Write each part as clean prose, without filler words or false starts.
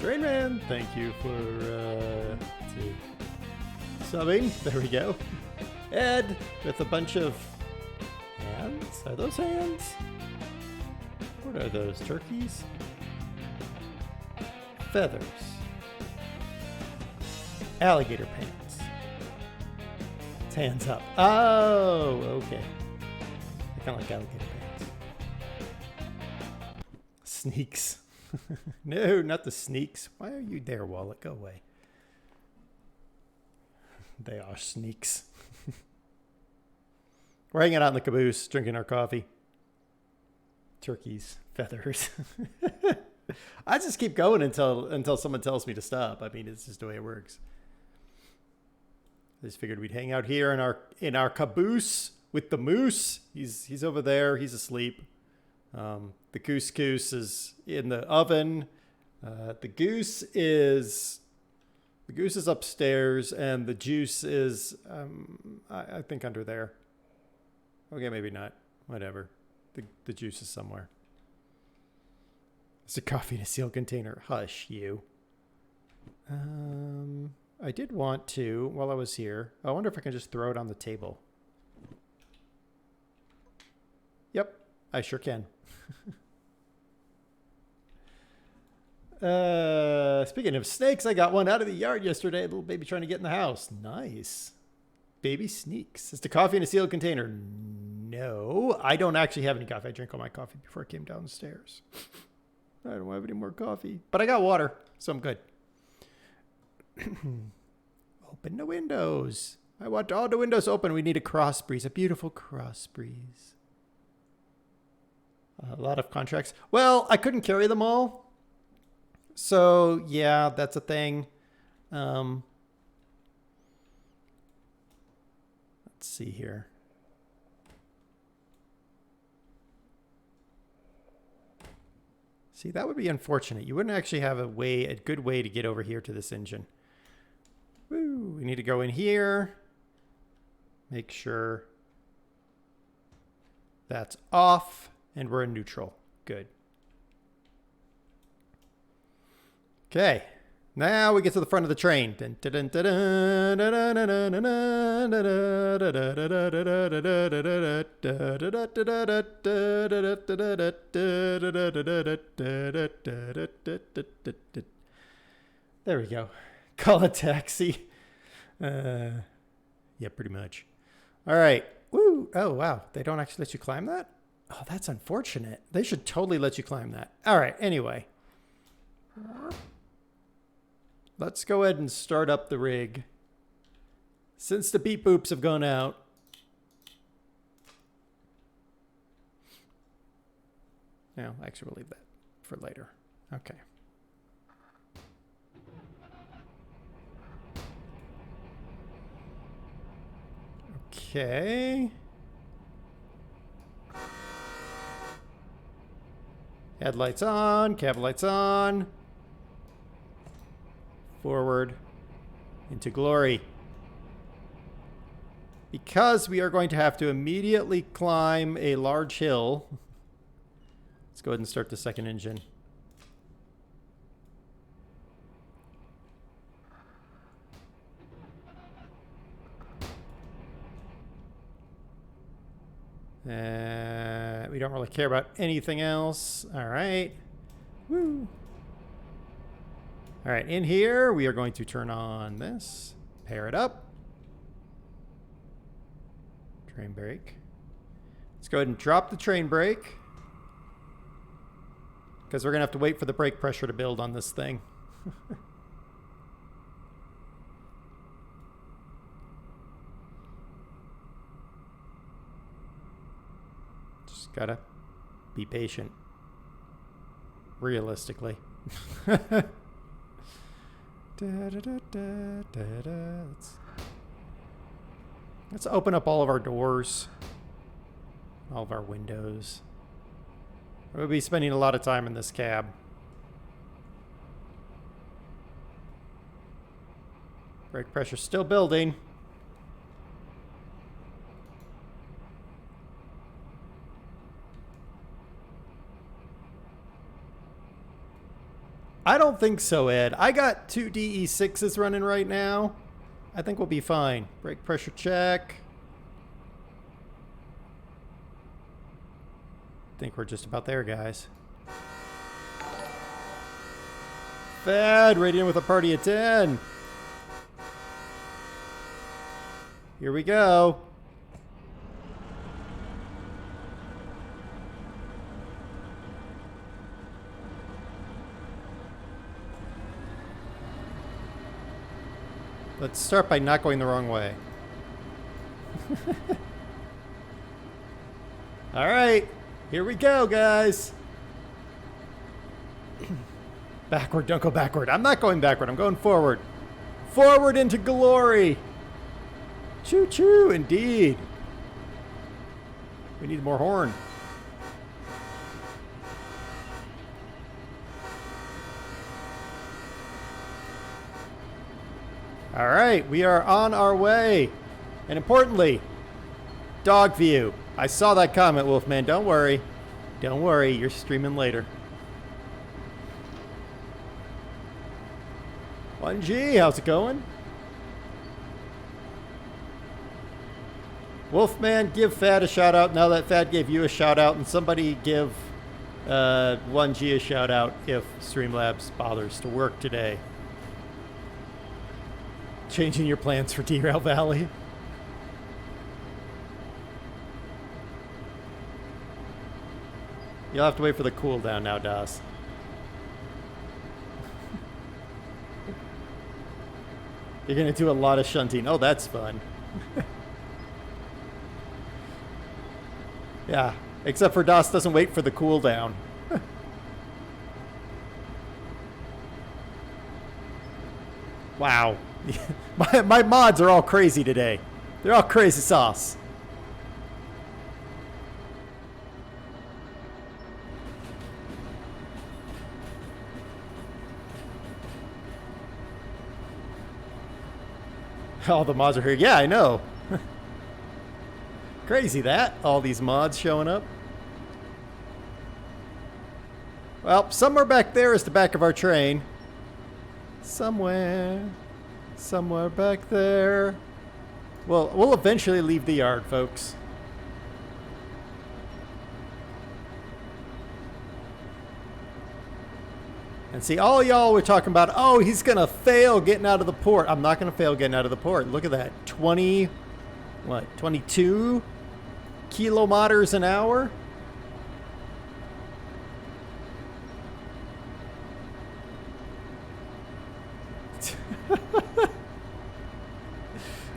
Drainman, thank you for subbing. There we go. Ed with a bunch of hands. Are those hands? What are those? Turkeys? Feathers. Alligator pants. It's hands up. Oh, okay. I kind of like alligator pants. Sneaks. No, not the sneaks. Why are you there, Wallet? Go away. They are sneaks. We're hanging out in the caboose, drinking our coffee. Turkeys, feathers. I just keep going until someone tells me to stop. I mean, it's just the way it works. I just figured we'd hang out here in our caboose with the moose. He's over there. He's asleep. The couscous is in the oven. The goose is upstairs, and the juice is I think under there. Okay, maybe not. Whatever. The juice is somewhere. It's a coffee in a sealed container. Hush, you. I did want to, while I was here, I wonder if I can just throw it on the table. Yep, I sure can. Speaking of snakes, I got one out of the yard yesterday. A little baby trying to get in the house. Nice. Baby sneaks. Is the coffee in a sealed container? No, I don't actually have any coffee. I drank all my coffee before I came downstairs. I don't have any more coffee, but I got water, so I'm good. Open the windows. I want all the windows open. We need a cross breeze, a beautiful cross breeze. A lot of contracts. Well, I couldn't carry them all. So, yeah, that's a thing. Let's see here. See, that would be unfortunate. You wouldn't actually have a good way to get over here to this engine. Woo, we need to go in here. Make sure that's off, and we're in neutral. Good. Okay, now we get to the front of the train. There we go. Call a taxi. Yeah, pretty much. All right. Woo. Oh, wow. They don't actually let you climb that? Oh, that's unfortunate. They should totally let you climb that. All right. Anyway. Let's go ahead and start up the rig. Since the beep boops have gone out. No, actually, we'll leave that for later. Okay. Okay. Headlights on, cab lights on. Forward into glory. Because we are going to have to immediately climb a large hill. Let's go ahead and start the second engine. We don't really care about anything else. All right. Woo. All right, in here, we are going to turn on this, pair it up. Train brake. Let's go ahead and drop the train brake, because we're going to have to wait for the brake pressure to build on this thing. Just gotta be patient. Realistically. Let's open up all of our doors, all of our windows. We'll be spending a lot of time in this cab. Brake pressure still building. I don't think so, Ed. I got 2 DE6s running right now. I think we'll be fine. Brake pressure check. I think we're just about there, guys. Fed, radiant with a party of 10. Here we go. Let's start by not going the wrong way. All right, here we go, guys. Backward, don't go backward. I'm not going backward, I'm going forward. Forward into glory. Choo-choo, indeed. We need more horn. All right, we are on our way. And importantly, dog view. I saw that comment, Wolfman. Don't worry. Don't worry, you're streaming later. 1G, how's it going? Wolfman, give Fad a shout out now that Fad gave you a shout out, and somebody give 1G a shout out if Streamlabs bothers to work today. Changing your plans for Derail Valley. You'll have to wait for the cooldown now, Das. You're going to do a lot of shunting. Oh, that's fun. Yeah, except for Das doesn't wait for the cooldown. Wow. My mods are all crazy today. They're all crazy sauce. All the mods are here. Yeah, I know. Crazy that. All these mods showing up. Well, somewhere back there is the back of our train. Somewhere back there. Well, we'll eventually leave the yard, folks. And see, all y'all were talking about, oh, he's going to fail getting out of the port. I'm not going to fail getting out of the port. Look at that. 22 kilometers an hour?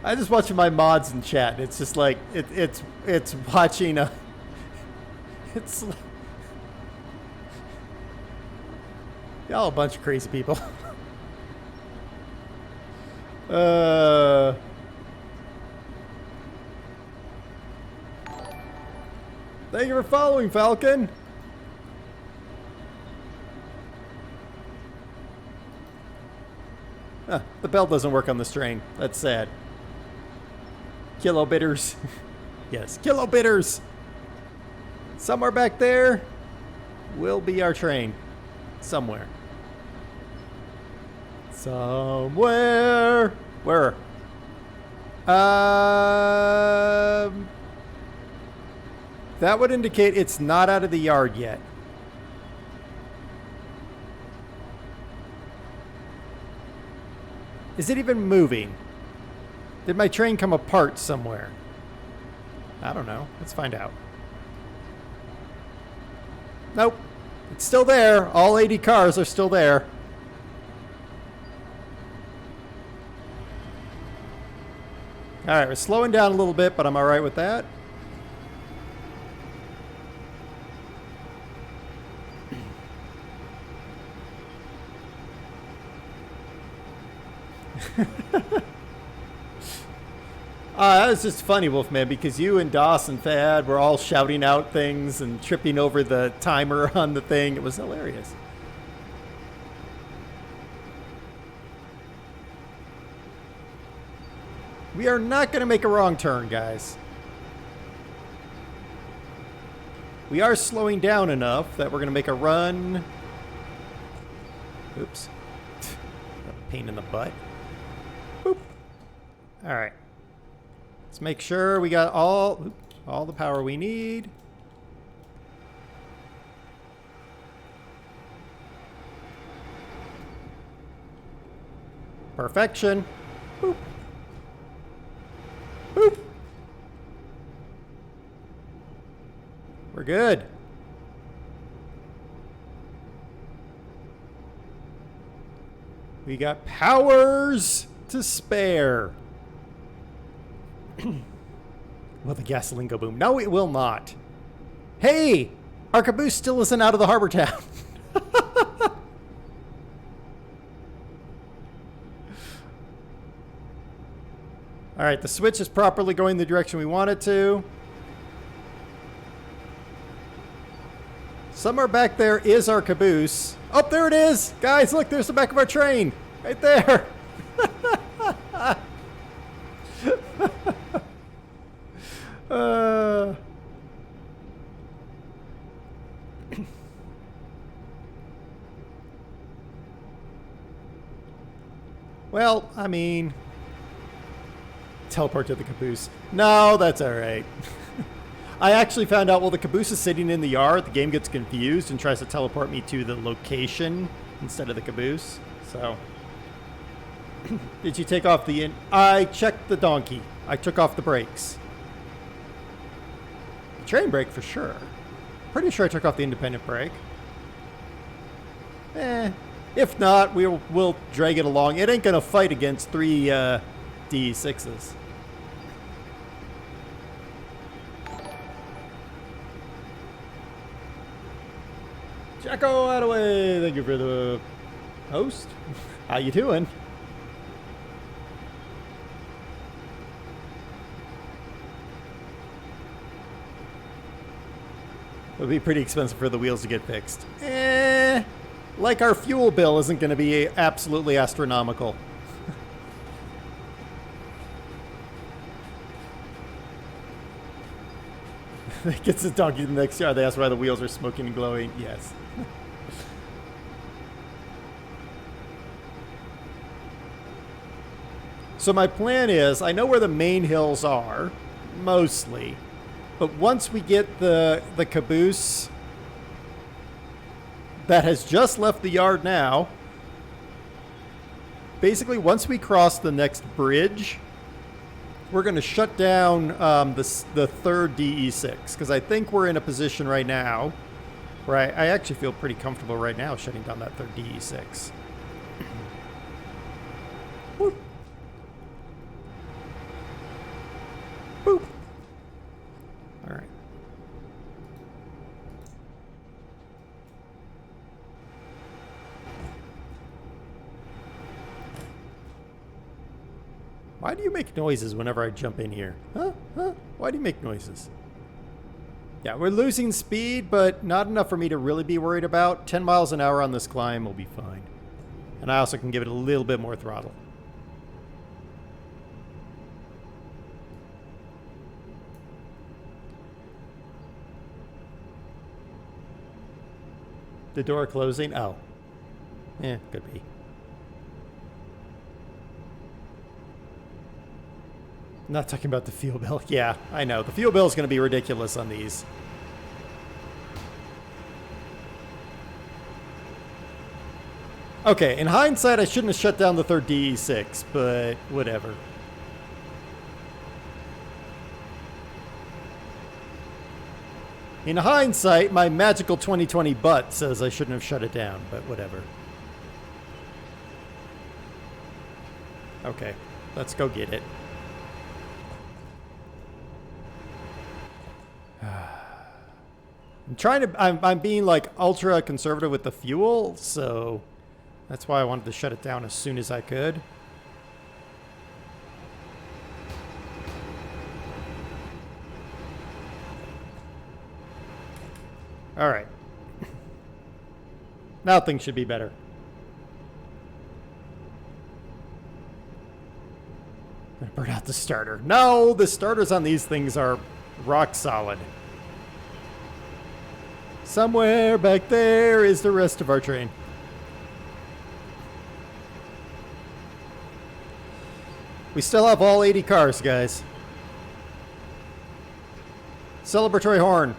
I just watching my mods in chat. It's just like it's watching a. It's y'all a bunch of crazy people. Thank you for following, Falcon. Huh, the bell doesn't work on this train. That's sad. Kilo bitters. Yes, kilo bitters. Somewhere back there will be our train. Somewhere. Somewhere. Where? That would indicate it's not out of the yard yet. Is it even moving? Did my train come apart somewhere? I don't know. Let's find out. Nope. It's still there. All 80 cars are still there. All right, we're slowing down a little bit, but I'm all right with that. That was just funny, Wolfman, because you and Doss and Fad were all shouting out things and tripping over the timer on the thing. It was hilarious. We are not going to make a wrong turn, guys. We are slowing down enough that we're going to make a run Oops. A pain in the butt. Boop. All right. Let's make sure we got all the power we need. Perfection. Boop. Boop. We're good. We got powers to spare. Will the gasoline go boom? No, it will not. Hey, our caboose still isn't out of the harbor town. All right, the switch is properly going the direction we want it to. Somewhere back there is our caboose. Oh, there it is. Guys, look, there's the back of our train. Right there. Well, I mean, teleport to the caboose. No, that's all right. I actually found out while the caboose is sitting in the yard, the game gets confused and tries to teleport me to the location instead of the caboose. So, did you take off the... I checked the donkey. I took off the brakes. The train brake for sure. Pretty sure I took off the independent brake. If not, we'll drag it along. It ain't gonna fight against 3 D6s. Jacko Attaway, thank you for the host. How you doing? It would be pretty expensive for the wheels to get fixed. Like our fuel bill isn't going to be absolutely astronomical. It gets the donkey to the next yard. They ask why the wheels are smoking and glowing. Yes. So my plan is, I know where the main hills are, mostly. But once we get the caboose that has just left the yard now, basically once we cross the next bridge, we're going to shut down the third DE6, because I think we're in a position right now where I actually feel pretty comfortable right now shutting down that third DE6. Boop. Boop. All right. Why do you make noises whenever I jump in here? Huh? Why do you make noises? Yeah, we're losing speed, but not enough for me to really be worried about. 10 miles an hour on this climb will be fine. And I also can give it a little bit more throttle. The door closing? Oh. Could be. I'm not talking about the fuel bill. Yeah, I know. The fuel bill is going to be ridiculous on these. Okay, in hindsight, I shouldn't have shut down the third DE6, but whatever. In hindsight, my magical 2020 butt says I shouldn't have shut it down, but whatever. Okay, let's go get it. I'm being like ultra conservative with the fuel, so that's why I wanted to shut it down as soon as I could. All right. Now things should be better. I'm gonna burn out the starter. No, the starters on these things are rock solid. Somewhere back there is the rest of our train. We still have all 80 cars, guys. Celebratory horn.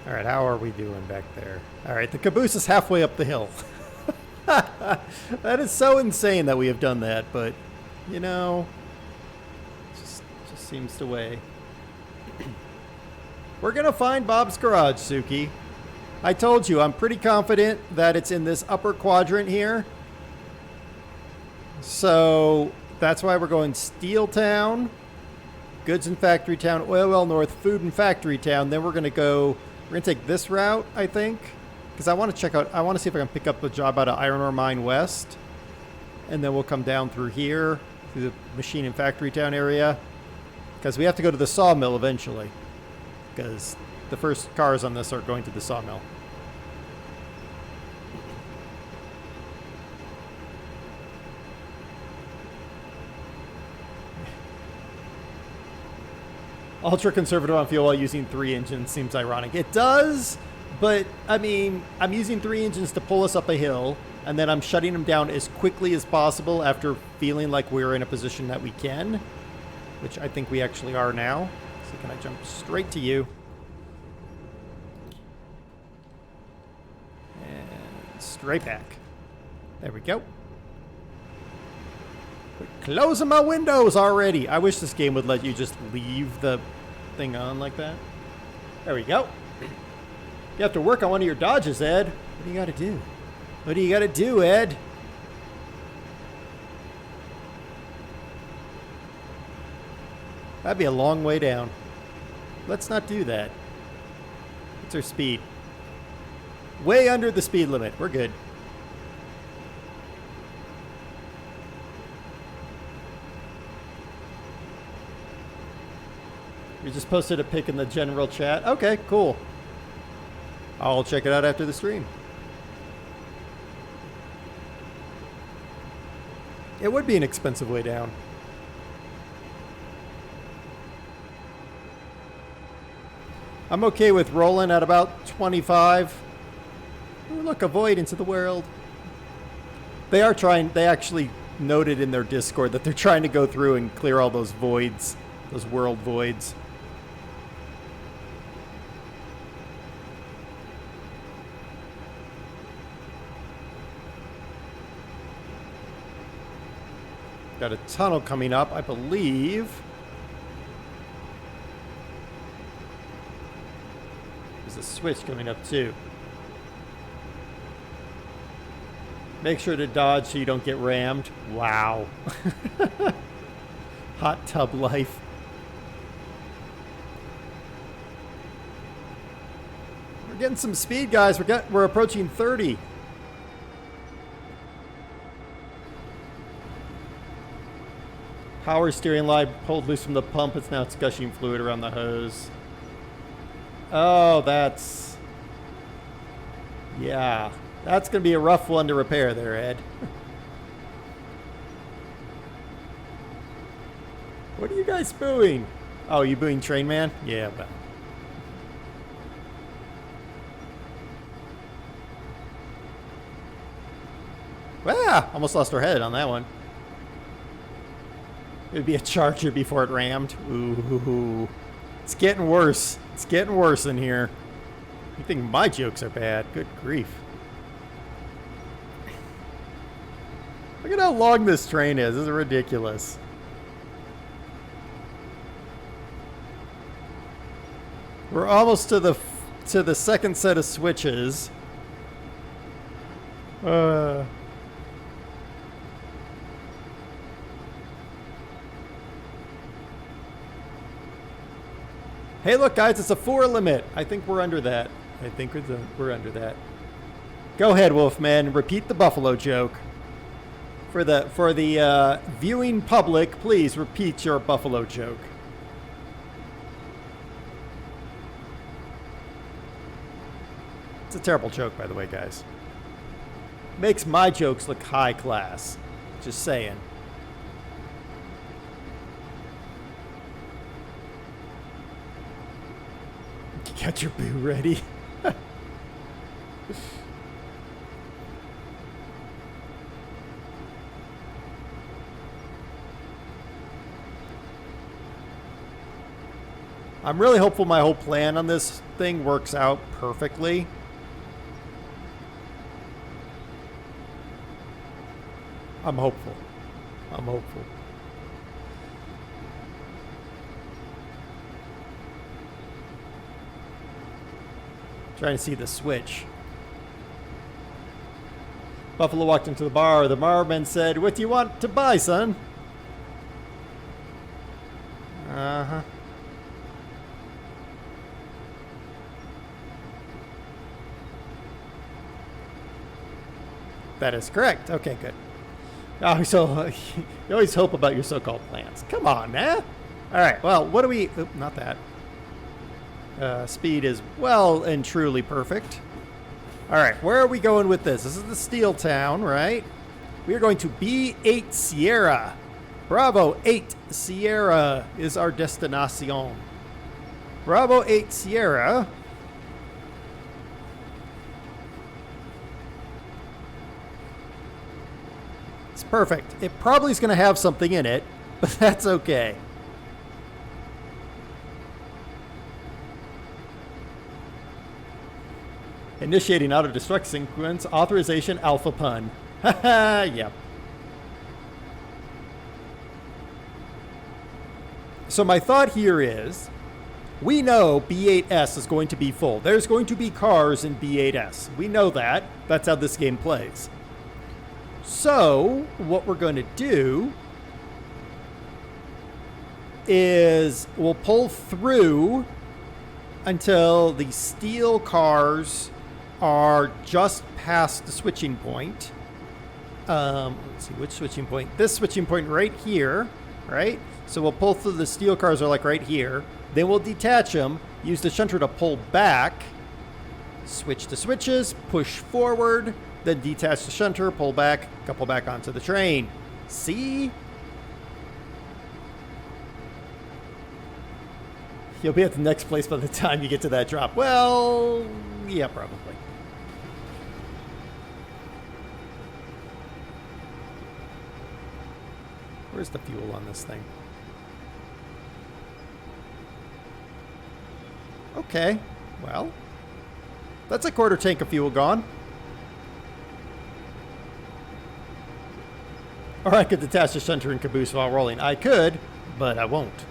All right, how are we doing back there? All right, the caboose is halfway up the hill. That is so insane that we have done that, but, you know, just seems the way. We're going to find Bob's Garage, Suki. I told you, I'm pretty confident that it's in this upper quadrant here. So that's why we're going Steel Town, Goods and Factory Town, Oil Well North, Food and Factory Town. Then we're going to take this route, I think. Because I want to check out, I want to see if I can pick up a job out of Iron Ore Mine West. And then we'll come down through here, through the Machine and Factory Town area. Because we have to go to the sawmill eventually. Because the first cars on this are going to the sawmill. Ultra conservative on fuel while using 3 engines seems ironic. It does, but I mean, I'm using 3 engines to pull us up a hill, and then I'm shutting them down as quickly as possible after feeling like we're in a position that we can, which I think we actually are now. So can I jump straight to you? And straight back. There we go. We're closing my windows already. I wish this game would let you just leave the thing on like that. There we go. You have to work on one of your dodges, Ed. What do you got to do? What do you got to do, Ed? That'd be a long way down. Let's not do that. What's our speed? Way under the speed limit. We're good. We just posted a pic in the general chat. Okay, cool. I'll check it out after the stream. It would be an expensive way down. I'm okay with rolling at about 25. Ooh, look, a void into the world. They are trying, they actually noted in their Discord that they're trying to go through and clear all those voids, those world voids. Got a tunnel coming up, I believe. There's a switch coming up too. Make sure to dodge so you don't get rammed. Wow. Hot tub life. We're getting some speed, guys. We're approaching 30. Power steering line pulled loose from the pump. It's now gushing fluid around the hose. Oh, that's... yeah. That's going to be a rough one to repair there, Ed. What are you guys booing? Oh, you booing Train Man? Yeah, well. Ah, almost lost our head on that one. It would be a charger before it rammed. Ooh. It's getting worse. It's getting worse in here. You think my jokes are bad? Good grief. Look at how long this train is. This is ridiculous. We're almost to the second set of switches. Hey, look, guys, it's a 4 limit. I think we're under that. I think we're under that. Go ahead, Wolfman. Repeat the buffalo joke. For the viewing public, please repeat your buffalo joke. It's a terrible joke, by the way, guys. Makes my jokes look high class. Just saying. Get your boo ready. I'm really hopeful my whole plan on this thing works out perfectly. I'm hopeful. I'm hopeful. Trying to see the switch. Buffalo walked into the bar. The barman said, "What do you want to buy, son?" Uh-huh. That is correct. Okay, good. Oh, so you always hope about your so-called plans. Come on, man. All right, well, what do we... Oop, not that. Speed is well and truly perfect. All right, where are we going with this? This is the Steel Town, right? We are going to B8 Sierra. Bravo 8 Sierra is our destination. Bravo 8 Sierra. It's perfect. It probably is going to have something in it, but that's okay. Initiating auto-destruct sequence, authorization alpha pun. Haha, yep. So my thought here is, we know B8S is going to be full. There's going to be cars in B8S. We know that. That's how this game plays. So what we're going to do is we'll pull through until the steel cars are just past the switching point. Let's see, which switching point? This switching point right here, right? So we'll pull through, the steel cars are like right here. Then we'll detach them, use the shunter to pull back, switch the switches, push forward, then detach the shunter, pull back, couple back onto the train. See? You'll be at the next place by the time you get to that drop. Well, yeah, probably. Where's the fuel on this thing? Okay, well, that's a quarter tank of fuel gone. Or I could detach the shunter and caboose while rolling. I could, but I won't.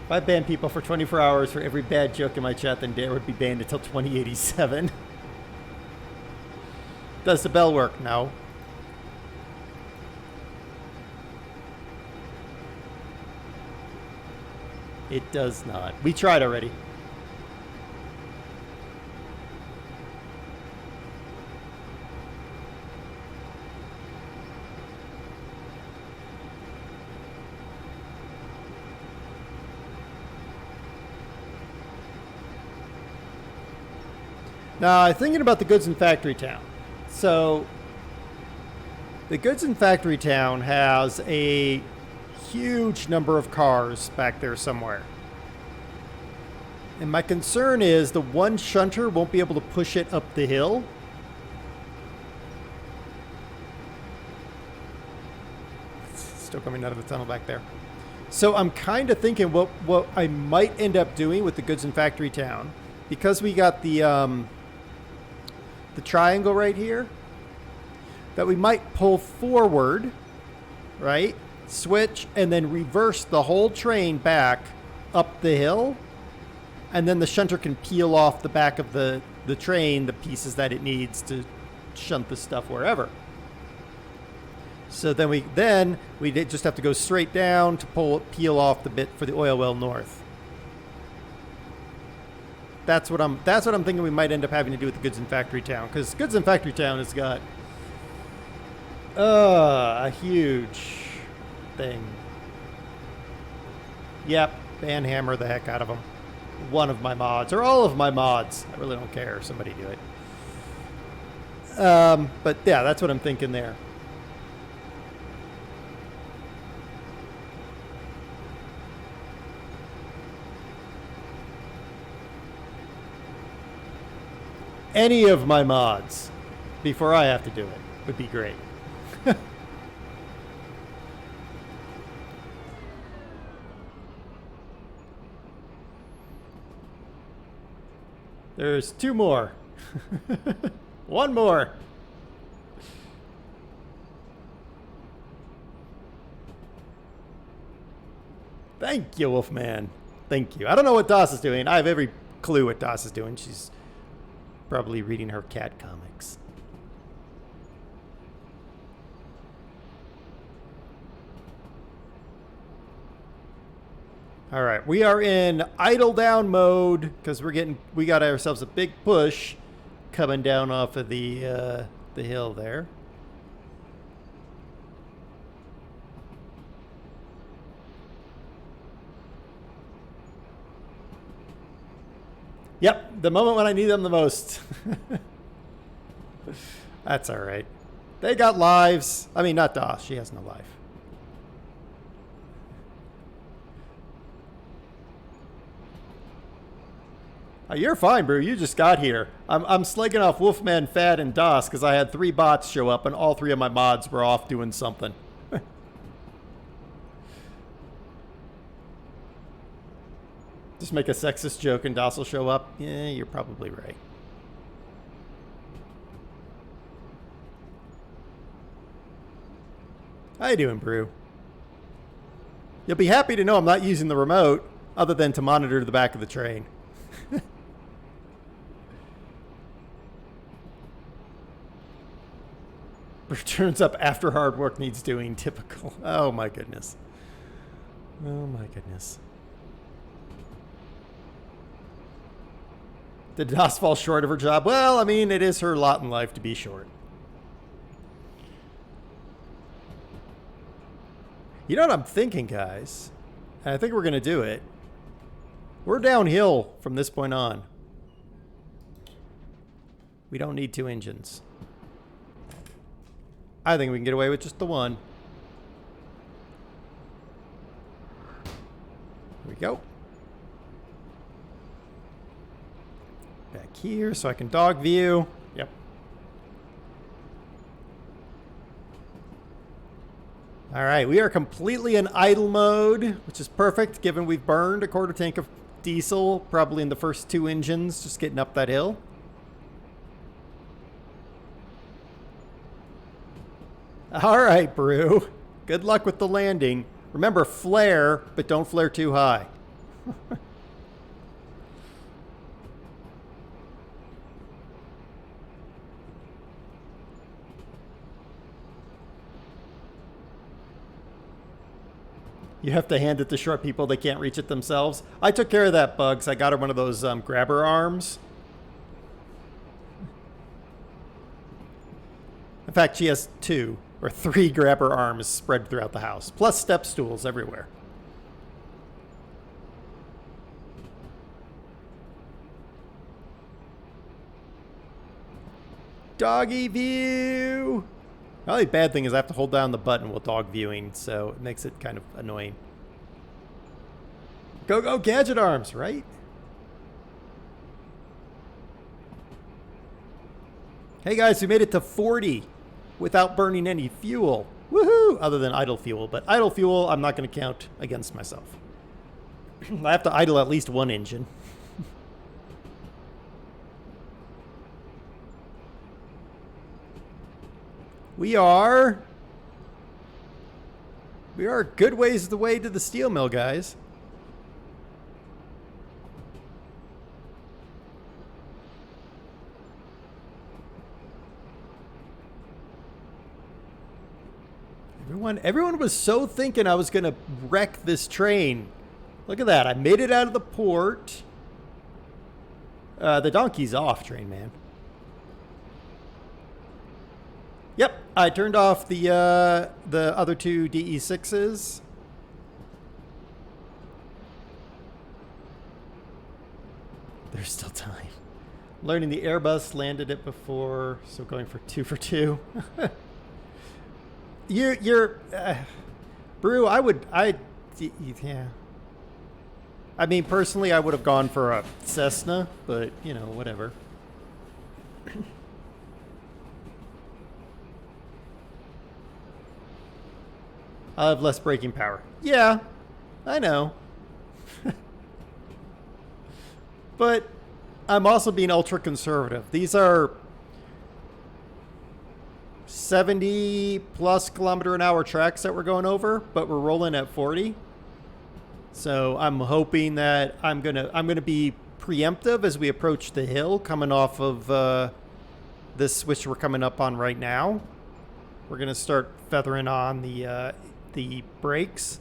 If I ban people for 24 hours for every bad joke in my chat, then Dare would be banned until 2087. Does the bell work? No. It does not. We tried already. Now, I'm thinking about the goods in Factory Town. So, the goods in Factory Town has a huge number of cars back there somewhere. And my concern is the one shunter won't be able to push it up the hill. It's still coming out of the tunnel back there. So I'm kind of thinking what I might end up doing with the goods in Factory Town, because we got the triangle right here, that we might pull forward, right? Switch, and then reverse the whole train back up the hill, and then the shunter can peel off the back of the train the pieces that it needs to shunt the stuff wherever. So then we just have to go straight down to peel off the bit for the oil well north. That's what I'm thinking we might end up having to do with the goods in Factory Town, because goods in Factory Town has got a huge thing. Yep, banhammer the heck out of them. One of my mods, or all of my mods. I really don't care. Somebody do it. But yeah, that's what I'm thinking there. any of my mods before I have to do it would be great. There's 2 more. 1 more. Thank you, Wolfman. Thank you. I don't know what DOS is doing. I have every clue what DOS is doing. She's probably reading her cat comics. All right, we are in idle down mode because we got ourselves a big push coming down off of the hill there. Yep, the moment when I need them the most. That's all right. They got lives. I mean, not DOS. She has no life. Oh, you're fine, Brew. You just got here. I'm slugging off Wolfman, Fad, and DOS because I had 3 bots show up and all 3 of my mods were off doing something. Just make a sexist joke and DOS will show up? Yeah, you're probably right. How you doing, Brew? You'll be happy to know I'm not using the remote other than to monitor the back of the train. Turns up after hard work needs doing. Typical. Oh my goodness. Oh my goodness. Did DOS fall short of her job? Well, I mean, it is her lot in life to be short. You know what I'm thinking, guys? And I think we're going to do it. We're downhill from this point on. We don't need 2 engines. I think we can get away with just the 1. Here we go. Back here so I can dog view. Yep. All right, we are completely in idle mode, which is perfect given we've burned a 1/4 tank of diesel, probably in the first 2 engines, just getting up that hill. All right, Brew. Good luck with the landing. Remember, flare, but don't flare too high. You have to hand it to short people. They can't reach it themselves. I took care of that, Bugs. I got her one of those grabber arms. In fact, she has 2 or 3 grabber arms spread throughout the house, plus step stools everywhere. Doggy view. The only bad thing is I have to hold down the button while dog viewing, so it makes it kind of annoying. Go, go, gadget arms, right? Hey guys, we made it to 40 without burning any fuel. Woohoo! Other than idle fuel, but idle fuel I'm not going to count against myself. I have to idle at least 1 engine. We are a good ways the way to the steel mill, guys. Everyone was so thinking I was going to wreck this train. Look at that. I made it out of the port. The donkey's off, train man. Yep, I turned off the other 2 DE6s. There's still time. Learning the Airbus, landed it before, so going for 2 for 2. You're Brew, yeah. I mean, personally, I would have gone for a Cessna, but, you know, whatever. I'll have less braking power. Yeah, I know. But I'm also being ultra conservative. These are 70 plus kilometer an hour tracks that we're going over, but we're rolling at 40. So I'm hoping that I'm gonna be preemptive as we approach the hill coming off of this switch we're coming up on right now. We're gonna start feathering on the brakes.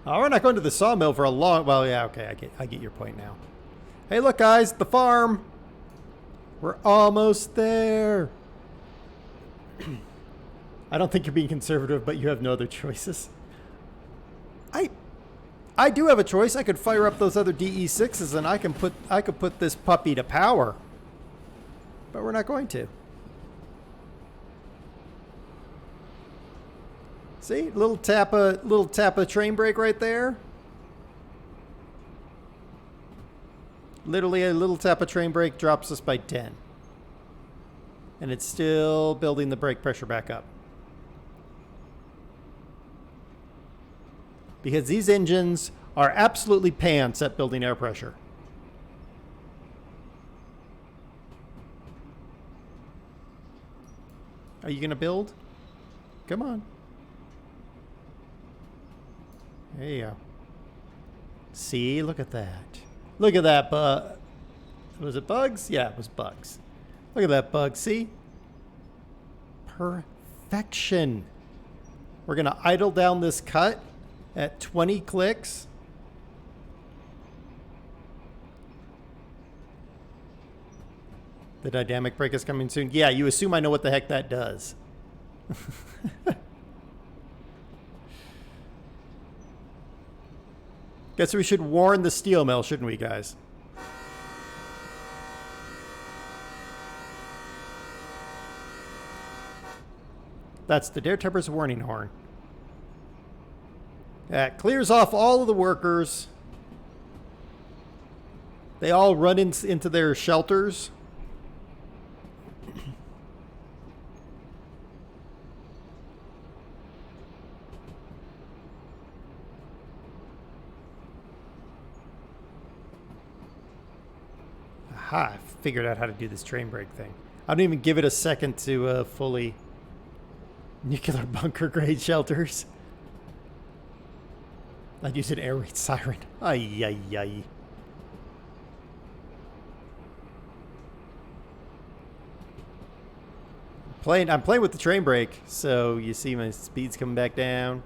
Oh, we're not going to the sawmill for a long... Well, yeah, okay, I get your point now. Hey, look, guys, the farm. We're almost there. I don't think you're being conservative, but you have no other choices. I do have a choice. I could fire up those other DE6s and I could put this puppy to power. But we're not going to. See, little tap of train brake right there. Literally a little tap of train brake drops us by 10. And it's still building the brake pressure back up. Because these engines are absolutely pants at building air pressure. Are you going to build? Come on. There you go. See, look at that. Look at that bug. Was it bugs? Yeah, it was bugs. Look at that bug. See? Perfection. We're going to idle down this cut at 20 clicks. The dynamic brake is coming soon. Yeah, you assume I know what the heck that does. Guess we should warn the steel mill, shouldn't we, guys? That's the Dare Temper's warning horn. That clears off all of the workers. They all run into their shelters. Aha, I figured out how to do this train brake thing. I don't even give it a second to fully nuclear bunker grade shelters. I'd use an air raid siren. Ay, ay, ay. I'm playing with the train brake, so you see my speed's coming back down.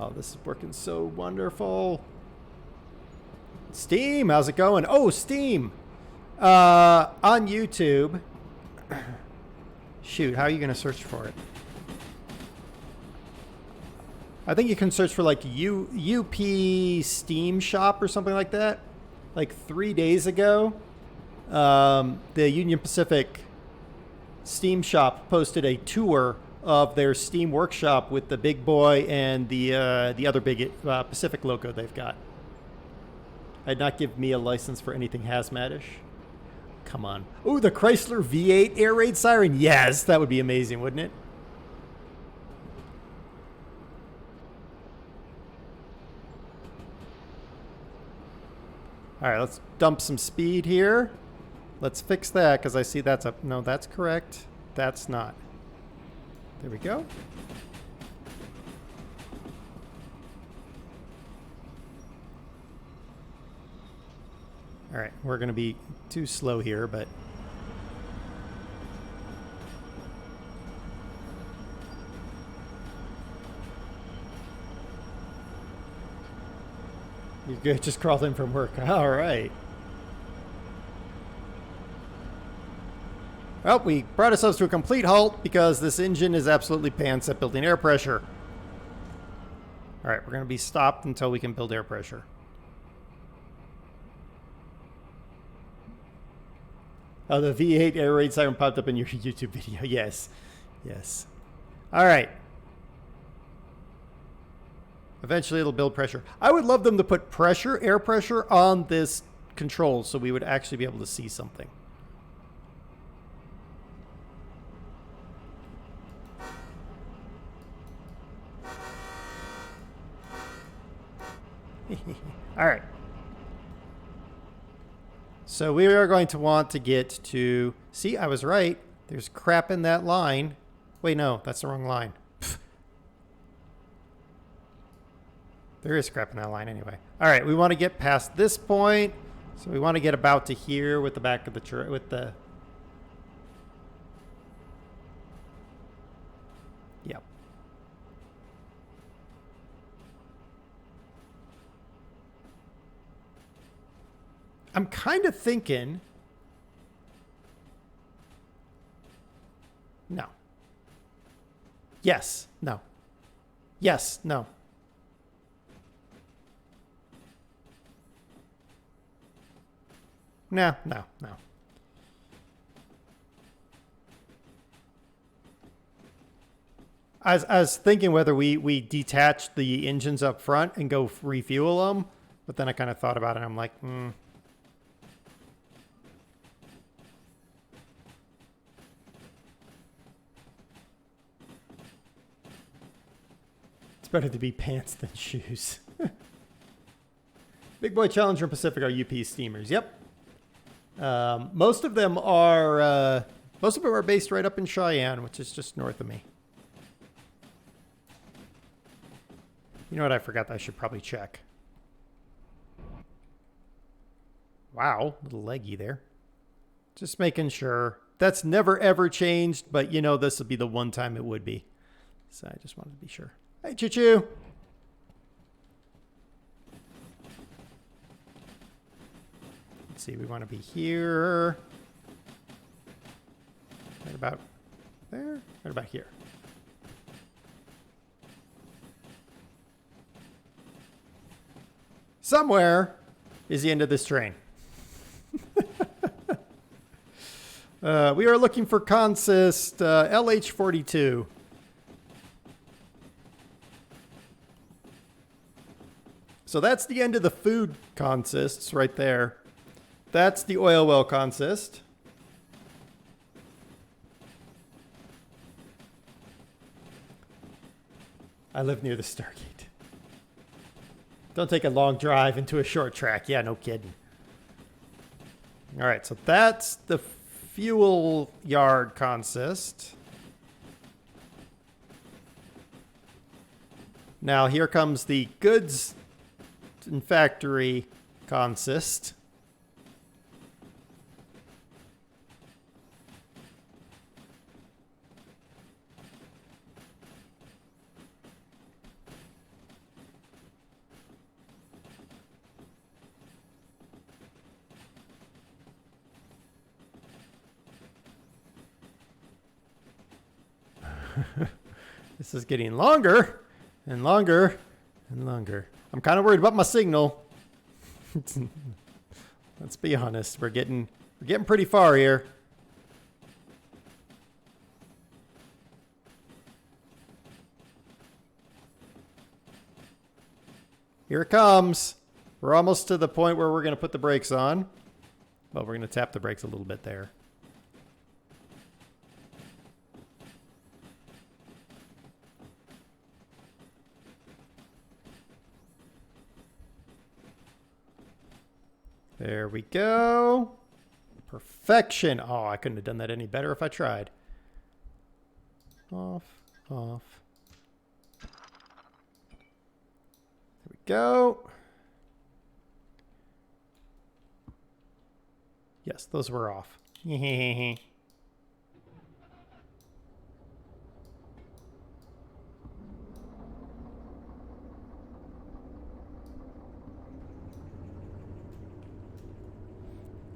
Oh, this is working so wonderful. Steam, how's it going? Oh, Steam. On YouTube. Shoot, how are you going to search for it? I think you can search for like UP Steam Shop or something like that. Like 3 days ago, the Union Pacific Steam Shop posted a tour of their Steam workshop with the big boy and the other big Pacific logo they've got. I'd not give me a license for anything hazmat-ish. Come on. Ooh, the Chrysler V8 air raid siren. Yes, that would be amazing, wouldn't it? All right, let's dump some speed here. Let's fix that because I see that's up. No, that's correct. That's not. There we go. All right, we're going to be too slow here, but... You're good, just crawled in from work. All right. Well, we brought ourselves to a complete halt because this engine is absolutely pants at building air pressure. All right, we're going to be stopped until we can build air pressure. Oh, the V8 air raid siren popped up in your YouTube video. Yes. Yes. All right. Eventually it'll build pressure. I would love them to put pressure, air pressure on this control so we would actually be able to see something. All right. So we are going to want to get to... See, I was right. There's crap in that line. Wait, no, that's the wrong line. There is crap in that line anyway. All right, we want to get past this point. So we want to get about to here with the back of the... with the... Yep. I'm kind of thinking... No. Yes. No. Yes. No. No. No. No. I was thinking whether we detach the engines up front and go refuel them, but then I kind of thought about it and I'm like, It's better to be pants than shoes. Big Boy Challenger and Pacific are UP steamers. Yep. Most of them are based right up in Cheyenne, which is just north of me. You know what? I forgot that I should probably check. Wow, a little leggy there. Just making sure. That's never ever changed, but you know this would be the one time it would be. So I just wanted to be sure. Hey, choo-choo. Let's see, we want to be here. Right about there? Right about here. Somewhere is the end of this train. We are looking for consist LH42. So that's the end of the food consists right there. That's the oil well consist. I live near the Stargate. Don't take a long drive into a short track. Yeah, no kidding. All right, so that's the fuel yard consist. Now here comes the goods and factory consist. This is getting longer and longer and longer. I'm kind of worried about my signal. Let's be honest. We're getting pretty far here. Here it comes. We're almost to the point where we're going to put the brakes on. Well, we're going to tap the brakes a little bit there. There we go. Perfection. Oh, I couldn't have done that any better if I tried. Off, off. There we go. Yes, those were off.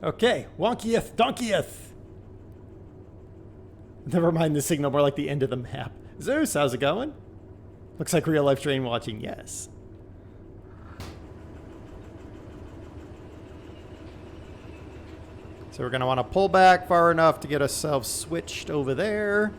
Okay, wonkieth, donkeyeth. Never mind the signal, more like the end of the map. Zeus, how's it going? Looks like real life train watching, yes. So we're going to want to pull back far enough to get ourselves switched over there.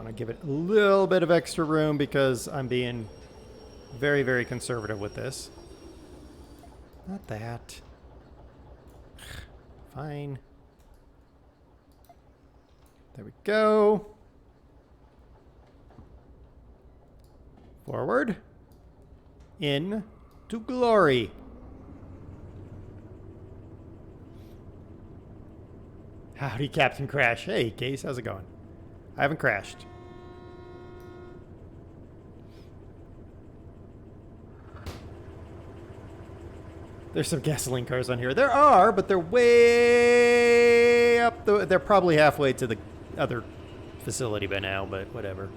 want to give it a little bit of extra room because I'm being very, very conservative with this. Not that. Fine. There we go. Forward. In to glory. Howdy, Captain Crash. Hey, Case, how's it going? I haven't crashed. There's some gasoline cars on here. There are, but they're way up. They're probably halfway to the other facility by now, but whatever.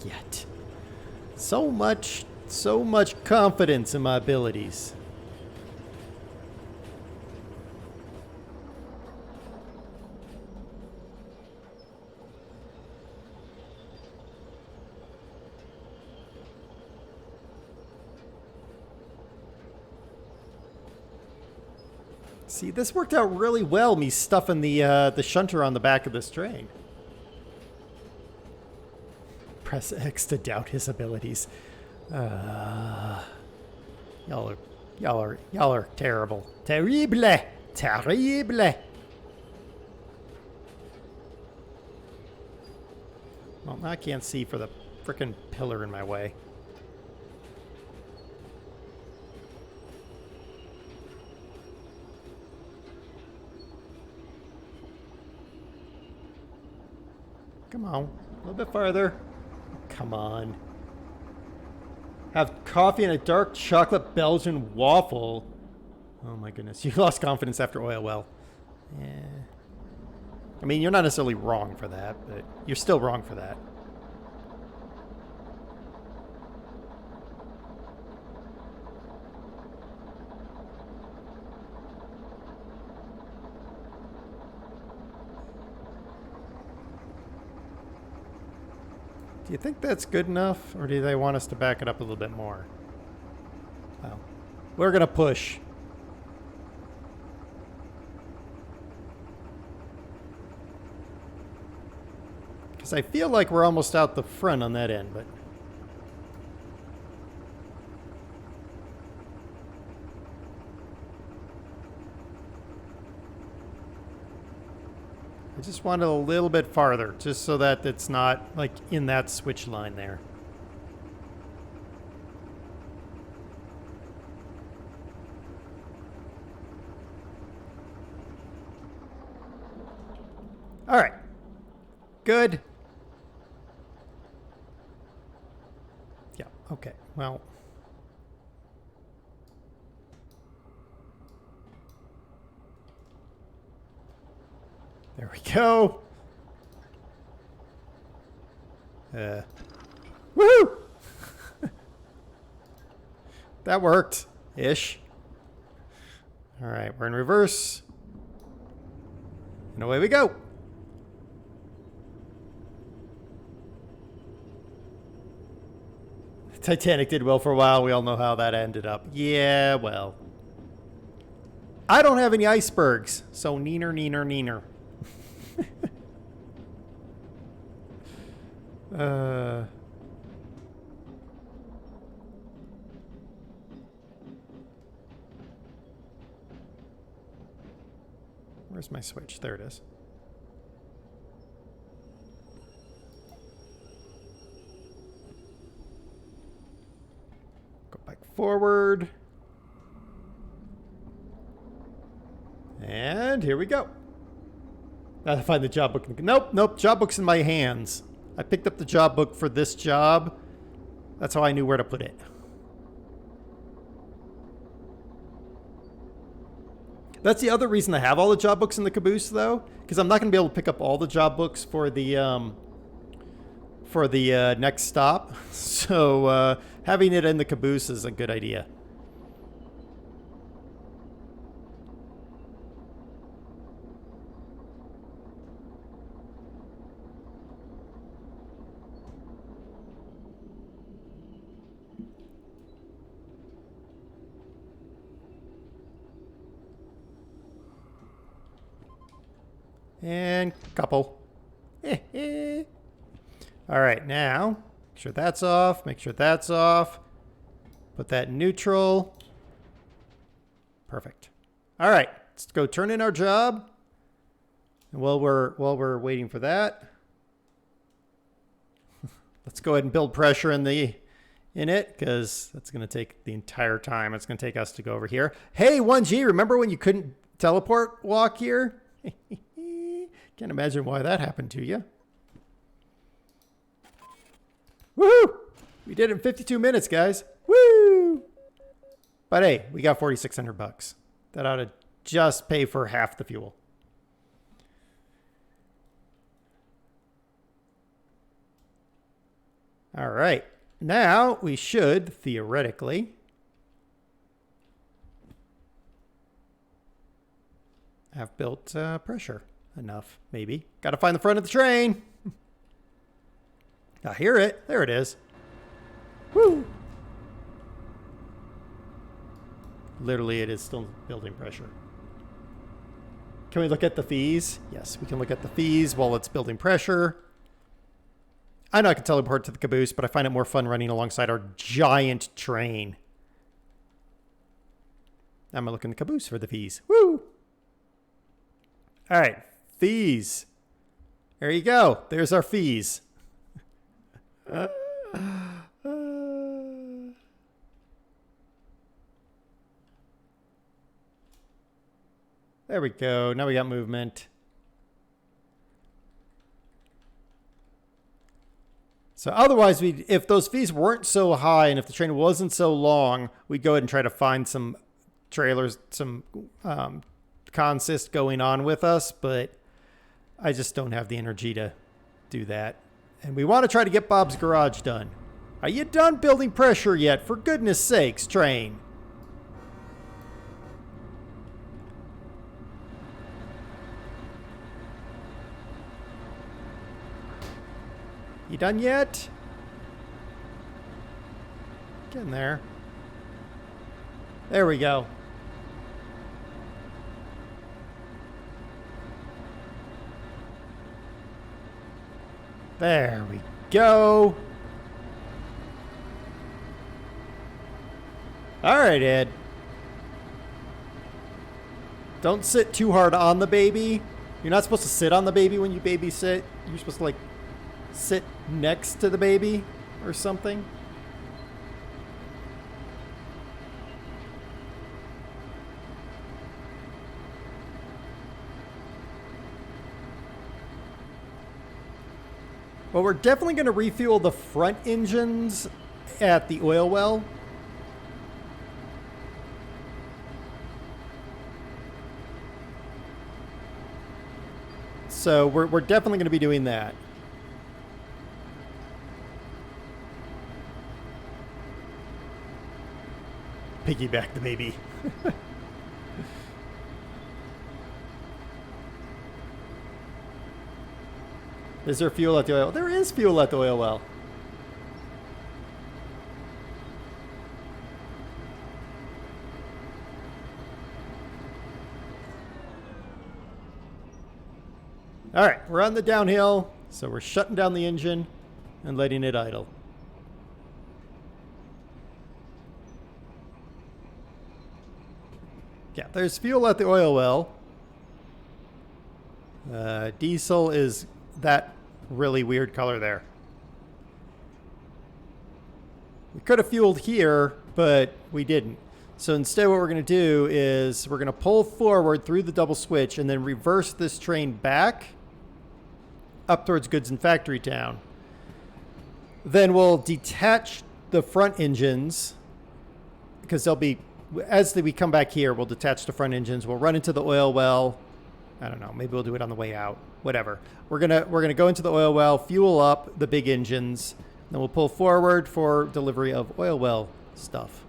Yet. So much confidence in my abilities. See, this worked out really well, me stuffing the shunter on the back of this train. Press X to doubt his abilities. Y'all are terrible. Terrible! Terrible! Well, I can't see for the frickin' pillar in my way. Come on, a little bit farther. Come on. Have coffee and a dark chocolate Belgian waffle. Oh my goodness, you lost confidence after oil well. Yeah. I mean, you're not necessarily wrong for that, but you're still wrong for that. Do you think that's good enough, or do they want us to back it up a little bit more? Well, we're going to push. Because I feel like we're almost out the front on that end, but... I just want it a little bit farther, just so that it's not, like, in that switch line there. All right. Good. Yeah, okay. Well... There we go. Woohoo! That worked. Ish. All right, we're in reverse. And away we go. Titanic did well for a while. We all know how that ended up. Yeah, well. I don't have any icebergs, so neener, neener, neener. Where's my switch? There it is. Go back forward. And here we go. I gotta find the job book. Nope, job book's in my hands. I picked up the job book for this job. That's how I knew where to put it. That's the other reason I have all the job books in the caboose, though, because I'm not going to be able to pick up all the job books for the next stop. So having it in the caboose is a good idea. And couple. All right, now, make sure that's off. Make sure that's off. Put that in neutral. Perfect. All right, let's go turn in our job. And while we're waiting for that, let's go ahead and build pressure in it, because that's going to take the entire time it's going to take us to go over here. Hey, 1G, remember when you couldn't teleport walk here? Can't imagine why that happened to you. Woohoo! We did it in 52 minutes, guys. Woo! But hey, we got 4,600 bucks. That ought to just pay for half the fuel. All right. Now we should, theoretically, have built pressure enough, maybe. Got to find the front of the train. I hear it. There it is. Woo! Literally, it is still building pressure. Can we look at the fees? Yes, we can look at the fees while it's building pressure. I know I can teleport to the caboose, but I find it more fun running alongside our giant train. I'm going to look in the caboose for the fees. Woo! All right, fees. There you go. There's our fees. There we go. Now we got movement. So otherwise, if those fees weren't so high and if the train wasn't so long, we'd go ahead and try to find some trailers, some consist going on with us. But I just don't have the energy to do that. And we want to try to get Bob's garage done. Are you done building pressure yet? For goodness sakes, train. You done yet? Get in there. There we go. There we go. All right, Ed. Don't sit too hard on the baby. You're not supposed to sit on the baby when you babysit. You're supposed to, like, sit next to the baby or something. Well, we're definitely going to refuel the front engines at the oil well. So we're definitely going to be doing that. Piggyback the baby. Is there fuel at the oil? There is fuel at the oil well. All right, we're on the downhill, so we're shutting down the engine and letting it idle. Yeah, there's fuel at the oil well. Diesel is that really weird color there. We could have fueled here, but we didn't. So instead what we're going to do is we're going to pull forward through the double switch and then reverse this train back up towards Goods and Factory Town. Then we'll detach the front engines because they'll be, as we come back here, we'll detach the front engines. We'll run into the oil well. I don't know. Maybe we'll do it on the way out. Whatever. We're gonna go into the oil well, fuel up the big engines, then we'll pull forward for delivery of oil well stuff.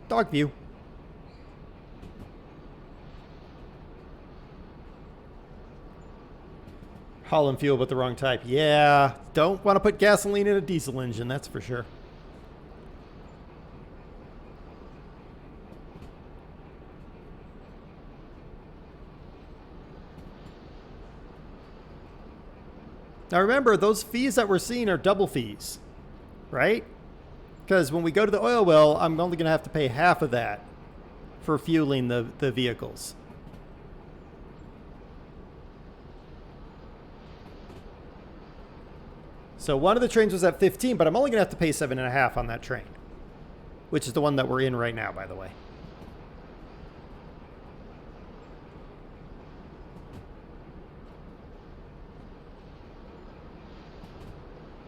Dog view. Hauling fuel but the wrong type. Yeah, don't want to put gasoline in a diesel engine, that's for sure. Now remember, those fees that we're seeing are double fees, right? Because when we go to the oil well, I'm only going to have to pay half of that for fueling the vehicles. So one of the trains was at 15, but I'm only going to have to pay 7.5 on that train, which is the one that we're in right now, by the way.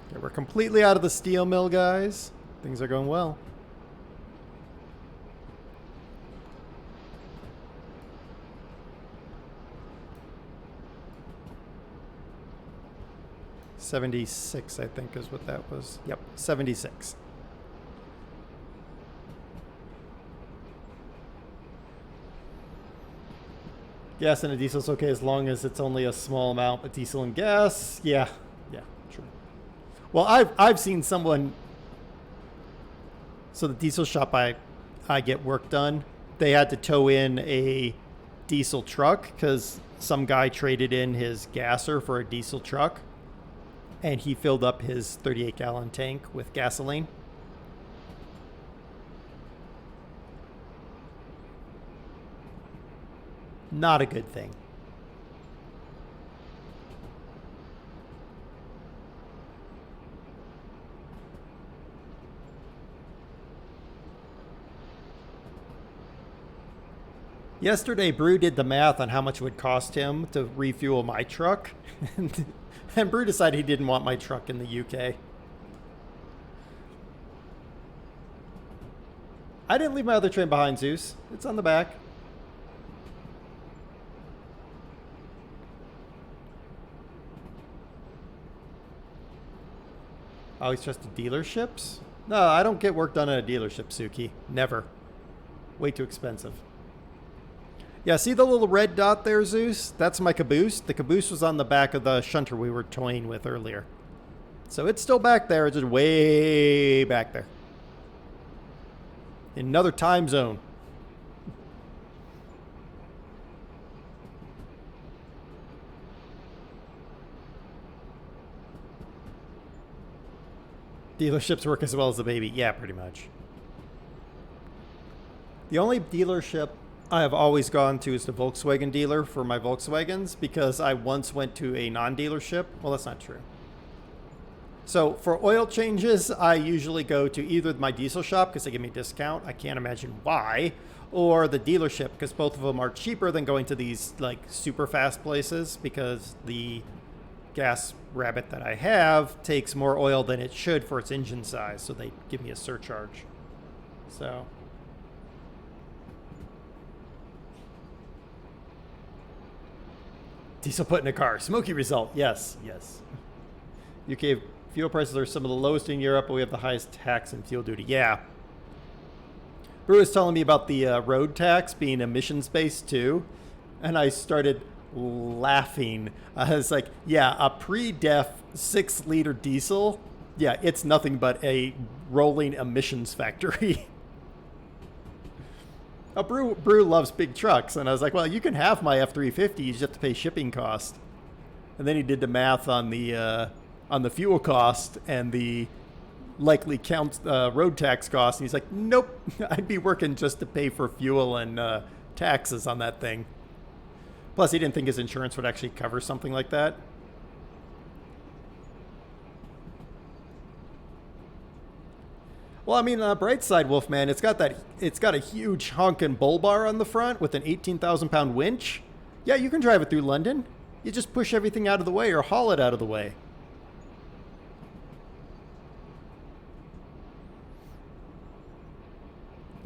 Okay, we're completely out of the steel mill, guys. Things are going well. $76, I think, is what that was. Yep, 76. Gas and a diesel's okay as long as it's only a small amount of diesel and gas. Yeah, true. Well, I've seen someone. So the diesel shop I get work done, they had to tow in a diesel truck because some guy traded in his gasser for a diesel truck. And he filled up his 38-gallon tank with gasoline. Not a good thing. Yesterday, Brew did the math on how much it would cost him to refuel my truck. And Brew decided he didn't want my truck in the UK. I didn't leave my other train behind, Zeus. It's on the back. Always trusted dealerships? No, I don't get work done at a dealership, Suki. Never. Way too expensive. Yeah, see the little red dot there, Zeus? That's my caboose. The caboose was on the back of the shunter we were toying with earlier. So it's still back there, it's just way back there. In another time zone. Dealerships work as well as the baby. Yeah, pretty much. The only dealership I have always gone to is the Volkswagen dealer for my Volkswagens because I once went to a non-dealership. Well, that's not true. So for oil changes, I usually go to either my diesel shop because they give me a discount. I can't imagine why. Or the dealership because both of them are cheaper than going to these like super fast places because the gas rabbit that I have takes more oil than it should for its engine size. So they give me a surcharge. So... Diesel put in a car. Smoky result. Yes. UK fuel prices are some of the lowest in Europe, but we have the highest tax and fuel duty. Yeah. Brew was telling me about the road tax being emissions-based too, and I started laughing. I was like, yeah, a pre-def 6-liter diesel, yeah, it's nothing but a rolling emissions factory. Oh, Brew loves big trucks. And I was like, well, you can have my F-350. You just have to pay shipping cost. And then he did the math on the fuel cost and the likely road tax cost. And he's like, nope, I'd be working just to pay for fuel and taxes on that thing. Plus, he didn't think his insurance would actually cover something like that. Well, I mean, bright side, Wolfman, it's got a huge honkin' bull bar on the front with an 18,000-pound winch. Yeah, you can drive it through London. You just push everything out of the way or haul it out of the way.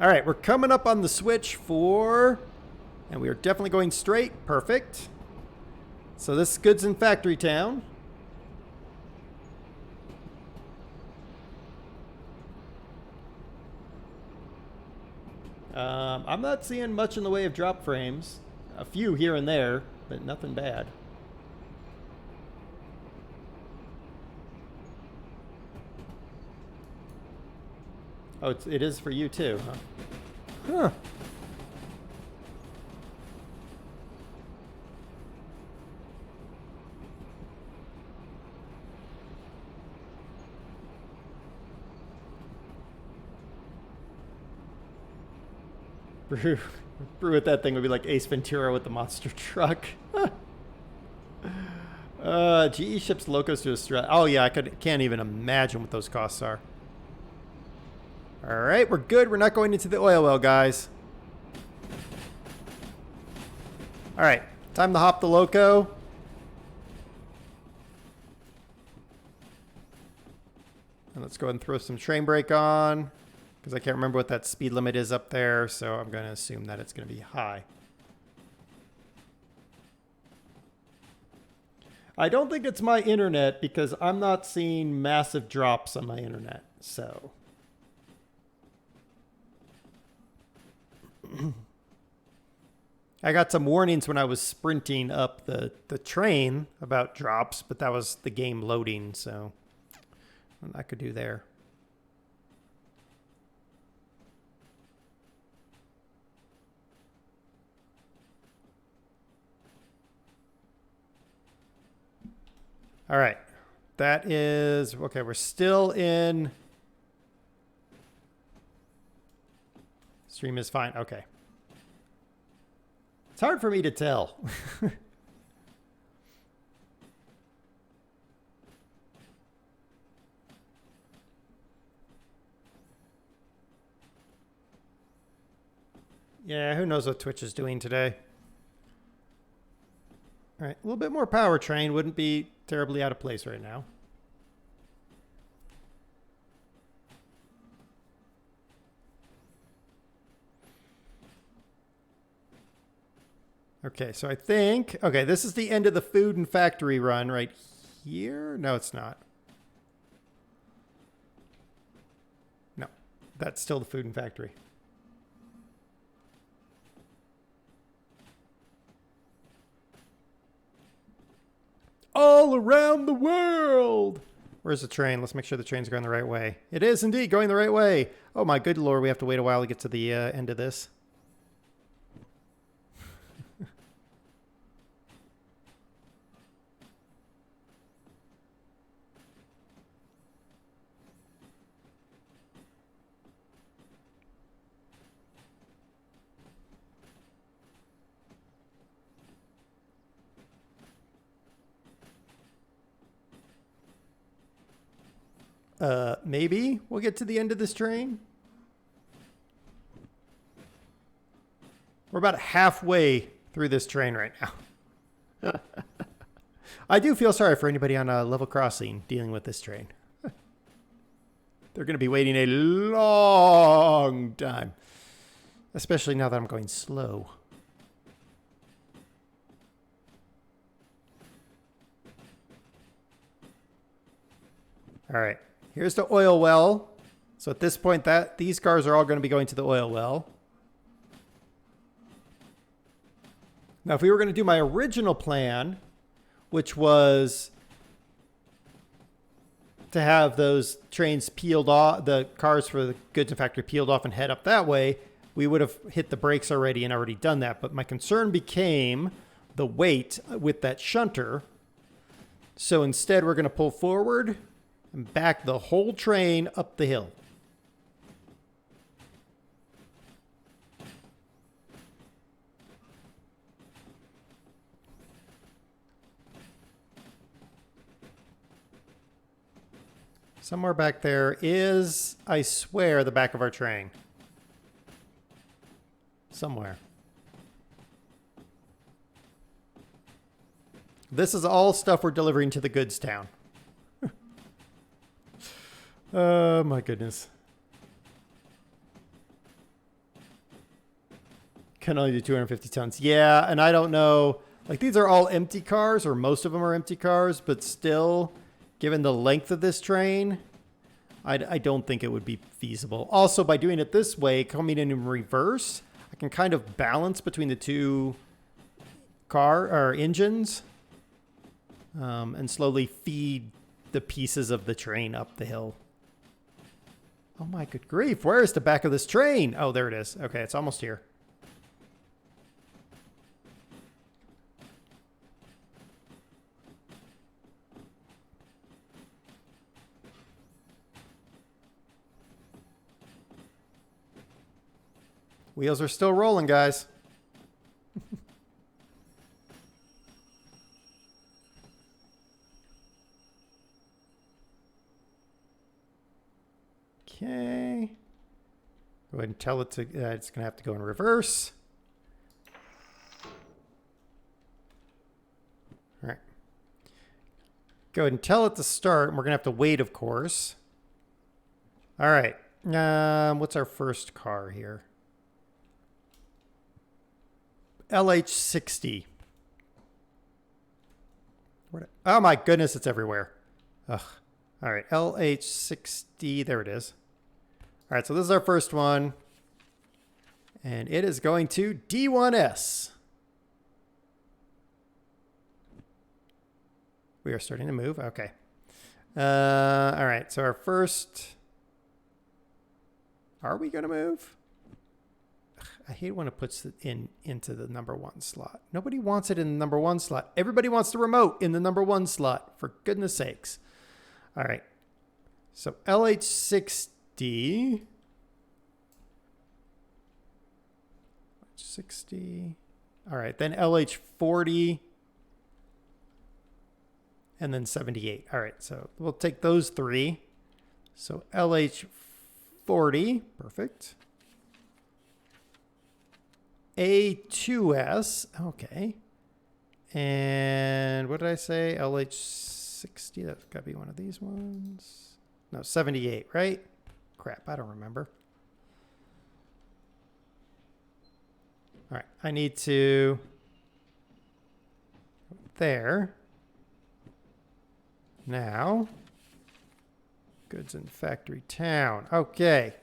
All right, we're coming up on the switch and we are definitely going straight. Perfect. So this is goods in Factory Town. I'm not seeing much in the way of drop frames. A few here and there, but nothing bad. Oh, it is for you too, huh? Huh. Brew, brew with that thing would be like Ace Ventura with the monster truck. GE ships locos to Australia. Oh yeah, can't even imagine what those costs are. All right, we're good. We're not going into the oil well, guys. All right, time to hop the loco. And let's go ahead and throw some train brake on, because I can't remember what that speed limit is up there, so I'm going to assume that it's going to be high. I don't think it's my internet, because I'm not seeing massive drops on my internet, so. I got some warnings when I was sprinting up the train about drops, but that was the game loading, so I could do there. All right. That is, okay, we're still in. Stream is fine. Okay. It's hard for me to tell. Yeah, who knows what Twitch is doing today. All right, a little bit more powertrain wouldn't be terribly out of place right now. Okay, so I think, okay, this is the end of the food and factory run right here. No, it's not. No, that's still the food and factory. All around the world. Where's the train? Let's make sure the train's going the right way. It is indeed going the right way. Oh my good lord, we have to wait a while to get to the end of this. Maybe we'll get to the end of this train. We're about halfway through this train right now. I do feel sorry for anybody on a level crossing dealing with this train. They're going to be waiting a long time, especially now that I'm going slow. All right. Here's the oil well. So at this point, these cars are all going to be going to the oil well. Now, if we were going to do my original plan, which was to have those trains peeled off, the cars for the goods and factory peeled off and head up that way, we would have hit the brakes already and already done that. But my concern became the weight with that shunter. So instead, we're going to pull forward and back the whole train up the hill. Somewhere back there is, I swear, the back of our train. Somewhere. This is all stuff we're delivering to the goods town. Oh my goodness. Can only do 250 tons. Yeah, and I don't know. Like, these are all empty cars, or most of them are empty cars, but still, given the length of this train, I don't think it would be feasible. Also, by doing it this way, coming in reverse, I can kind of balance between the two engines, and slowly feed the pieces of the train up the hill. Oh my good grief, where is the back of this train? Oh, there it is. Okay, it's almost here. Wheels are still rolling, guys. Okay. Go ahead and tell it to, it's going to have to go in reverse. All right. Go ahead and tell it to start. And we're going to have to wait, of course. All right. What's our first car here? LH60. Oh my goodness, it's everywhere. Ugh. All right, LH60, there it is. All right, so this is our first one. And it is going to D1S. We are starting to move, okay. All right, so our first, are we gonna move? Ugh, I hate when it puts it into the number 1 slot. Nobody wants it in the number 1 slot. Everybody wants the remote in the number 1 slot, for goodness sakes. All right, so LH60. 60. All right, then LH40. And then 78. All right, so we'll take those 3. So LH40, perfect. A2S, okay. And what did I say? LH60, that's got to be one of these ones. No, 78, right? Crap, I don't remember. All right, I need to, there. Now, goods in factory town. Okay.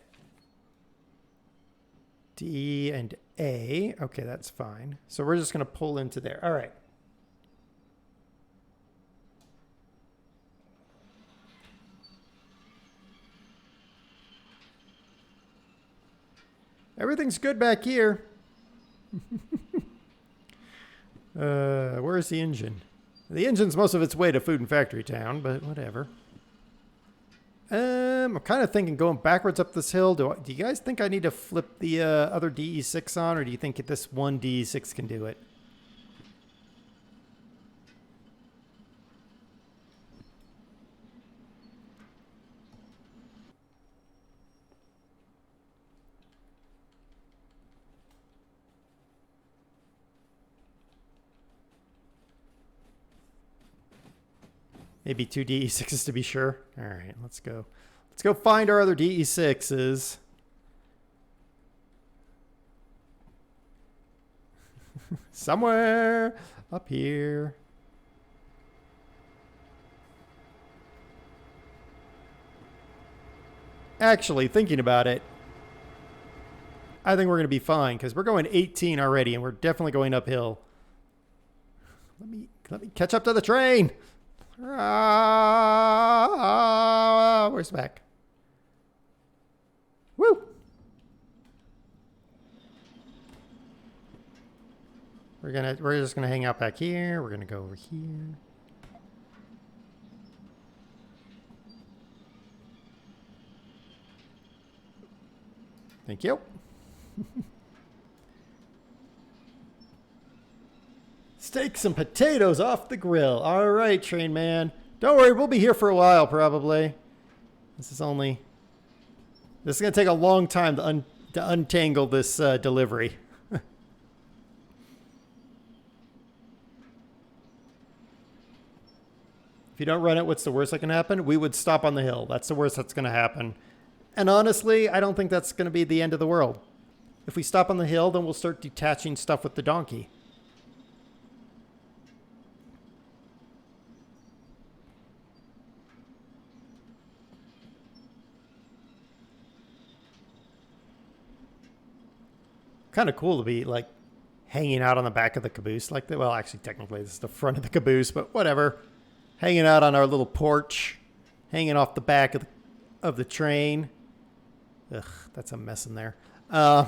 D and A. Okay, that's fine. So we're just going to pull into there. All right. Everything's good back here. Where's the engine? The engine's most of its way to Food and Factory Town, but whatever. I'm kind of thinking going backwards up this hill. Do you guys think I need to flip the other DE6 on, or do you think this one DE6 can do it? Maybe 2 DE6s to be sure. All right, let's go. Let's go find our other DE6s. Somewhere up here. Actually, thinking about it, I think we're going to be fine because we're going 18 already and we're definitely going uphill. Let me catch up to the train. Where's the back? Woo! We're just gonna hang out back here. We're gonna go over here. Thank you. Steaks and potatoes off the grill. All right, train man. Don't worry, we'll be here for a while probably. This is going to take a long time to untangle this delivery. If you don't run it, what's the worst that can happen? We would stop on the hill. That's the worst that's going to happen. And honestly, I don't think that's going to be the end of the world. If we stop on the hill, then we'll start detaching stuff with the donkey. Kind of cool to be like hanging out on the back of the caboose like that. Well, actually, technically, this is the front of the caboose, but whatever. Hanging out on our little porch, hanging off the back of the train. Ugh, that's a mess in there. I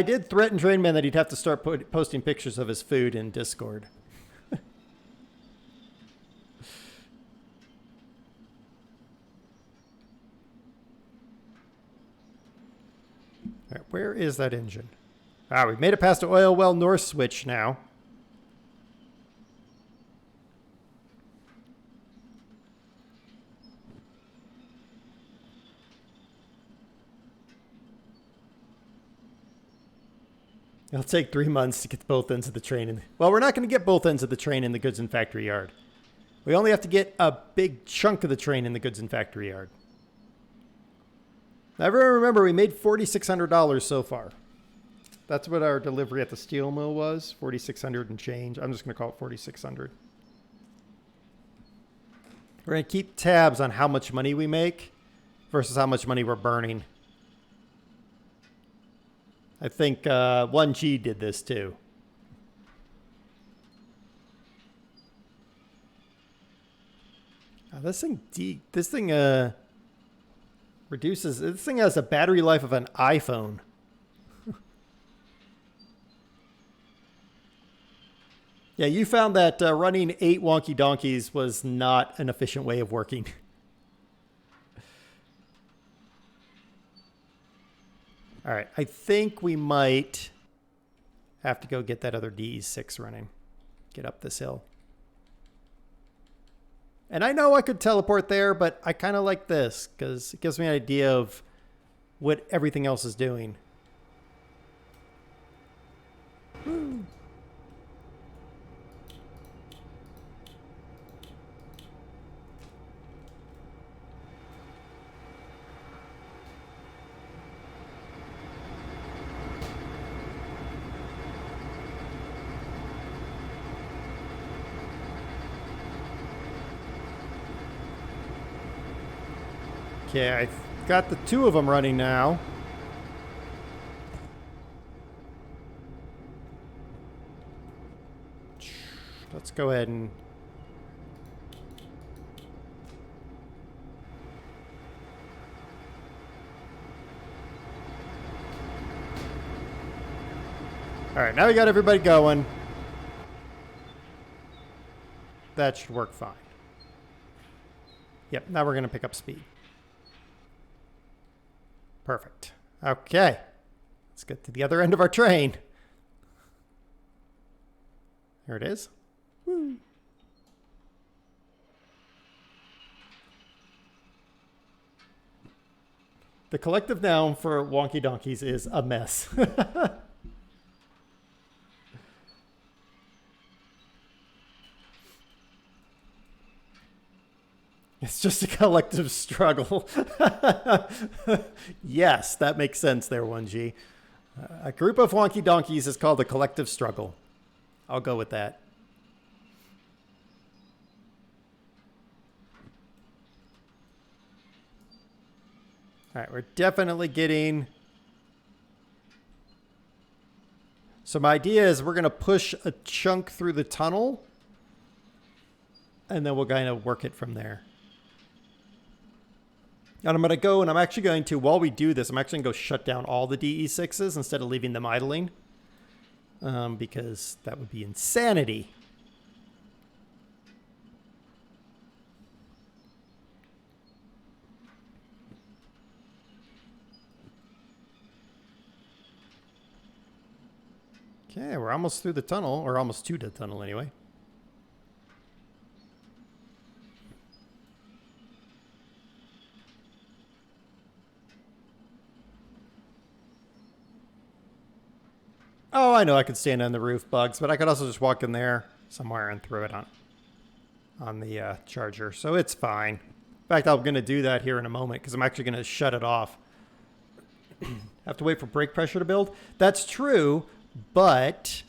did threaten Trainman that he'd have to start posting pictures of his food in Discord. All right, where is that engine? Ah, we've made it past the oil well north switch now. It'll take 3 months to get both ends of the train in. Well, we're not going to get both ends of the train in the goods and factory yard. We only have to get a big chunk of the train in the goods and factory yard. Now, everyone remember, we made $4,600 so far. That's what our delivery at the steel mill was, $4,600 and change. I'm just going to call it $4,600. We're going to keep tabs on how much money we make versus how much money we're burning. I think 1G did this too. This thing reduces. This thing has a battery life of an iPhone. Yeah, you found that running 8 wonky donkeys was not an efficient way of working. All right, I think we might have to go get that other DE6 running. Get up this hill. And I know I could teleport there, but I kind of like this because it gives me an idea of what everything else is doing. Woo. Okay, I've got the 2 of them running now. Let's go ahead and... All right, now we got everybody going. That should work fine. Yep, now we're going to pick up speed. Perfect. Okay. Let's get to the other end of our train. There it is. Woo. The collective noun for wonky donkeys is a mess. It's just a collective struggle. Yes, that makes sense there, 1G. A group of wonky donkeys is called a collective struggle. I'll go with that. All right, we're definitely getting... So my idea is we're going to push a chunk through the tunnel, and then we'll kind of work it from there. And I'm going to go, and I'm actually going to, while we do this, I'm actually going to go shut down all the DE6s instead of leaving them idling. Because that would be insanity. Okay, we're almost through the tunnel, or almost to the tunnel anyway. Oh, I know I could stand on the roof, Bugs, but I could also just walk in there somewhere and throw it on the charger, so it's fine. In fact, I'm going to do that here in a moment because I'm actually going to shut it off. Have to wait for brake pressure to build. That's true, but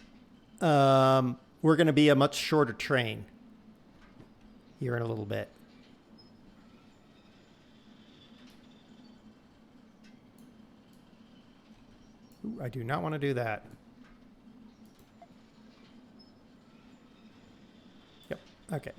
we're going to be a much shorter train here in a little bit. Ooh, I do not want to do that. Yep, okay.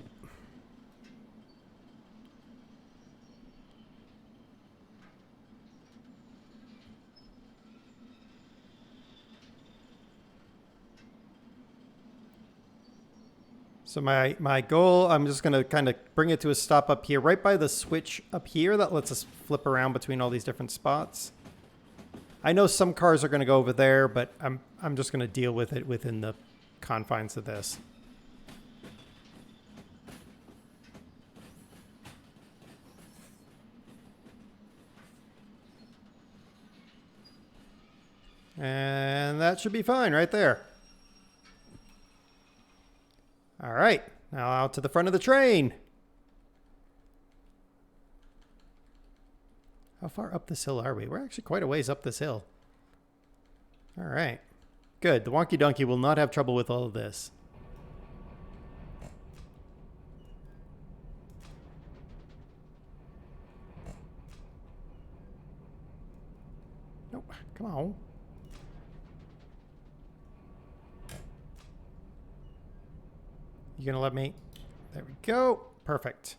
So my goal, I'm just going to kind of bring it to a stop up here, right by the switch up here that lets us flip around between all these different spots. I know some cars are going to go over there, but I'm just going to deal with it within the confines of this. And that should be fine right there. All right, now out to the front of the train. How far up this hill are we? We're actually quite a ways up this hill. All right, good. The Wonky Donkey will not have trouble with all of this. Nope, come on. You gonna let me? There we go. Perfect.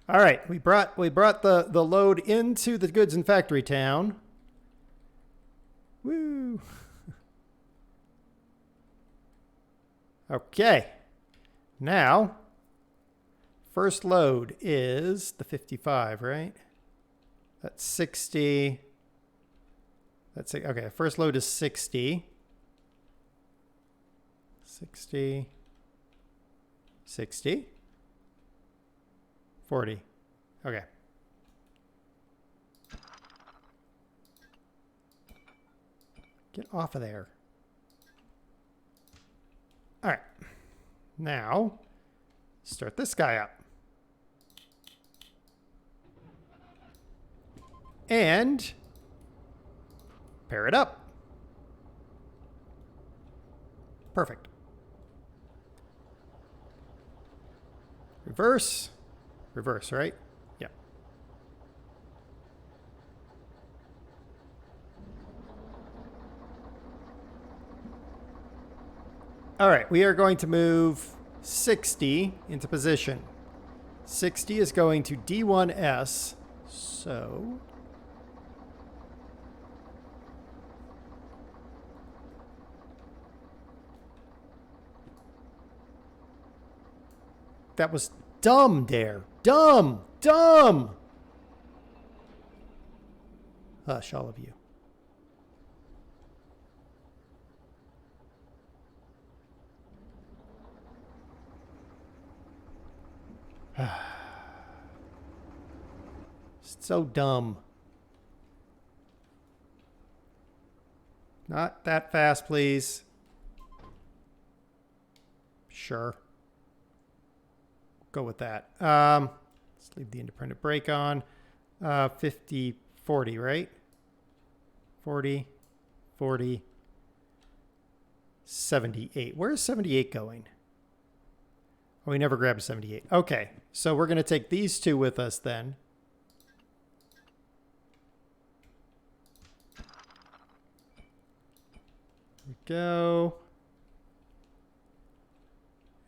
All right, we brought the load into the goods and factory town. Woo. Okay. Now, first load is the 55, right? That's 60. That's okay. First load is 60. 60. 60. 40. Okay. Get off of there. All right. Now, start this guy up. And pair it up. Perfect. Reverse. Reverse, right? Yeah. All right, we are going to move 60 into position. 60 is going to D1S, so... That was dumb, Dare. Dumb! Dumb! Hush, all of you. So dumb. Not that fast, please. Sure. Go with that. Let's leave the independent brake on. 50, 40, right? 40, 40, 78. Where's 78 going? Oh, we never grabbed 78. Okay, so we're going to take these two with us then. There we go.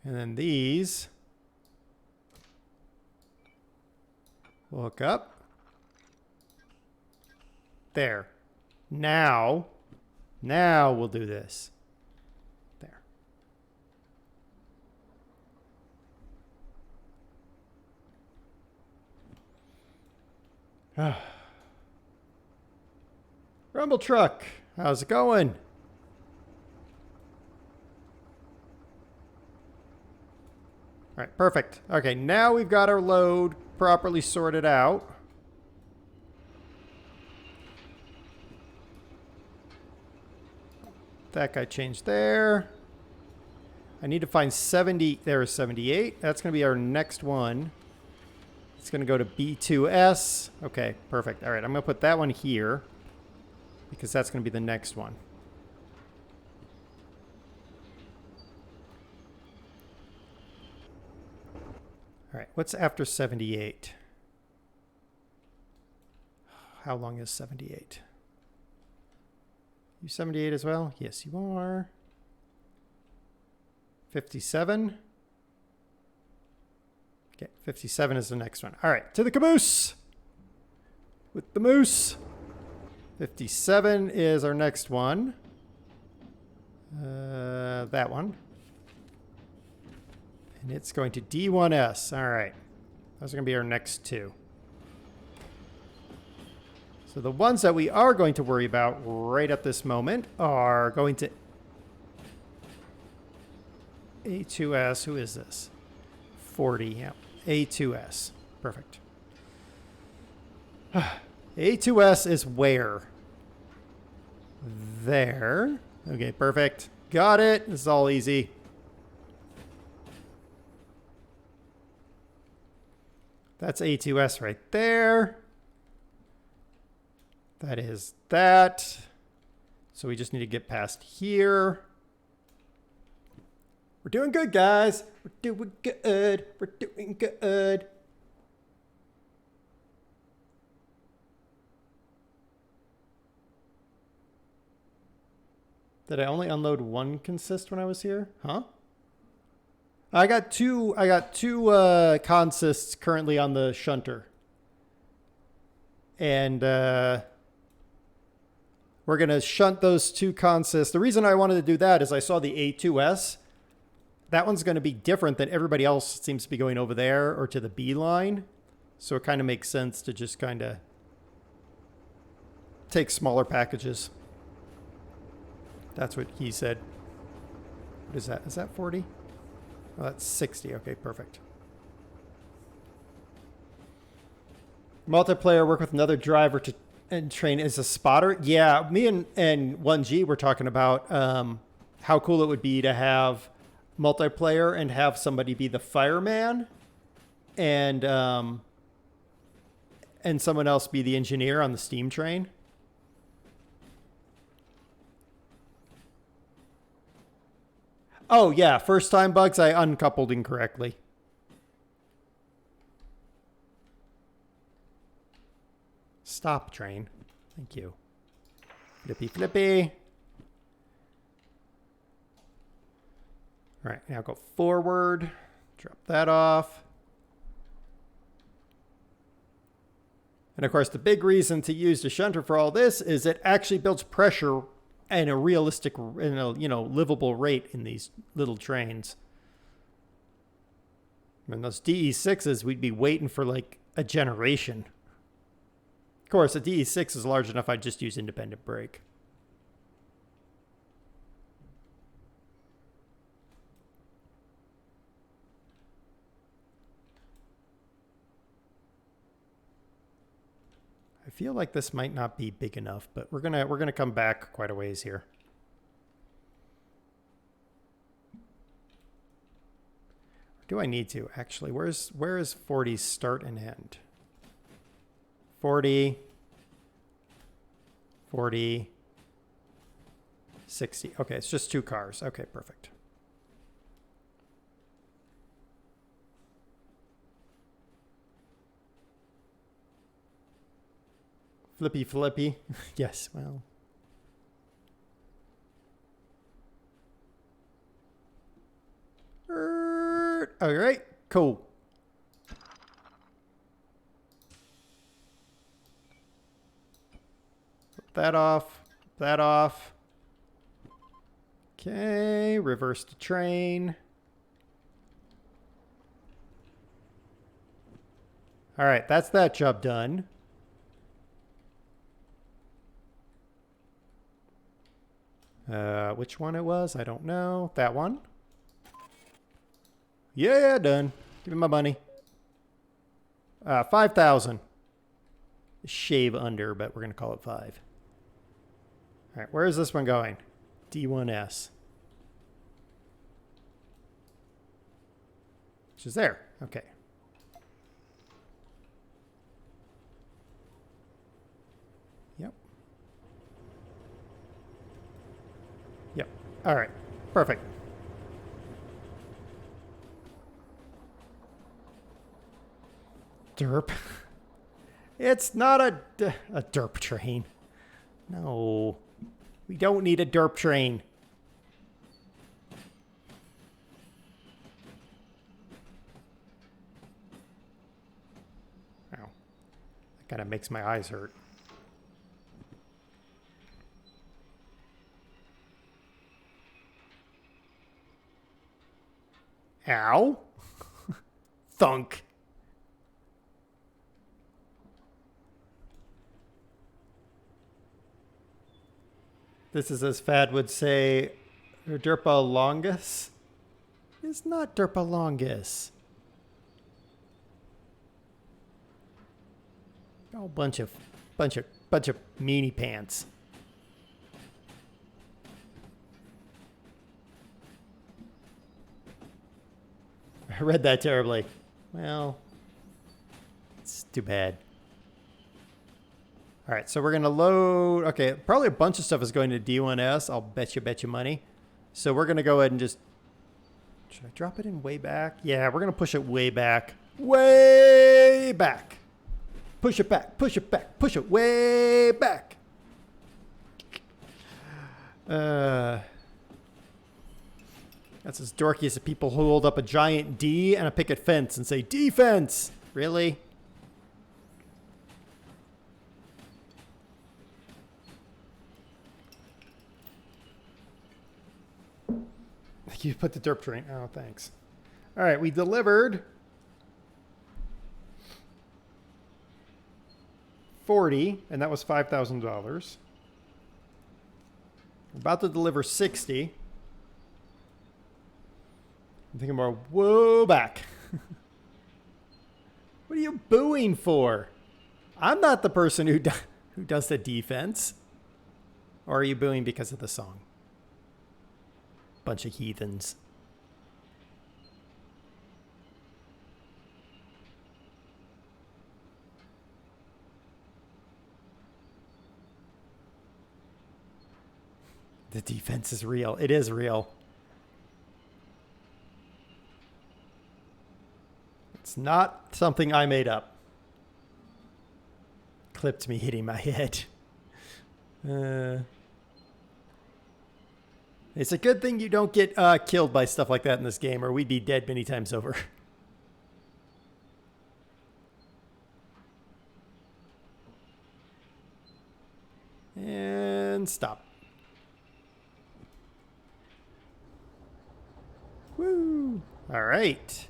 And then these. We'll hook up. There. Now we'll do this. There. Rumble truck, how's it going? All right, perfect. Okay, now we've got our load properly sorted out. That guy changed there. I need to find 70. There is 78. That's going to be our next one. It's going to go to B2S. Okay, perfect. All right, I'm going to put that one here because that's going to be the next one. All right, what's after 78? How long is 78? You 78 as well? Yes, you are. 57. Okay, 57 is the next one. All right, to the caboose with the moose. 57 is our next one. That one. And it's going to D1S. All right. Those are going to be our next two. So So the ones that we are going to worry about right at this moment are going to A2S. Who is this? 40. Yeah. A2S. Perfect. A2S is where? There. Okay, perfect. Got it. This is all easy. That's A2S right there. That is that. So we just need to get past here. We're doing good, guys. We're doing good. We're doing good. Did I only unload one consist when I was here? Huh? I got two consists currently on the shunter. And we're going to shunt those two consists. The reason I wanted to do that is I saw the A2S. That one's going to be different than everybody else seems to be going over there or to the B line. So it kind of makes sense to just kind of take smaller packages. That's what he said. What is that? Is that 40? Oh, that's 60. Okay, perfect. Multiplayer, work with another driver to and train as a spotter. Yeah, me and 1G were talking about how cool it would be to have multiplayer and have somebody be the fireman and someone else be the engineer on the steam train. Oh, yeah. First time bugs, I uncoupled incorrectly. Stop, train. Thank you. Flippy, flippy. All right, now go forward. Drop that off. And of course, the big reason to use the shunter for all this is it actually builds pressure and a realistic, livable rate in these little trains. I mean, those DE6s, we'd be waiting for like a generation. Of course, a DE6 is large enough, I'd just use independent brake. I feel like this might not be big enough, but we're gonna come back quite a ways here. Do I need to actually? Where is 40's start and end? 40, 40, 60. Okay, it's just two cars. Okay, perfect. Flippy, flippy. Yes, well. All right, cool. That off, that off. Okay, reverse the train. All right, that's that job done. Which one it was, I don't know. That one? Yeah, done. Give me my money. 5,000. Shave under, but we're going to call it 5. All right, where is this one going? D1S. Which is there. Okay. Yep. Yep. All right. Perfect. Derp. It's not a derp train. No. We don't need a derp train. Ow. That kind of makes my eyes hurt. Ow. Thunk. This is, as Fad would say, Derpalongus. It's not Derpalongus. Oh, bunch of meanie pants. I read that terribly. Well, it's too bad. All right, so we're gonna load. Okay, probably a bunch of stuff is going to D1S. I'll bet you money. So we're gonna go ahead and just. Should I drop it in way back? Yeah, we're gonna push it way back. Way back. Push it back. Push it back. Push it way back. That's as dorky as the people who hold up a giant D and a picket fence and say defense. Really? You put the derp train. Oh, thanks. All right, we delivered 40, and that was $5,000. About to deliver 60. I'm thinking more, whoa, back. What are you booing for? I'm not the person who does the defense. Or are you booing because of the song? Bunch of heathens. The defense is real. It is real. It's not something I made up. Clipped me hitting my head. It's a good thing you don't get killed by stuff like that in this game, or we'd be dead many times over. And stop. Woo! All right.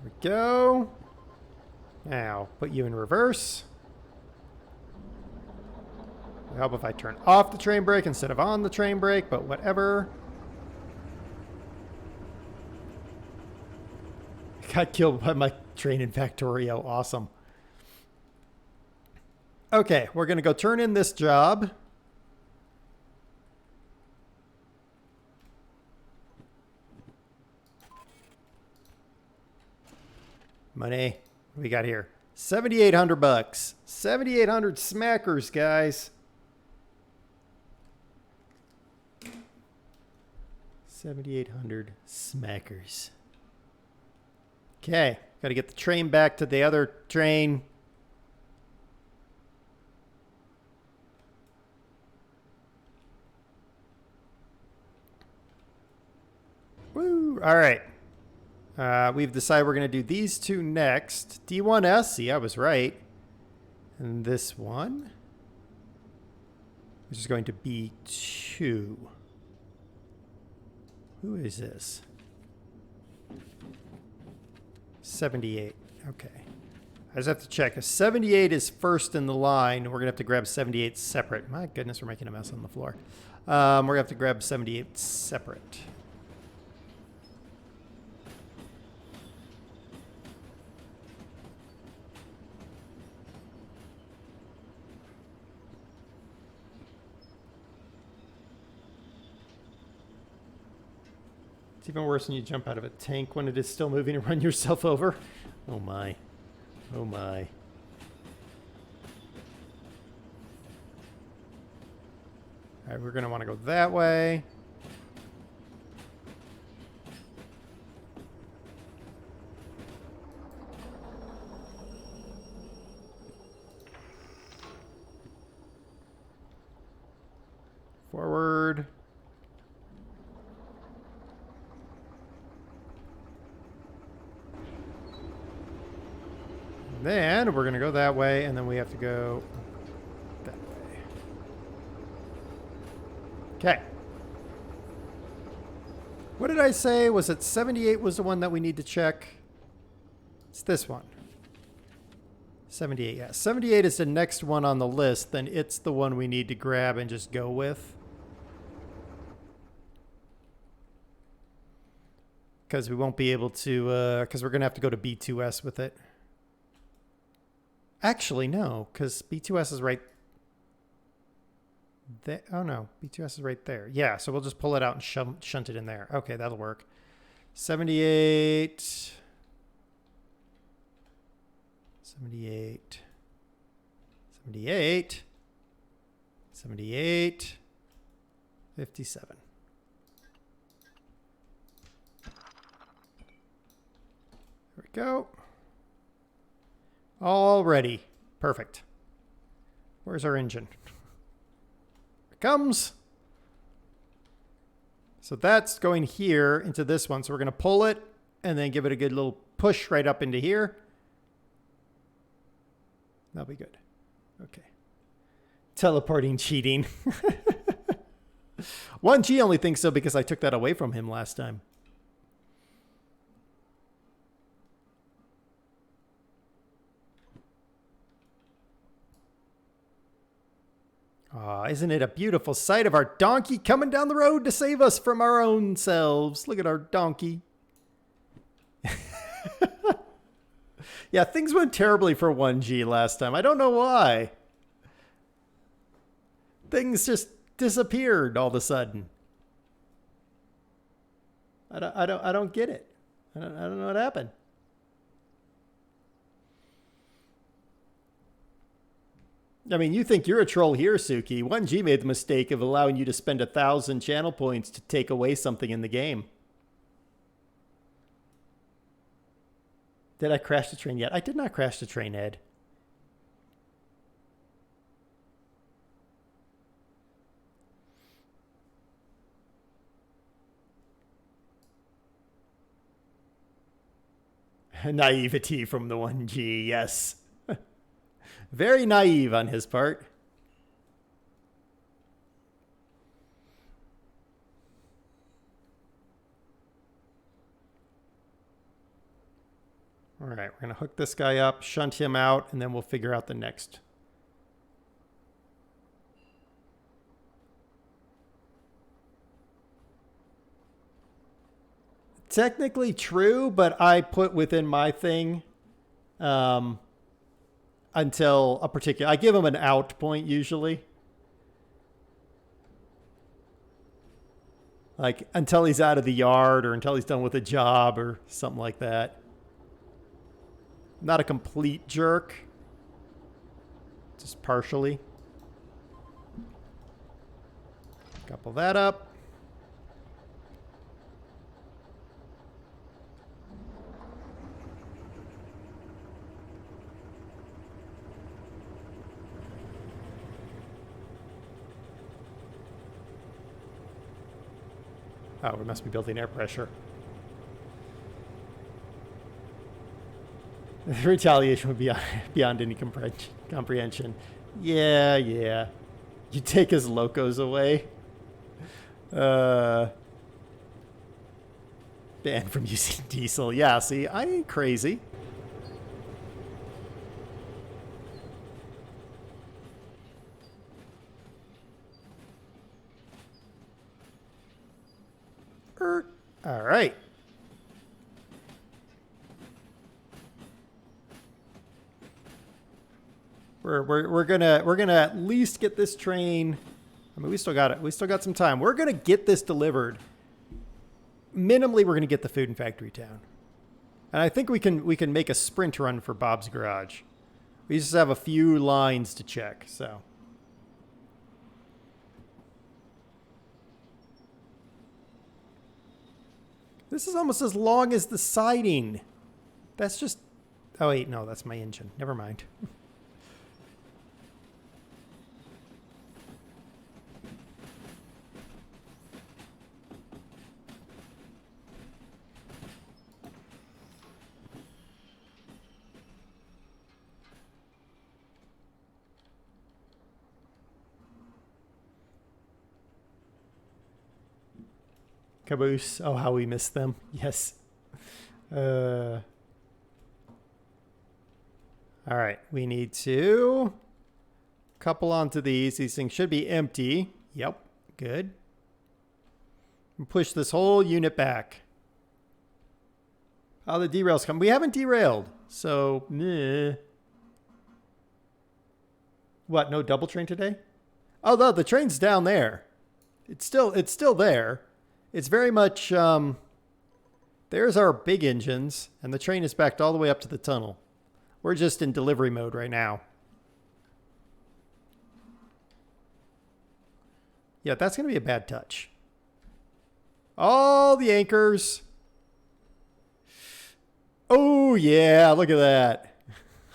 Here we go. Now, put you in reverse. It'll help if I turn off the train brake instead of on the train brake, but whatever. Got killed by my train in Factorio. Awesome. Okay, we're going to go turn in this job. Money. What do we got here? 7,800 bucks. 7,800 smackers, guys. 7,800 smackers. Okay, got to get the train back to the other train. Woo! All right. We've decided we're going to do these two next. D1S, see, I was right. And this one, which is going to be 2. Who is this? 78. Okay. I just have to check. If 78 is first in the line, we're going to have to grab 78 separate. My goodness, we're making a mess on the floor. We're going to have to grab 78 separate. It's even worse when you jump out of a tank when it is still moving and run yourself over. Oh my. Oh my. All right, we're going to want to go that way. Forward. Then we're going to go that way, and then we have to go that way. Okay. What did I say? Was it 78 was the one that we need to check? It's this one. 78, yeah. 78 is the next one on the list. Then it's the one we need to grab and just go with. Because we won't be able to, because we're going to have to go to B2S with it. Actually, no, because B2S is right there. Oh, no, B2S is right there. Yeah, so we'll just pull it out and shunt it in there. Okay, that'll work. 78. 78. 78. 78. 57. There we go. All ready. Perfect. Where's our engine? Here it comes. So that's going here into this one. So we're going to pull it and then give it a good little push right up into here. That'll be good. Okay. Teleporting cheating. 1G only thinks so because I took that away from him last time. Aw, isn't it a beautiful sight of our donkey coming down the road to save us from our own selves? Look at our donkey. Yeah, things went terribly for 1G last time. I don't know why. Things just disappeared all of a sudden. I don't get it. I don't know what happened. I mean, you think you're a troll here, Suki. 1G made the mistake of allowing you to spend 1,000 channel points to take away something in the game. Did I crash the train yet? I did not crash the train, Ed. Naivety from the 1G, yes. Very naive on his part. All right, we're going to hook this guy up, shunt him out, and then we'll figure out the next. Technically true, but I put within my thing until a particular... I give him an out point usually. Like until he's out of the yard or until he's done with a job or something like that. Not a complete jerk. Just partially. Couple that up. Oh, we must be building air pressure. The retaliation would be beyond any comprehension. Yeah. You take his locos away. Banned from using diesel. Yeah, see, I ain't crazy. All right. We're gonna at least get this train. I mean, we still got it. We still got some time. We're gonna get this delivered. Minimally, we're gonna get the food in Factory Town, and I think we can make a sprint run for Bob's Garage. We just have a few lines to check. So. This is almost as long as the siding. That's just... Oh, wait, no, that's my engine. Never mind. Caboose. Oh, how we miss them. Yes. All All right, we need to couple onto these. These things should be empty. Yep, good. And push this whole unit back. Oh, the derails come. We haven't derailed, so meh. What? No double train today? Oh, no, the train's down there. It's still there. It's very much. There's our big engines, and the train is backed all the way up to the tunnel. We're just in delivery mode right now. Yeah, that's going to be a bad touch. All the anchors. Oh, yeah, look at that.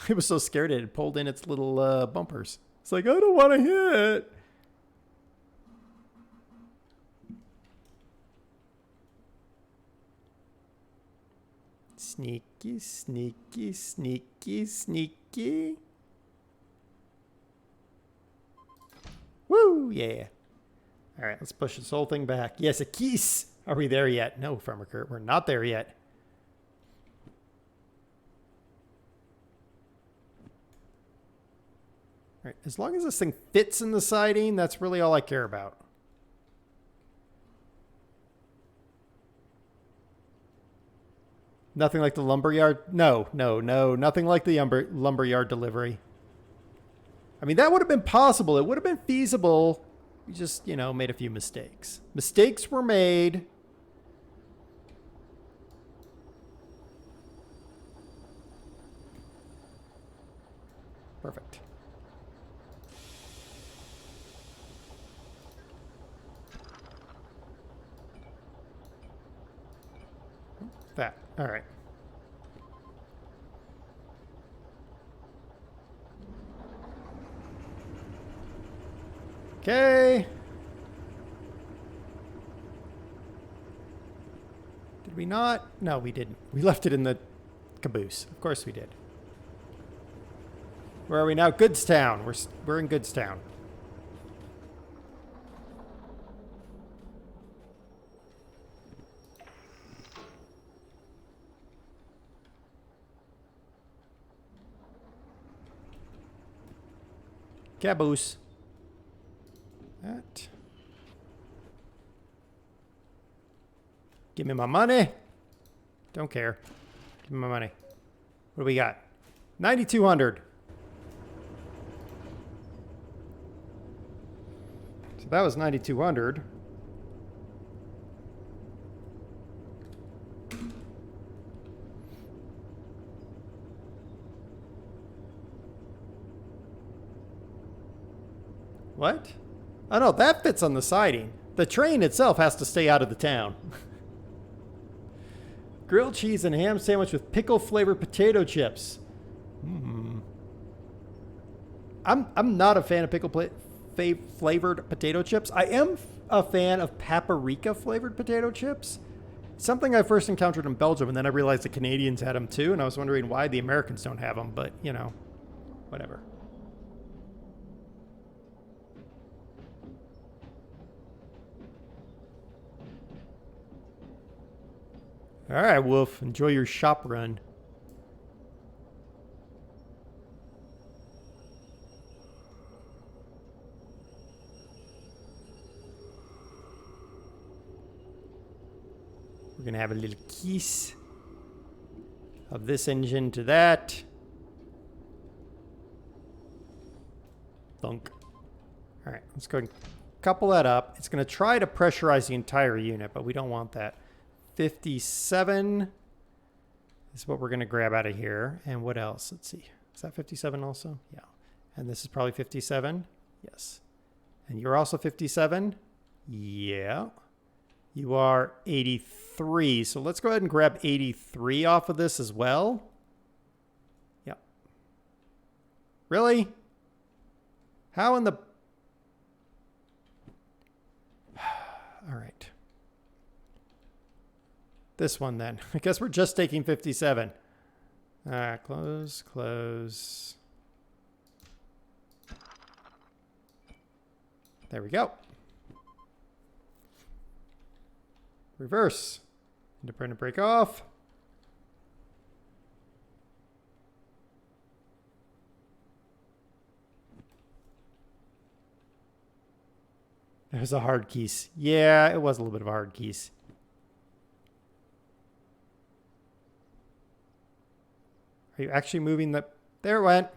I was so scared it had pulled in its little bumpers. It's like, I don't want to hit. Sneaky, sneaky, sneaky, sneaky. Woo, yeah. All right, let's push this whole thing back. Yes, a kiss. Are we there yet? No, Farmer Kurt, we're not there yet. All right, as long as this thing fits in the siding, that's really all I care about. Nothing like the lumberyard? No, nothing like the lumberyard delivery. I mean, that would have been possible. It would have been feasible. We just, made a few mistakes. Mistakes were made. Perfect. That. All right. Okay. Did we not? No, we didn't. We left it in the caboose. Of course we did. Where are we now? Goodstown. We're in Goodstown. Caboose. That. Give me my money. Don't care. Give me my money. What do we got? 9,200. So that was 9,200. What? Oh no, that fits on the siding. The train itself has to stay out of the town. Grilled cheese and ham sandwich with pickle-flavored potato chips. I'm not a fan of pickle-flavored potato chips. I am a fan of paprika-flavored potato chips. Something I first encountered in Belgium, and then I realized the Canadians had them too, and I was wondering why the Americans don't have them, but, whatever. All right, Wolf. Enjoy your shop run. We're going to have a little kiss of this engine to that. Thunk. All right, let's go and couple that up. It's going to try to pressurize the entire unit, but we don't want that. 57 is what we're going to grab out of here. And what else? Let's see. Is that 57 also? Yeah. And this is probably 57. Yes. And you're also 57. Yeah. You are 83. So let's go ahead and grab 83 off of this as well. Yep. Really? How in the... All right. This one then. I guess we're just taking 57. Close, close. There we go. Reverse. Independent break off. There's a hard keys. Yeah, it was a little bit of a hard keys. Are you actually moving the... There it went.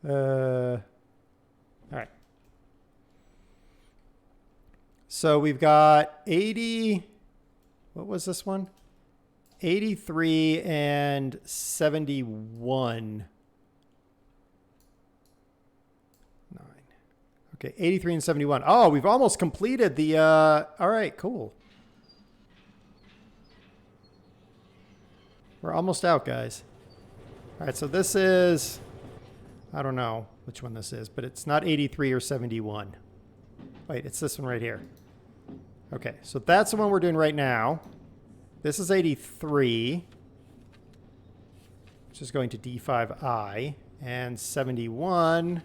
All right. So we've got 80... What was this one? 83 and 71. 9. Okay, 83 and 71. Oh, we've almost completed the... all right, cool. We're almost out, guys. All right, so this is... I don't know which one this is, but it's not 83 or 71. Wait, it's this one right here. Okay, so that's the one we're doing right now. This is 83, which is going to D5I, and 71,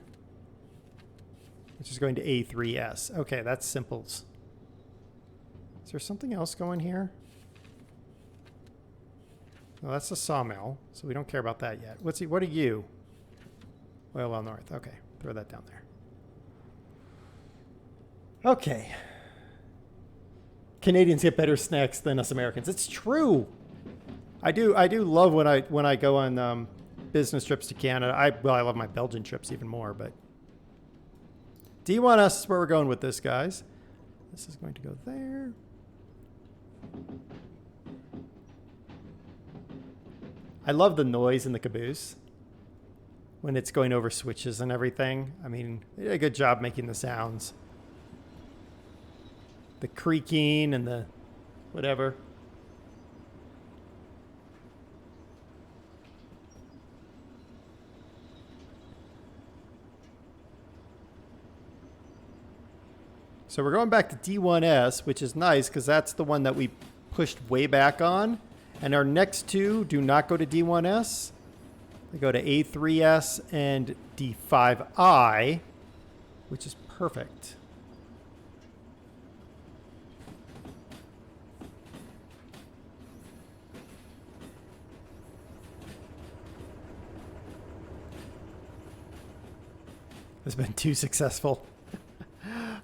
which is going to A3S. Okay, that's simples. Is there something else going here? No, that's a sawmill, so we don't care about that yet. What are you? Oil Well North. Okay, throw that down there. Okay. Canadians get better snacks than us Americans. It's true. I do love when I go on business trips to Canada. I love my Belgian trips even more, but D1S is where we're going with this, guys. This is going to go there. I love the noise in the caboose when it's going over switches and everything. I mean, they did a good job making the sounds. The creaking and the whatever. So we're going back to D1S, which is nice because that's the one that we pushed way back on. And our next two do not go to D1S. They go to A3S and D5I, which is perfect. It's been too successful.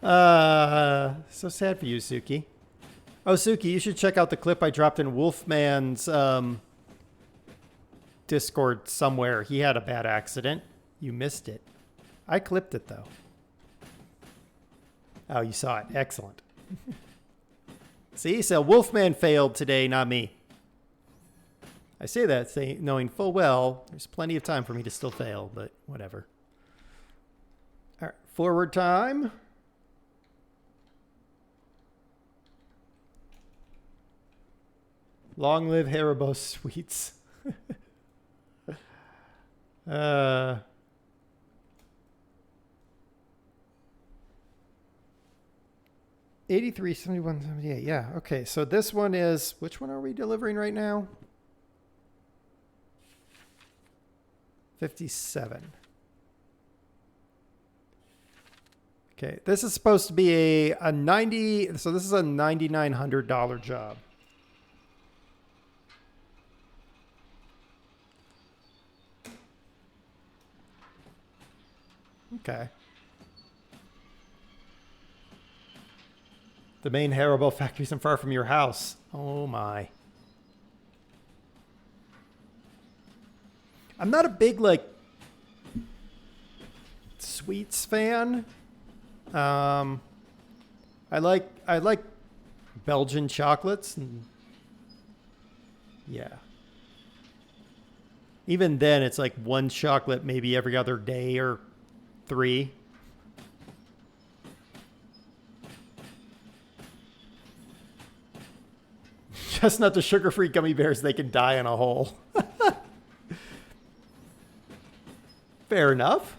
So sad for you, Suki. Oh, Suki, you should check out the clip I dropped in Wolfman's Discord somewhere. He had a bad accident. You missed it. I clipped it, though. Oh, you saw it. Excellent. See, so Wolfman failed today, not me. I say that knowing full well there's plenty of time for me to still fail, but whatever. All right, forward time. Long live Haribo Sweets. 83, 71, 78. Yeah. Okay. So this one is, which one are we delivering right now? 57. Okay. This is supposed to be a 90. So this is a $9,900 job. Okay. The main Haribo factory isn't far from your house. Oh my. I'm not a big like sweets fan. I like Belgian chocolates and yeah. Even then it's like one chocolate maybe every other day or 3. Just not the sugar-free gummy bears. They can die in a hole. Fair enough.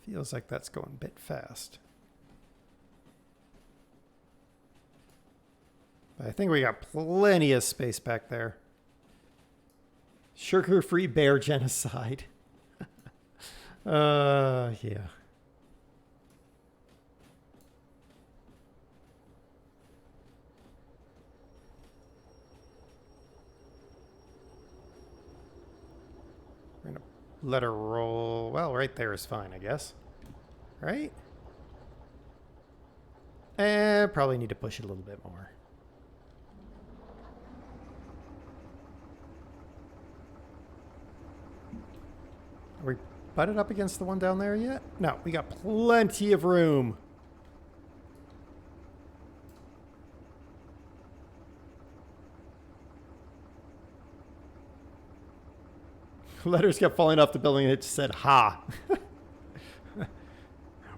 Feels like that's going a bit fast. But I think we got plenty of space back there. Sugar-free bear genocide. Yeah. Let her roll. Well, right there is fine, I guess. Right? Probably need to push it a little bit more. Are we butted up against the one down there yet? No, we got plenty of room. Letters kept falling off the building and it just said, ha.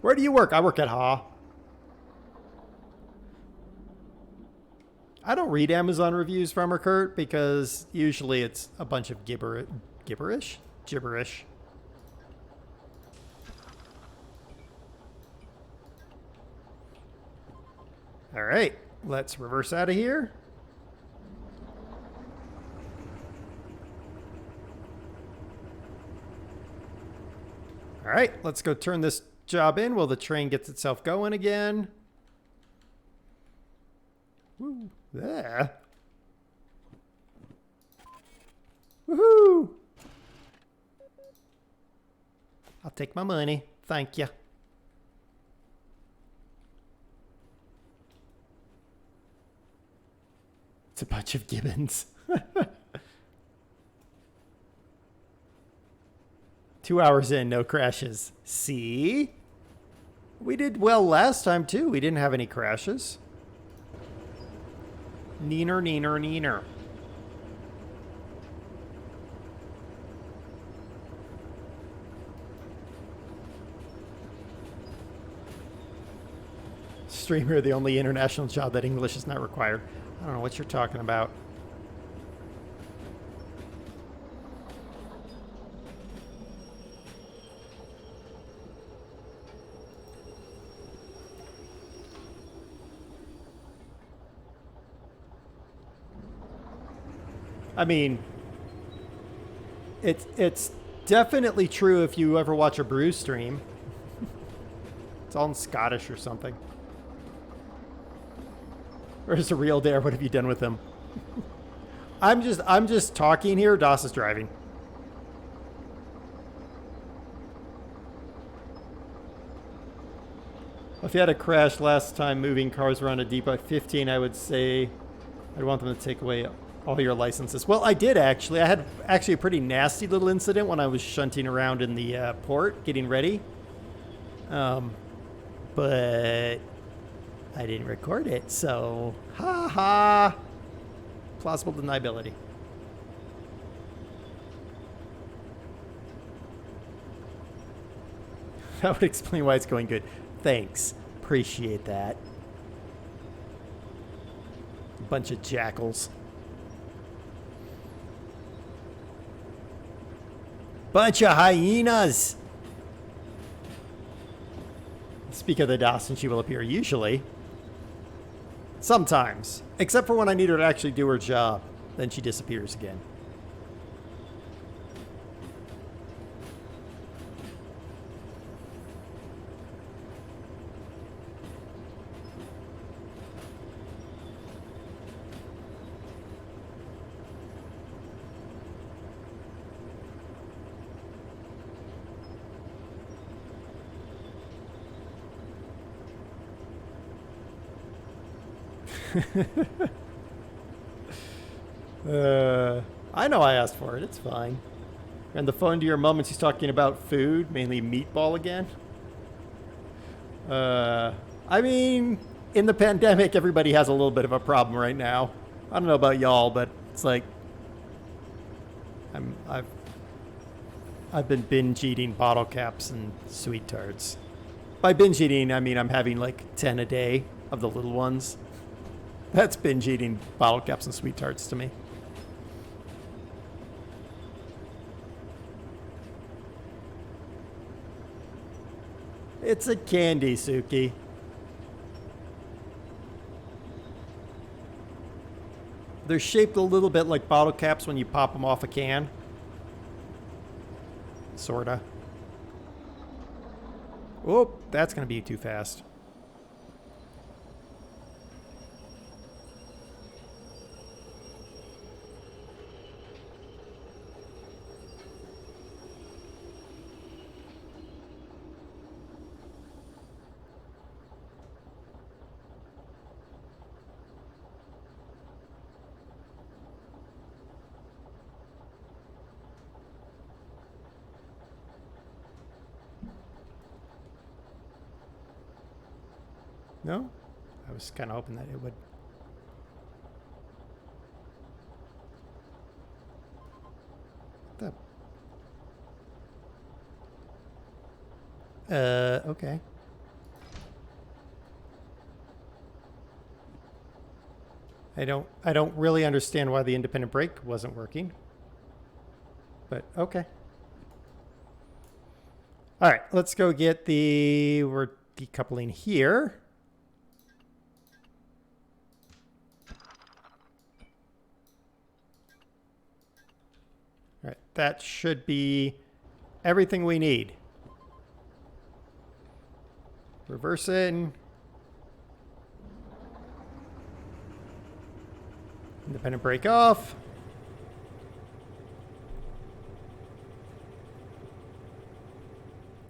Where do you work? I work at Ha. I don't read Amazon reviews from her, Kurt, because usually it's a bunch of gibberish? Gibberish. All right, let's reverse out of here. All right, let's go turn this job in while the train gets itself going again. Woo, there. Woohoo! I'll take my money. Thank you. It's a bunch of gibbons. 2 hours in, no crashes. See? We did well last time, too. We didn't have any crashes. Neener, neener, neener. Streamer, the only international job that English is not required. I don't know what you're talking about. I mean, it's definitely true if you ever watch a Brew stream. It's all in Scottish or something. Or is it a real dare? What have you done with him? I'm just talking here. Doss is driving. If you had a crash last time moving cars around a depot at 15, I would say I'd want them to take away all your licenses. Well, I did actually. I had actually a pretty nasty little incident when I was shunting around in the port getting ready. But I didn't record it, so ha ha. Plausible deniability. That would explain why it's going good. Thanks. Appreciate that. A bunch of jackals. Bunch of hyenas. Speak of the Dawson, she will appear usually. Sometimes. Except for when I need her to actually do her job. Then she disappears again. I know I asked for it. It's fine. And the phone to your mom and she's talking about food, mainly meatball again. I mean, in the pandemic, everybody has a little bit of a problem right now. I don't know about y'all, but it's like I've been binge eating bottle caps and sweet tarts. By binge eating, I mean I'm having like 10 a day of the little ones. That's binge eating bottle caps and sweet tarts to me. It's a candy, Suki. They're shaped a little bit like bottle caps when you pop them off a can. Sorta. Oh, that's going to be too fast. No? I was kind of hoping that it would. Okay. I don't really understand why the independent brake wasn't working. But okay. All right, let's go get we're decoupling here. All right, that should be everything we need. Reversing. Independent brake off.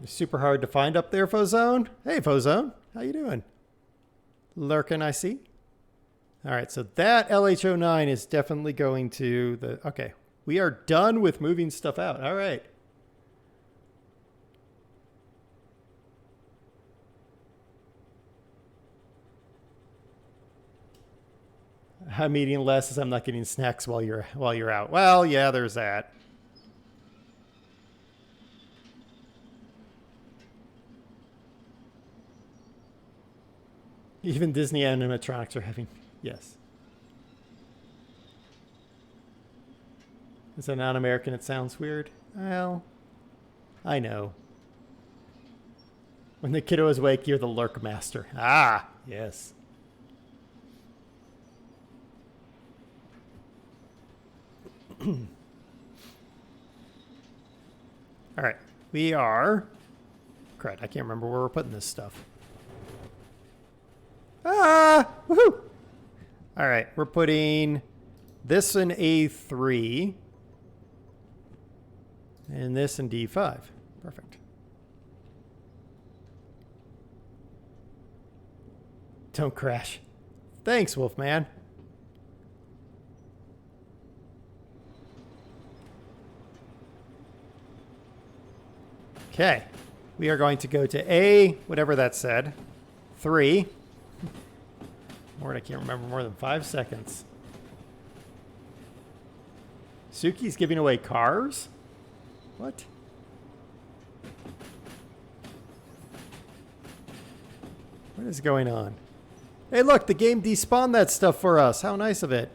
It's super hard to find up there, Fozone. Hey, Fozone. How you doing? Lurking, I see. All right, so that LH09 is definitely going to the... Okay, we are done with moving stuff out. All right. I'm eating less as I'm not getting snacks while you're out. Well, yeah, there's that. Even Disney animatronics are having... Yes. As a non-American, it sounds weird. Well, I know. When the kiddo is awake, you're the lurk master. Ah, yes. All right, we are... Crud, I can't remember where we're putting this stuff. Ah! Woohoo! All right, we're putting this in A3 and this in D5. Perfect. Don't crash. Thanks, Wolfman. Okay, we are going to go to A, whatever that said, 3. Lord, I can't remember more than 5 seconds. Suki's giving away cars? What? What is going on? Hey, look, the game despawned that stuff for us. How nice of it.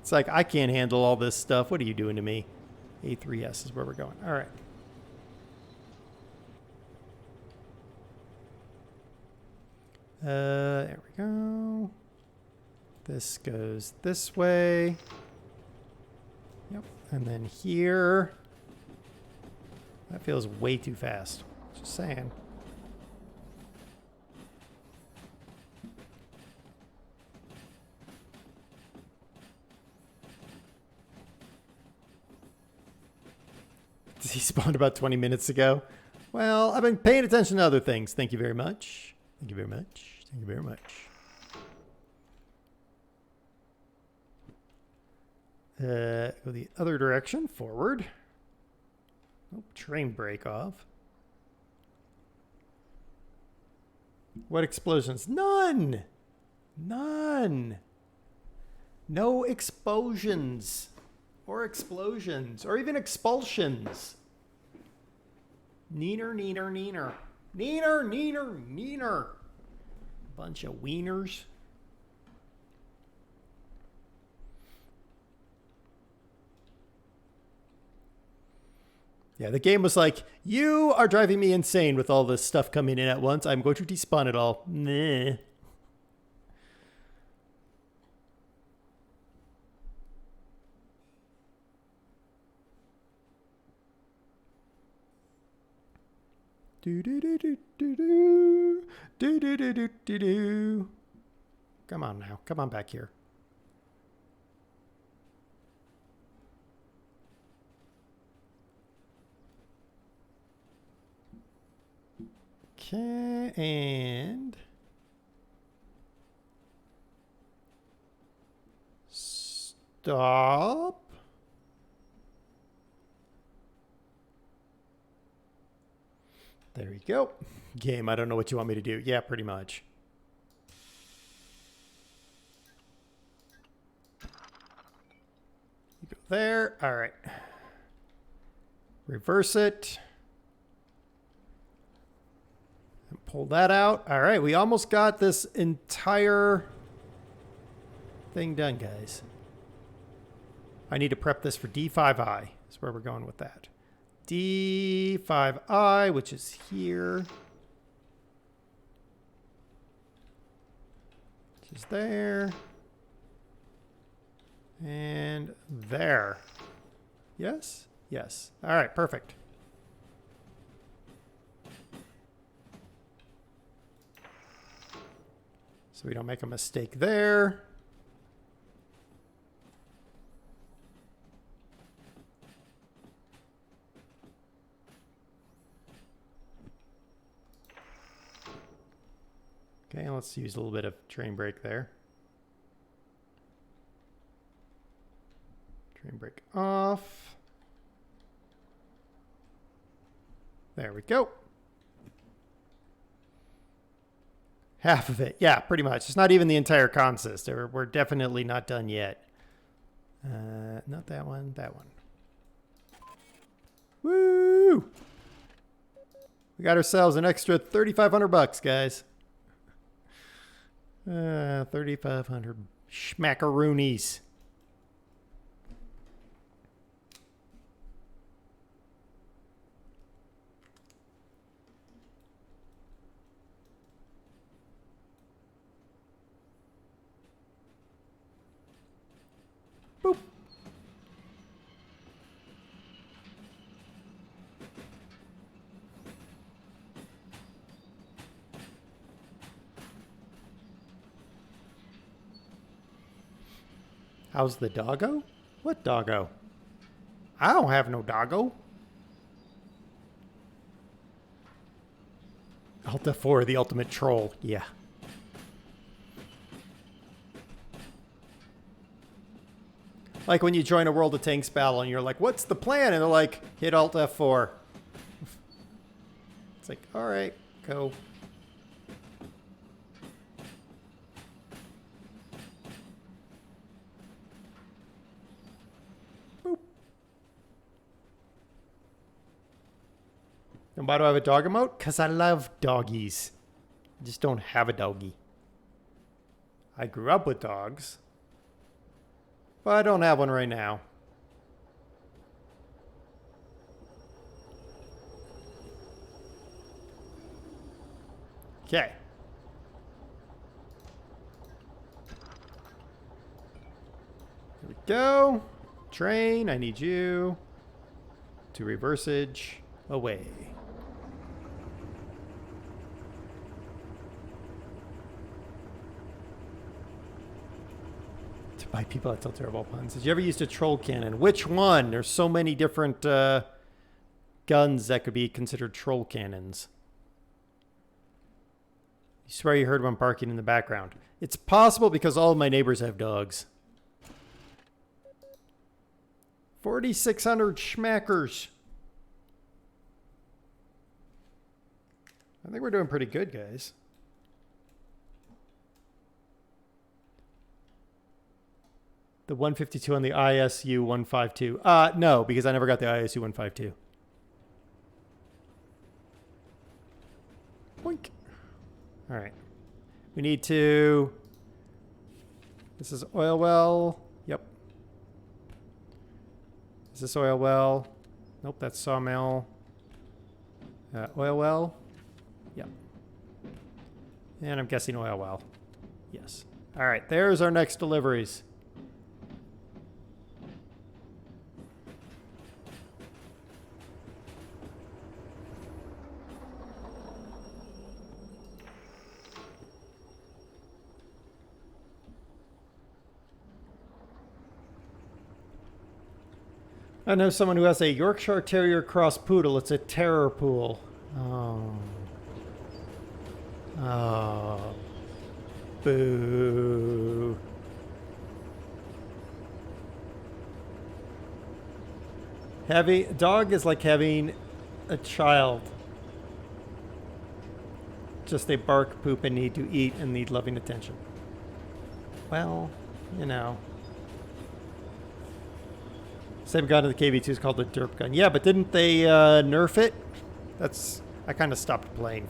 It's like, I can't handle all this stuff. What are you doing to me? A3S is where we're going. All right. There we go. This goes this way. Yep. And then here. That feels way too fast. Just saying. He spawned about 20 minutes ago. Well, I've been paying attention to other things. Thank you very much. Thank you very much. Thank you very much. Go the other direction, forward. Oh, train brake off. What explosions? None! None! No explosions. Or explosions. Or even expulsions. Neener, neener, neener. Neener, neener, neener. Bunch of wieners. Yeah, the game was like, you are driving me insane with all this stuff coming in at once. I'm going to despawn it all. Nah. Do do do do do do do do do do do do. Come on now, come on back here. Okay, and stop. There you go. Game, I don't know what you want me to do. Yeah, pretty much. You go there. All right. Reverse it. And pull that out. All right, we almost got this entire thing done, guys. I need to prep this for D5I. That's where we're going with that. D5I, which is here. Which is there. And there. Yes? Yes. All right, perfect. So we don't make a mistake there. Okay, let's use a little bit of train brake there. Train brake off. There we go. Half of it. Yeah, pretty much. It's not even the entire consist. We're definitely not done yet. Not that one. That one. Woo! We got ourselves an extra 3,500 bucks, guys. 3,500 schmackaroonies. Boop. How's the doggo? What doggo? I don't have no doggo. Alt F4, the ultimate troll. Yeah. Like when you join a World of Tanks battle and you're like, what's the plan? And they're like, hit Alt F4. It's like, all right, go. Boop. And why do I have a dog emote? Because I love doggies. I just don't have a doggy. I grew up with dogs. But I don't have one right now. Okay. Here we go. Train, I need you to reversage away. By people that tell terrible puns. Did you ever use a troll cannon? Which one? There's so many different guns that could be considered troll cannons. You swear you heard one barking in the background. It's possible because all of my neighbors have dogs. 4,600 schmackers. I think we're doing pretty good, guys. The 152 on the ISU 152. No, because I never got the ISU 152. Boink. All right. We need to... This is oil well. Yep. Is this oil well? Nope, that's sawmill. Oil well. Yep. And I'm guessing oil well. Yes. All right, there's our next deliveries. I know someone who has a Yorkshire Terrier Cross Poodle. It's a terror pool. Oh. Oh. Boo. Dog is like having a child. Just they bark, poop, and need to eat and need loving attention. Well, you know. Same gun in the KV2 is called the derp gun. Yeah, but didn't they nerf it? I kind of stopped playing.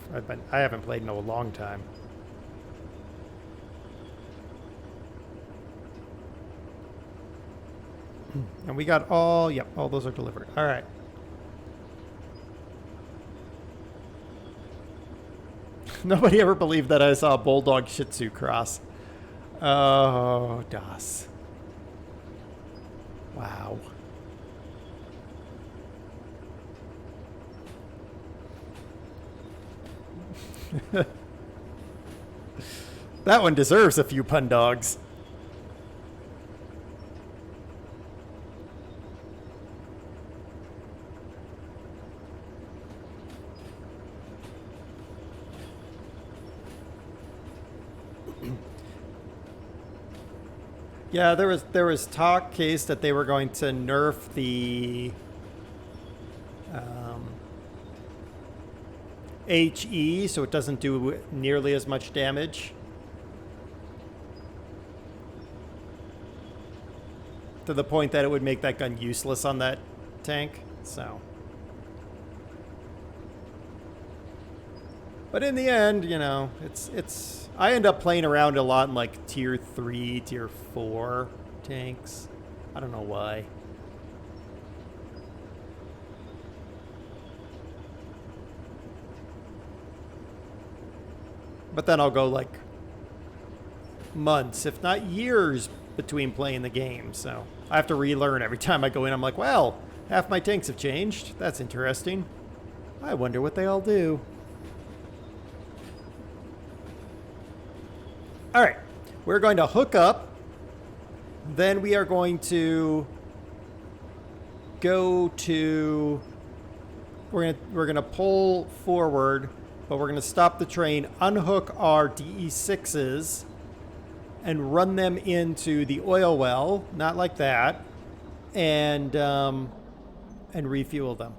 I haven't played in a long time. And we got all those are delivered. All right. Nobody ever believed that I saw a Bulldog Shih Tzu cross. Oh, Das. Wow. That one deserves a few pun dogs. Yeah, there was talk, Case, that they were going to nerf the HE so it doesn't do nearly as much damage. To the point that it would make that gun useless on that tank. So. But in the end, you know, it's I end up playing around a lot in like tier 3, tier 4 tanks. I don't know why. But then I'll go like months, if not years, between playing the game. So I have to relearn every time I go in. I'm like, well, half my tanks have changed. That's interesting. I wonder what they all do. All right, we're going to hook up. Then we are going to go to, we're gonna pull forward, but we're gonna stop the train, unhook our DE6s, and run them into the oil well, not like that, and refuel them.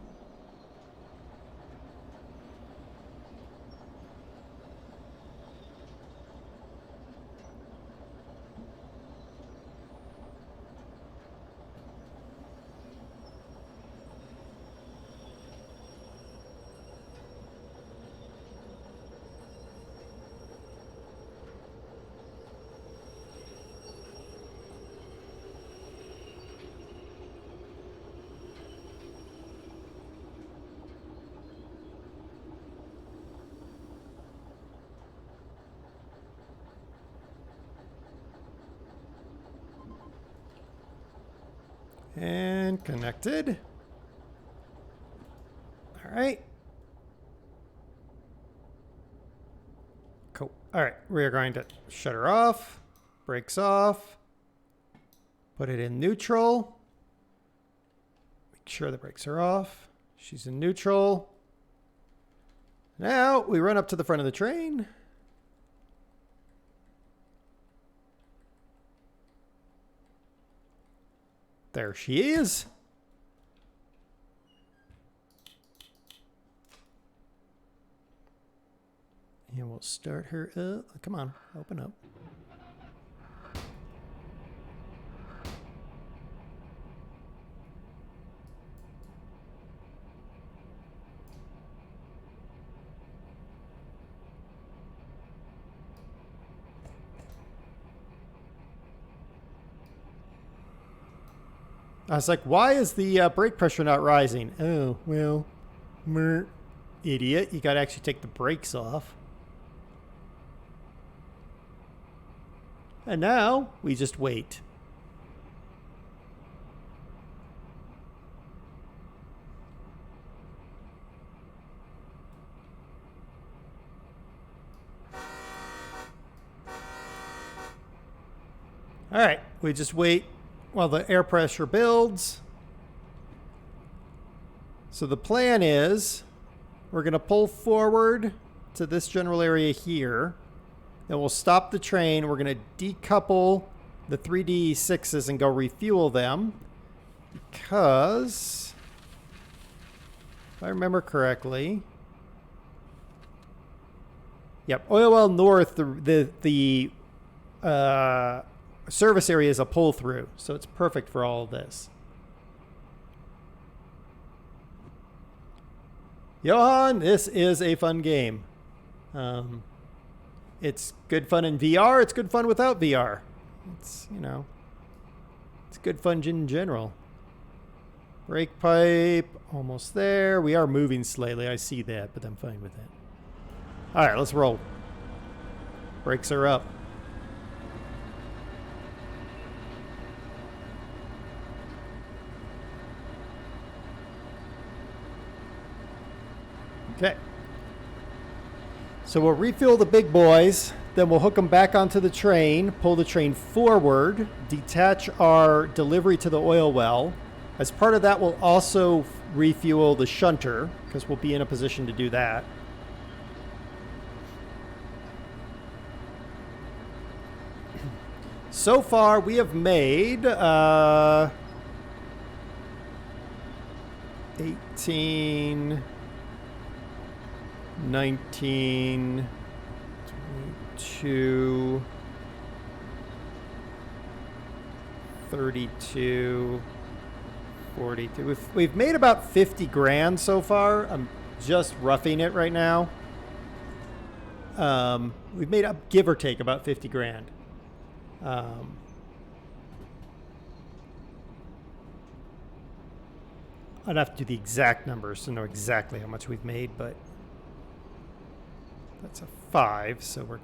And connected. All right. Cool. All right, we're going to shut her off. Brakes off. Put it in neutral. Make sure the brakes are off. She's in neutral. Now we run up to the front of the train. There she is. And we'll start her up. Come on, open up. I was like, why is the brake pressure not rising? Oh, well, idiot. You got to actually take the brakes off. And now we just wait. All right, we just wait while the air pressure builds. So the plan is we're going to pull forward to this general area here. Then we'll stop the train. We're going to decouple the 3D6s and go refuel them. Because, if I remember correctly, Yep, oil well north, the service area is a pull through, so it's perfect for all of this. Johan, this is a fun game. It's good fun in VR. It's good fun without VR. It's, you know, it's good fun in general. Brake pipe, almost there. We are moving slightly. I see that, but I'm fine with it. All right, let's roll. Brakes are up. Okay. So we'll refuel the big boys, then we'll hook them back onto the train, pull the train forward, detach our delivery to the oil well. As part of that, we'll also refuel the shunter, because we'll be in a position to do that. So far, we have made 18, 19, 22, 32, 42. We've made about 50 grand so far. I'm just roughing it right now. We've made up, give or take, about 50 grand. I'd have to do the exact numbers to know exactly how much we've made, but that's a 5, so we're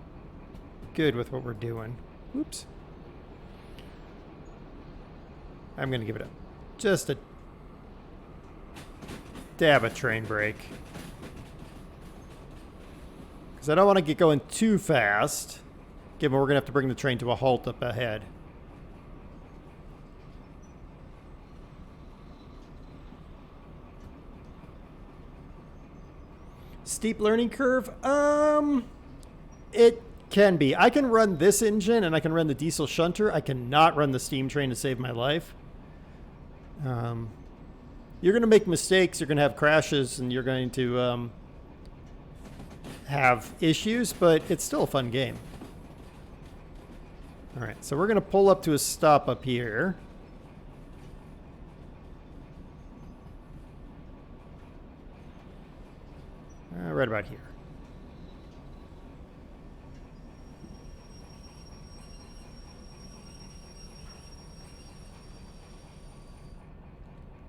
good with what we're doing. Oops. I'm going to give it just a dab of train brake, because I don't want to get going too fast, given we're going to have to bring the train to a halt up ahead. Steep learning curve? It can be. I can run this engine and I can run the diesel shunter. I cannot run the steam train to save my life. You're going to make mistakes. You're going to have crashes and you're going to have issues, but it's still a fun game. All right, so we're going to pull up to a stop up here. Right about here.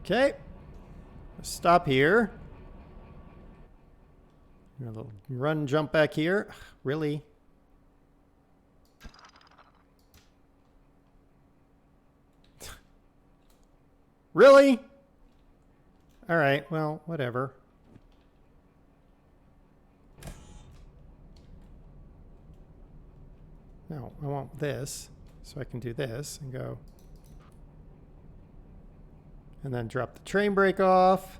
Okay. Stop here. A little run jump back here. Ugh, really? Really? All right, well, whatever. No, I want this, so I can do this and go. And then drop the train brake off.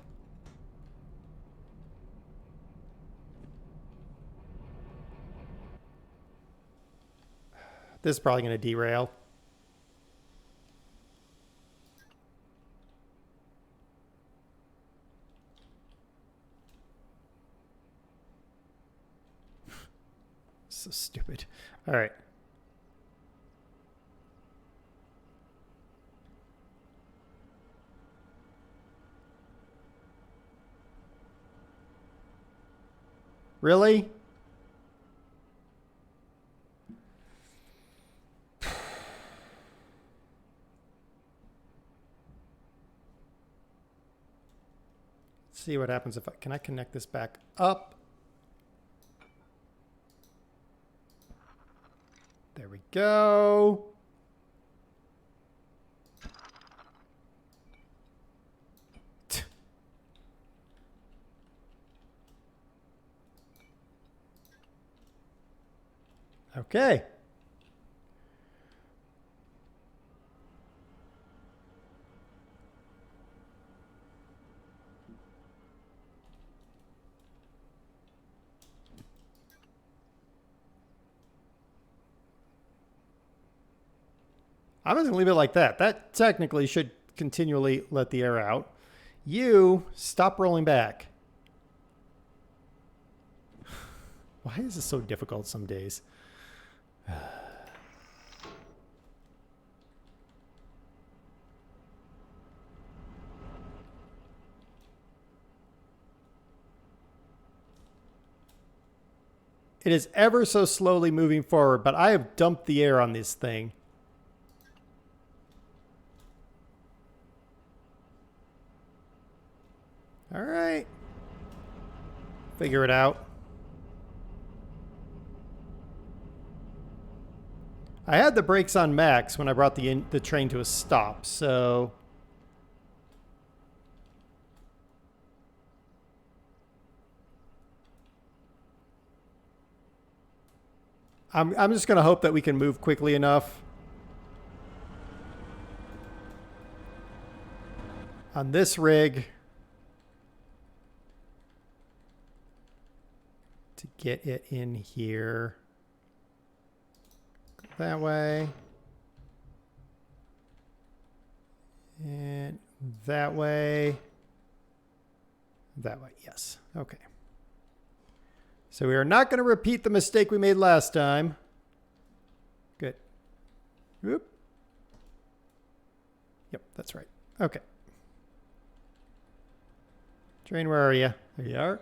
This is probably going to derail. So stupid. All right. Really? See what happens if can I connect this back up? There we go. Okay. I'm just going to leave it like that. That technically should continually let the air out. You stop rolling back. Why is this so difficult some days? It is ever so slowly moving forward, but I have dumped the air on this thing. All right. Figure it out. I had the brakes on max when I brought the train to a stop, so... I'm just going to hope that we can move quickly enough on this rig to get it in here. Go that way. And that way. That way, yes. Okay. So we are not going to repeat the mistake we made last time. Good. Whoop. Yep, that's right. Okay. Train, where are you? There you are.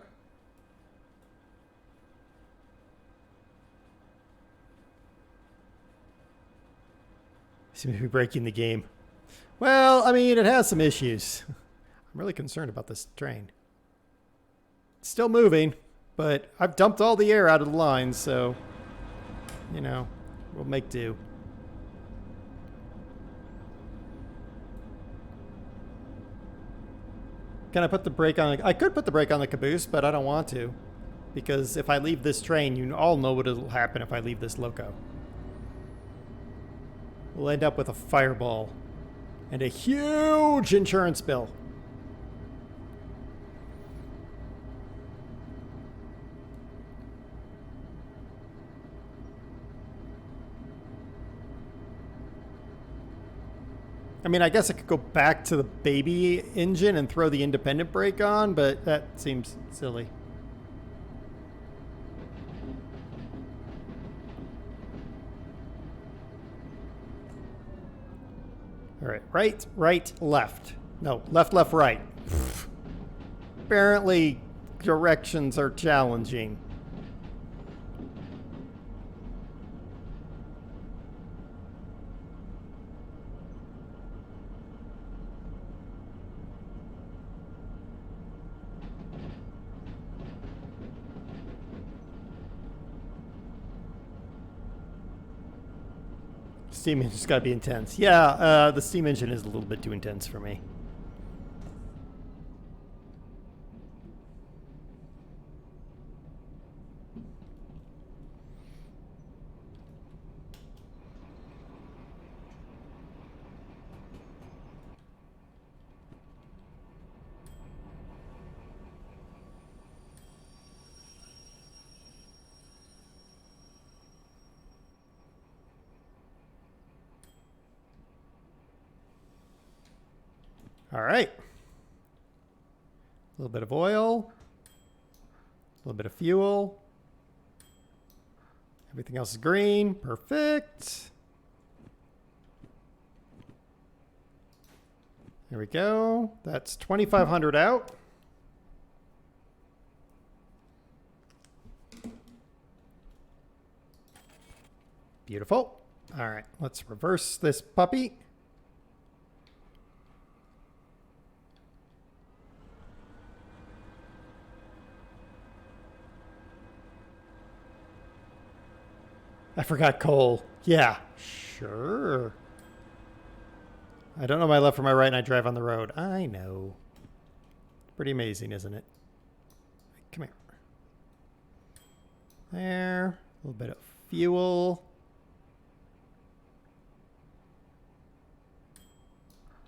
Seems to be breaking the game. Well, I mean, it has some issues. I'm really concerned about this train. It's still moving. But I've dumped all the air out of the lines, so, you know, we'll make do. Can I put the brake on? I could put the brake on the caboose, but I don't want to. Because if I leave this train, you all know what will happen if I leave this loco. We'll end up with a fireball and a huge insurance bill. I mean, I guess I could go back to the baby engine and throw the independent brake on, but that seems silly. All right, right, left. No, left, right. Apparently, directions are challenging. Steam engine's got to be intense. Yeah, the steam engine is a little bit too intense for me. All right. A little bit of oil. A little bit of fuel. Everything else is green. Perfect. There we go. That's 2,500 out. Beautiful. All right, let's reverse this puppy. I forgot coal. Yeah, sure. I don't know my left from my right and I drive on the road. I know. Pretty amazing, isn't it? Come here. There. A little bit of fuel.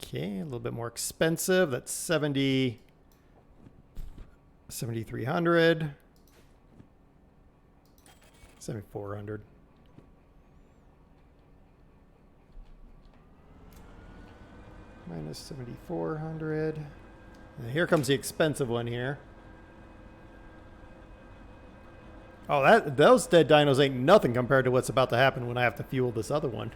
Okay, a little bit more expensive. That's 7,300. 7,400. Minus 7,400. And here comes the expensive one here. Oh, those dead dinos ain't nothing compared to what's about to happen when I have to fuel this other one.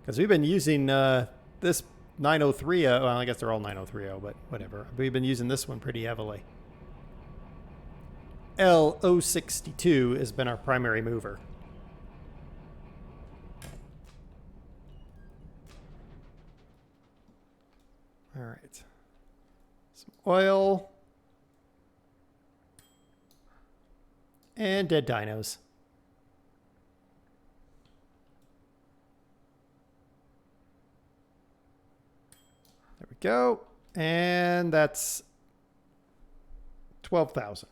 Because we've been using this 903. Well, I guess they're all 9030, but whatever. We've been using this one pretty heavily. L062 has been our primary mover. All right. Some oil. And dead dinos. There we go. And that's 12,000.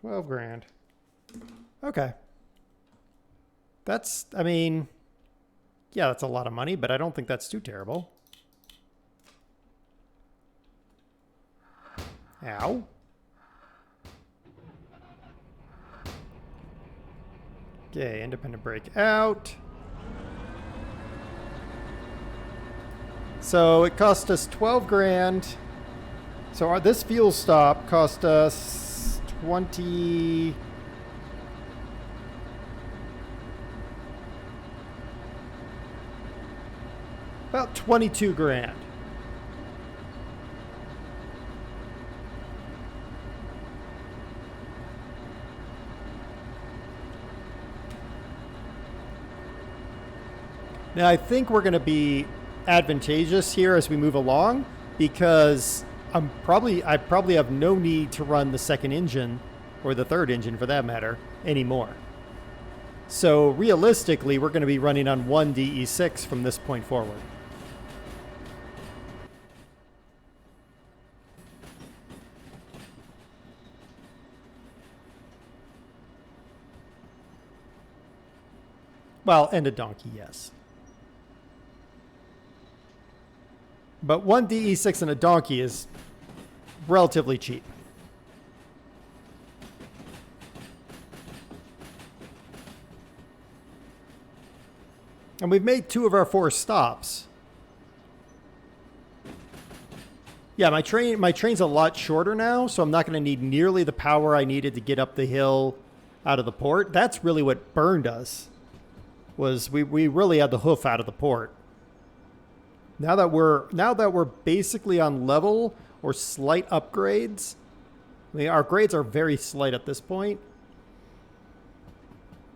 12 grand. Okay. That's, I mean, yeah, that's a lot of money, but I don't think that's too terrible. Ow. Okay, independent brake out. So it cost us 12 grand. So this fuel stop cost us 20... about 22 grand. Now, I think we're going to be advantageous here as we move along because I probably have no need to run the second engine, or the third engine for that matter, anymore. So realistically, we're going to be running on one DE6 from this point forward. Well, and a donkey, yes. But one DE6 and a donkey is relatively cheap. And we've made 2 of our 4 stops. Yeah, my train's a lot shorter now, so I'm not going to need nearly the power I needed to get up the hill out of the port. That's really what burned us. Was we really had the hoof out of the port. Now that we're basically on level or slight upgrades, I mean, our grades are very slight at this point.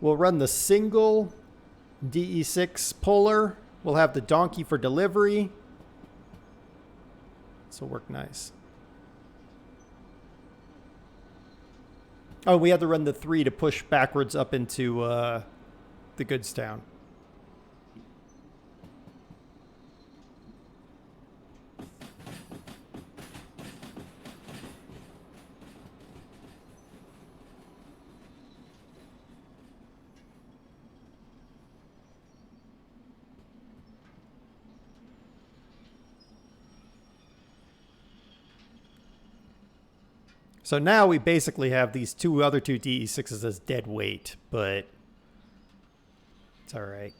We'll run the single DE6 puller. We'll have the donkey for delivery. This will work nice. Oh, we had to run the 3 to push backwards up into the goods town. So now we basically have these other two DE6s as dead weight, but it's all right.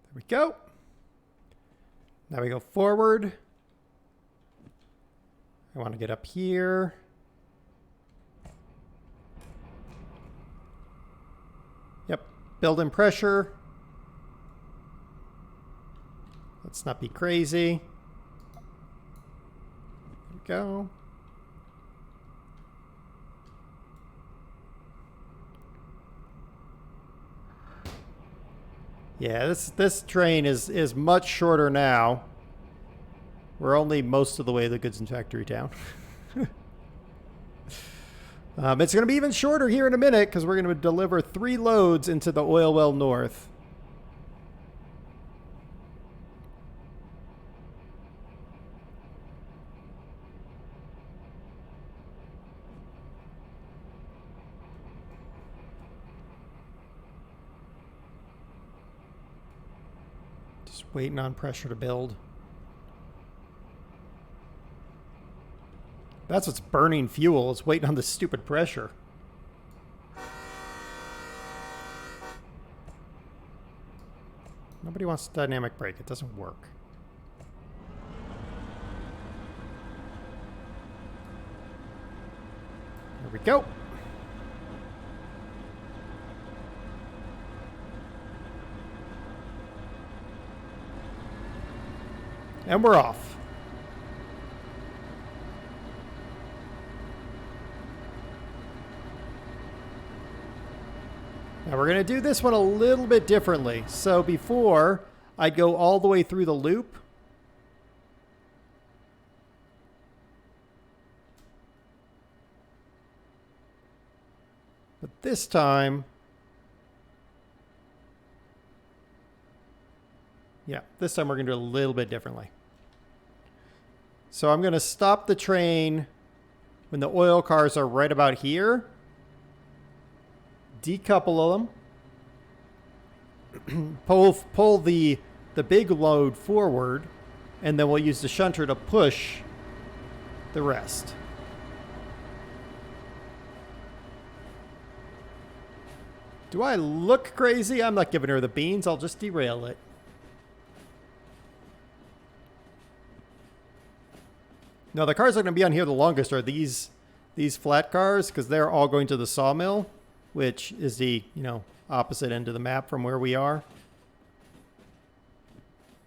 There we go. Now we go forward. I want to get up here. Yep, build in pressure. Let's not be crazy. There we go. Yeah, this train is much shorter now. We're only most of the way to the goods and factory town. It's going to be even shorter here in a minute because we're going to deliver 3 loads into the oil well north. Just waiting on pressure to build. That's what's burning fuel. It's waiting on the stupid pressure. Nobody wants dynamic brake. It doesn't work. There we go. And we're off. Now we're going to do this one a little bit differently. So before, I'd go all the way through the loop. But this time, yeah, this time we're going to do it a little bit differently. So I'm going to stop the train when the oil cars are right about here. Decouple them. pull the big load forward, and then we'll use the shunter to push the rest. Do I look crazy? I'm not giving her the beans. I'll just derail it. No, the cars that are going to be on here the longest are these flat cars, because they're all going to the sawmill, which is the, opposite end of the map from where we are.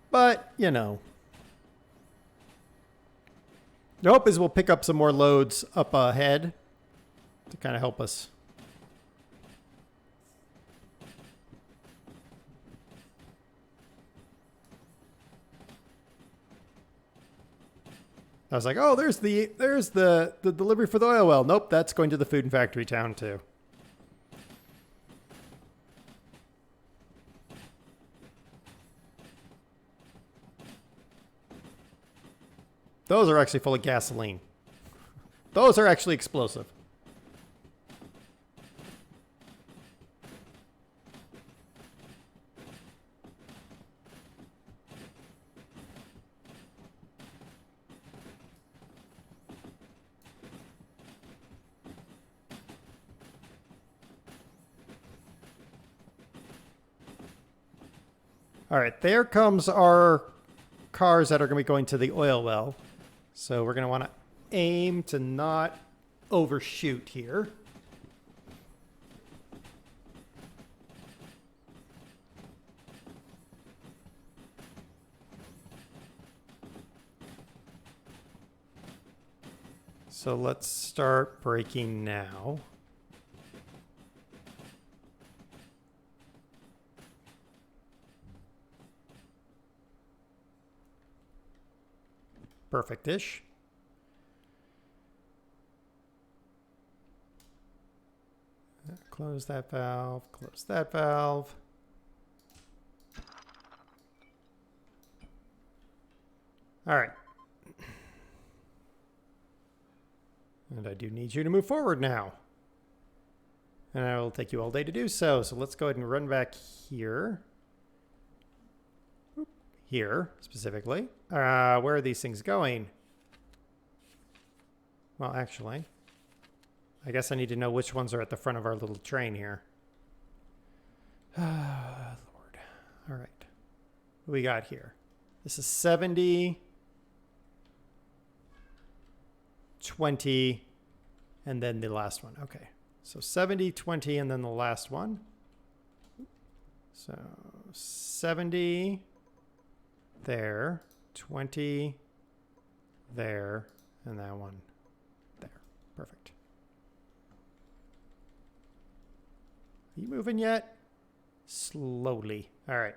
But, the hope is we'll pick up some more loads up ahead to kind of help us. I was like, oh, there's the delivery for the oil well. Nope, that's going to the food and factory town too. Those are actually full of gasoline. Those are actually explosive. All right, there comes our cars that are going to be going to the oil well. So we're going to want to aim to not overshoot here. So let's start braking now. Perfect-ish. Close that valve, close that valve. All right. And I do need you to move forward now. And I will take you all day to do so. So let's go ahead and run back here. Here, specifically. Where are these things going? Well, actually, I guess I need to know which ones are at the front of our little train here. Lord. All right. What do we got here? This is 70, 20, and then the last one. Okay. So 70, 20, and then the last one. So 70... there, 20 there, and that one there. Perfect. Are you moving yet? Slowly. All right.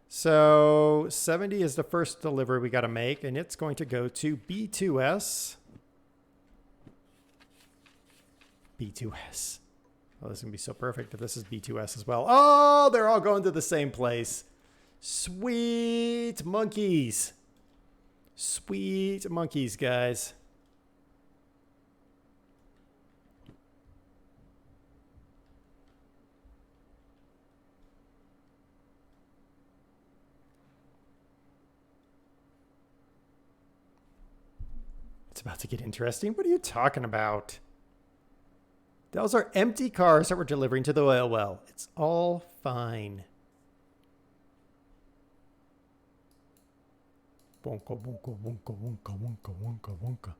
So 70 is the first delivery we got to make, and it's going to go to B2S. B2S. Oh, this is going to be so perfect if this is B2S as well. Oh, they're all going to the same place. Sweet monkeys. Sweet monkeys, guys. It's about to get interesting. What are you talking about? Those are empty cars that we're delivering to the oil well. It's all fine. Wonka, wonka, wonka, wonka, wonka, wonka, wonka.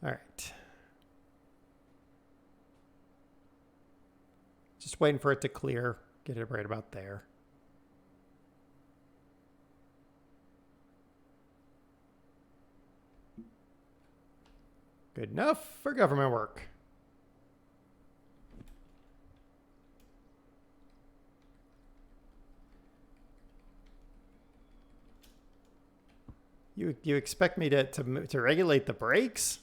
All right. Just waiting for it to clear. Get it right about there. Good enough for government work. You expect me to regulate the brakes?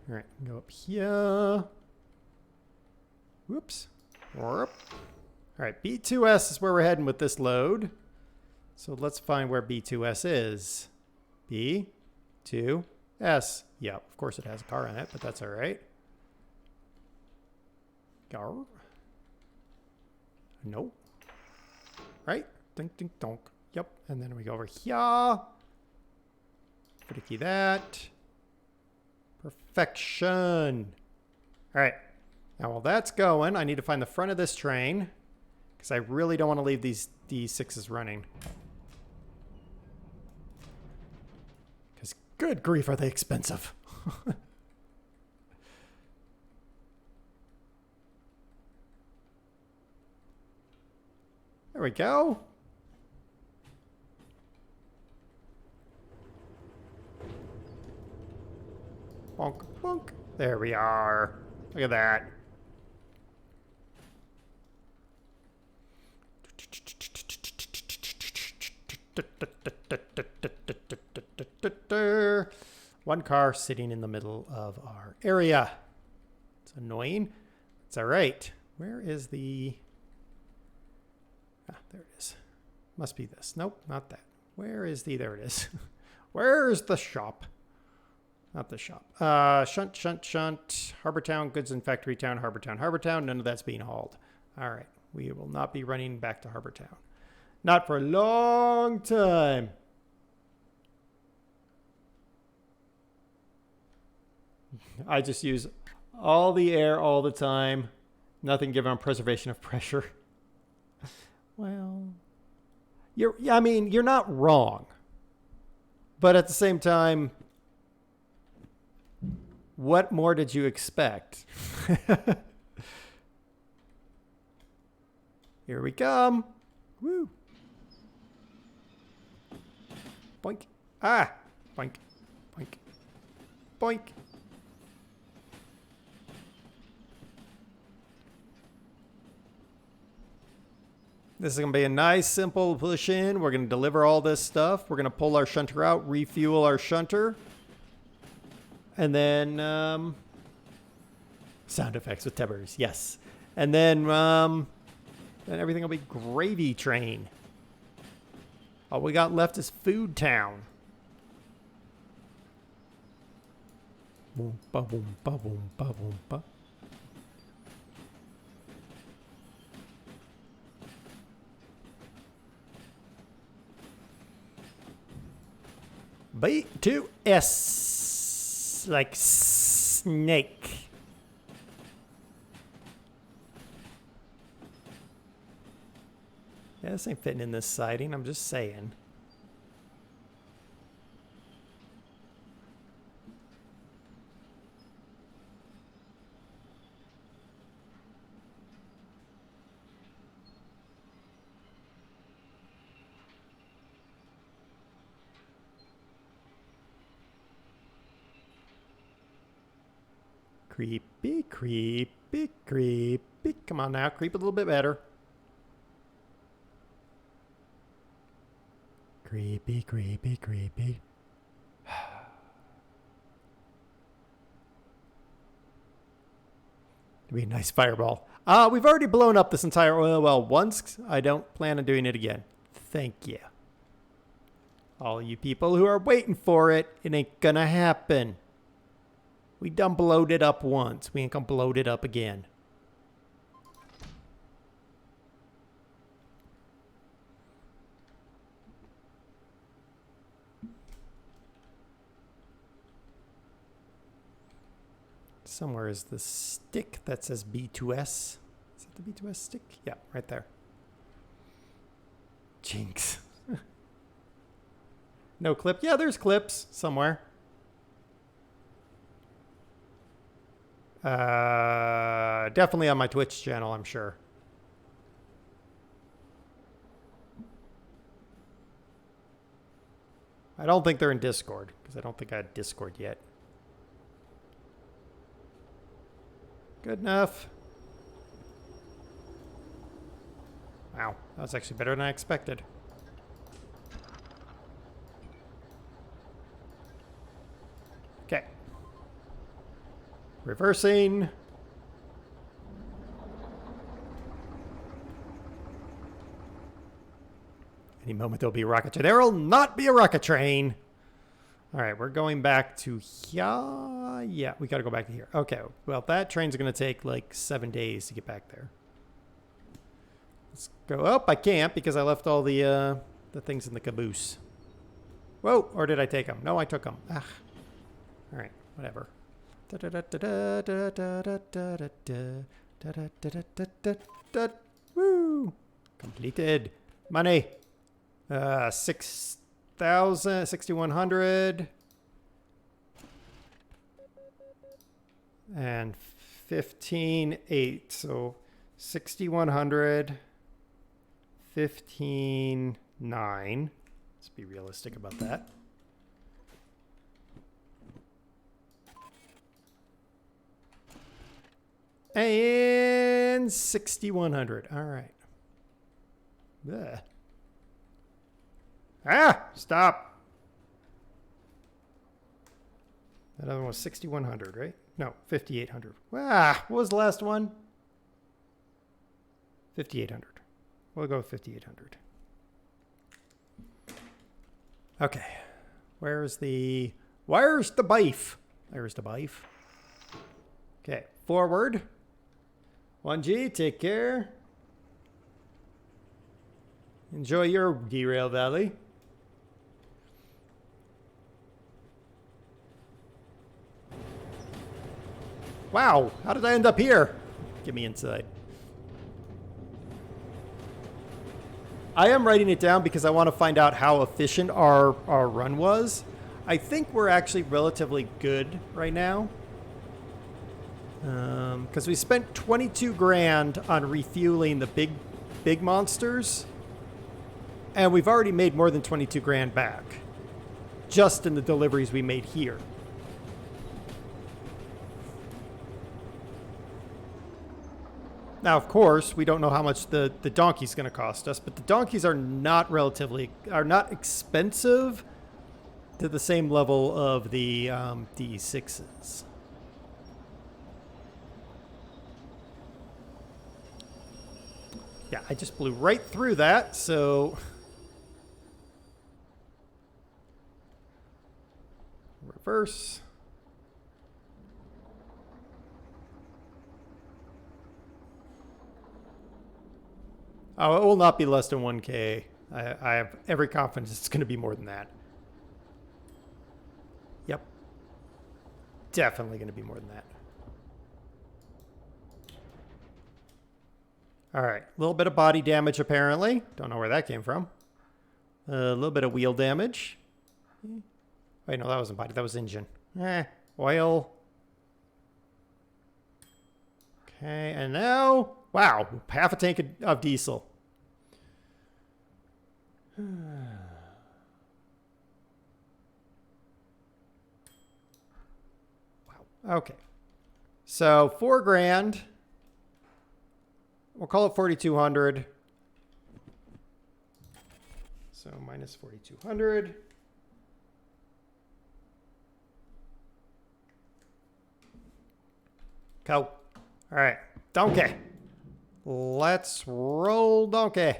All right, go up here. Whoops. All right, B2S is where we're heading with this load. So let's find where B2S is. B2S. Yeah, of course it has a car in it, but that's all right. Gar. Nope. Right? Dink, dink, donk. Yep. And then we go over here. Pretty that. Perfection. All right. Now, while that's going, I need to find the front of this train because I really don't want to leave these D6s running. Because good grief, are they expensive. There we go. Bonk, bonk. There we are. Look at that. One car sitting in the middle of our area. It's annoying. It's all right. Where is the... Ah, there it is. Must be this. Nope, not that. Where is the... There it is. Where's the shop? Not the shop. Shunt, shunt, shunt. Harbor Town, goods and factory town, Harbor Town, Harbor Town. None of that's being hauled. All right. We will not be running back to Harbor Town. Not for a long time. I just use all the air all the time. Nothing given on preservation of pressure. Well, I mean, you're not wrong. But at the same time, what more did you expect? Here we come. Woo. Boink. Ah. Boink. Boink. Boink. This is going to be a nice, simple push in. We're going to deliver all this stuff. We're going to pull our shunter out, refuel our shunter. And then, sound effects with Tibbers. Yes. And then everything will be gravy train. All we got left is Food Town. Boom, ba, boom, ba, boom, ba, boom, ba. B2S, like snake. Yeah, this ain't fitting in this siding, I'm just saying. Creepy, creepy, creepy. Come on now, creep a little bit better. Creepy, creepy, creepy. It'd be a nice fireball. We've already blown up this entire oil well once. I don't plan on doing it again. Thank you. All you people who are waiting for it, it ain't gonna happen. We done blowed it up once. We ain't gonna blow it up again. Somewhere is the stick that says B2S. Is that the B2S stick? Yeah, right there. Jinx. No clip. Yeah, there's clips somewhere. Definitely on my Twitch channel, I'm sure. I don't think they're in Discord, because I don't think I had Discord yet. Good enough. Wow, that was actually better than I expected. Okay. Reversing. Any moment there'll be a rocket train. There will not be a rocket train. All right, we're going back to here. Yeah, we got to go back to here. Okay, well, that train's going to take like 7 days to get back there. Let's go. Oh, I can't because I left all the things in the caboose. Whoa, or did I take them? No, I took them. Ah. All right, whatever. Woo! Completed. Money. 6,000, 6,100. And 15,800. So 6,100. 15,900. Let's be realistic about that. And 6,100. All right. Ugh. Ah! Stop. That other one was 6,100, right? No, 5,800. Ah! What was the last one? 5,800. We'll go with 5,800. Okay. Where's the beef? There's the beef. Okay. Forward. 1G, take care. Enjoy your Derail Valley. Wow, how did I end up here? Get me inside. I am writing it down because I want to find out how efficient our run was. I think we're actually relatively good right now. Because we spent 22 grand on refueling the big monsters. And we've already made more than 22 grand back. Just in the deliveries we made here. Now, of course, we don't know how much the donkey's going to cost us, but the donkeys are not expensive to the same level of the D6s. Yeah, I just blew right through that, so reverse. Oh, it will not be less than 1K. I have every confidence it's going to be more than that. Yep. Definitely going to be more than that. All right. A little bit of body damage, apparently. Don't know where that came from. A little bit of wheel damage. Wait, no, that wasn't body. That was engine. Oil. Okay, and now... Wow, half a tank of diesel. Wow. Okay. So 4 grand. We'll call it 4,200. So minus 4,200. Go. All right. Donkey. Let's roll donkey.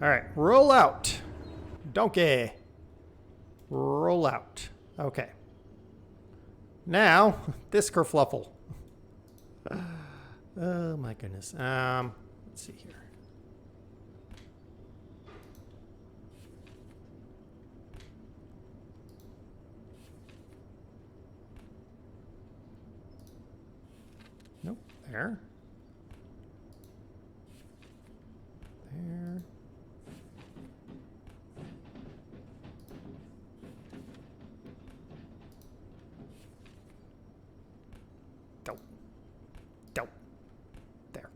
All right, roll out. Donkey. Roll out. Okay. Now, this kerfluffle. Oh my goodness. Let's see here. There. There. Dope. Dope. There.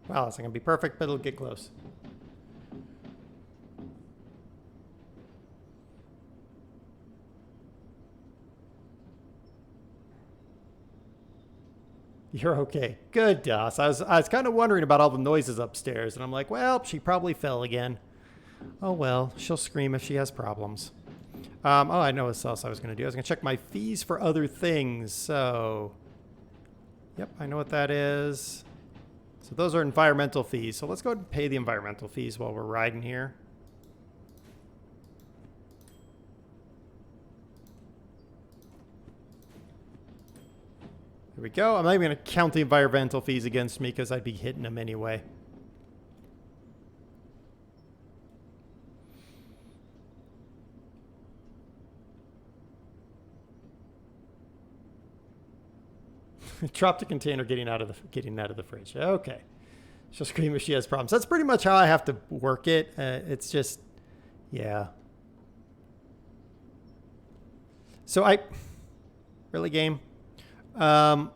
Well, it's not going to be perfect, but it'll get close. You're okay. Good, Doss. I was kind of wondering about all the noises upstairs, and I'm like, well, she probably fell again. Oh, well, she'll scream if she has problems. Oh, I know what else I was going to do. I was going to check my fees for other things. So, yep, I know what that is. So those are environmental fees. So let's go ahead and pay the environmental fees while we're riding here. There we go. I'm not even going to count the environmental fees against me because I'd be hitting them anyway. Drop the container getting out of the fridge. Okay. She'll scream if she has problems. That's pretty much how I have to work it. It's just, yeah. So really game. I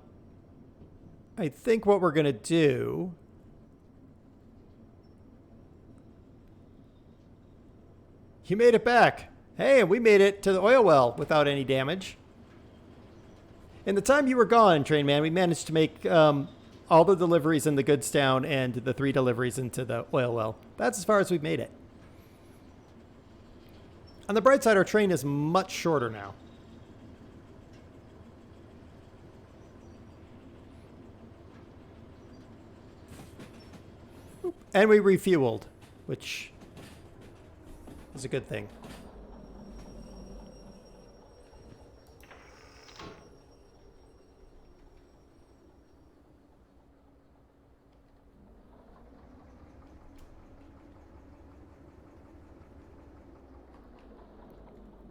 think what we're going to do you made it back. Hey, we made it to the oil well without any damage. In the time you were gone, Train Man, we managed to make all the deliveries in the goods town and the 3 deliveries into the oil well. That's as far as we've made it. On the bright side, our train is much shorter now. And we refueled, which is a good thing.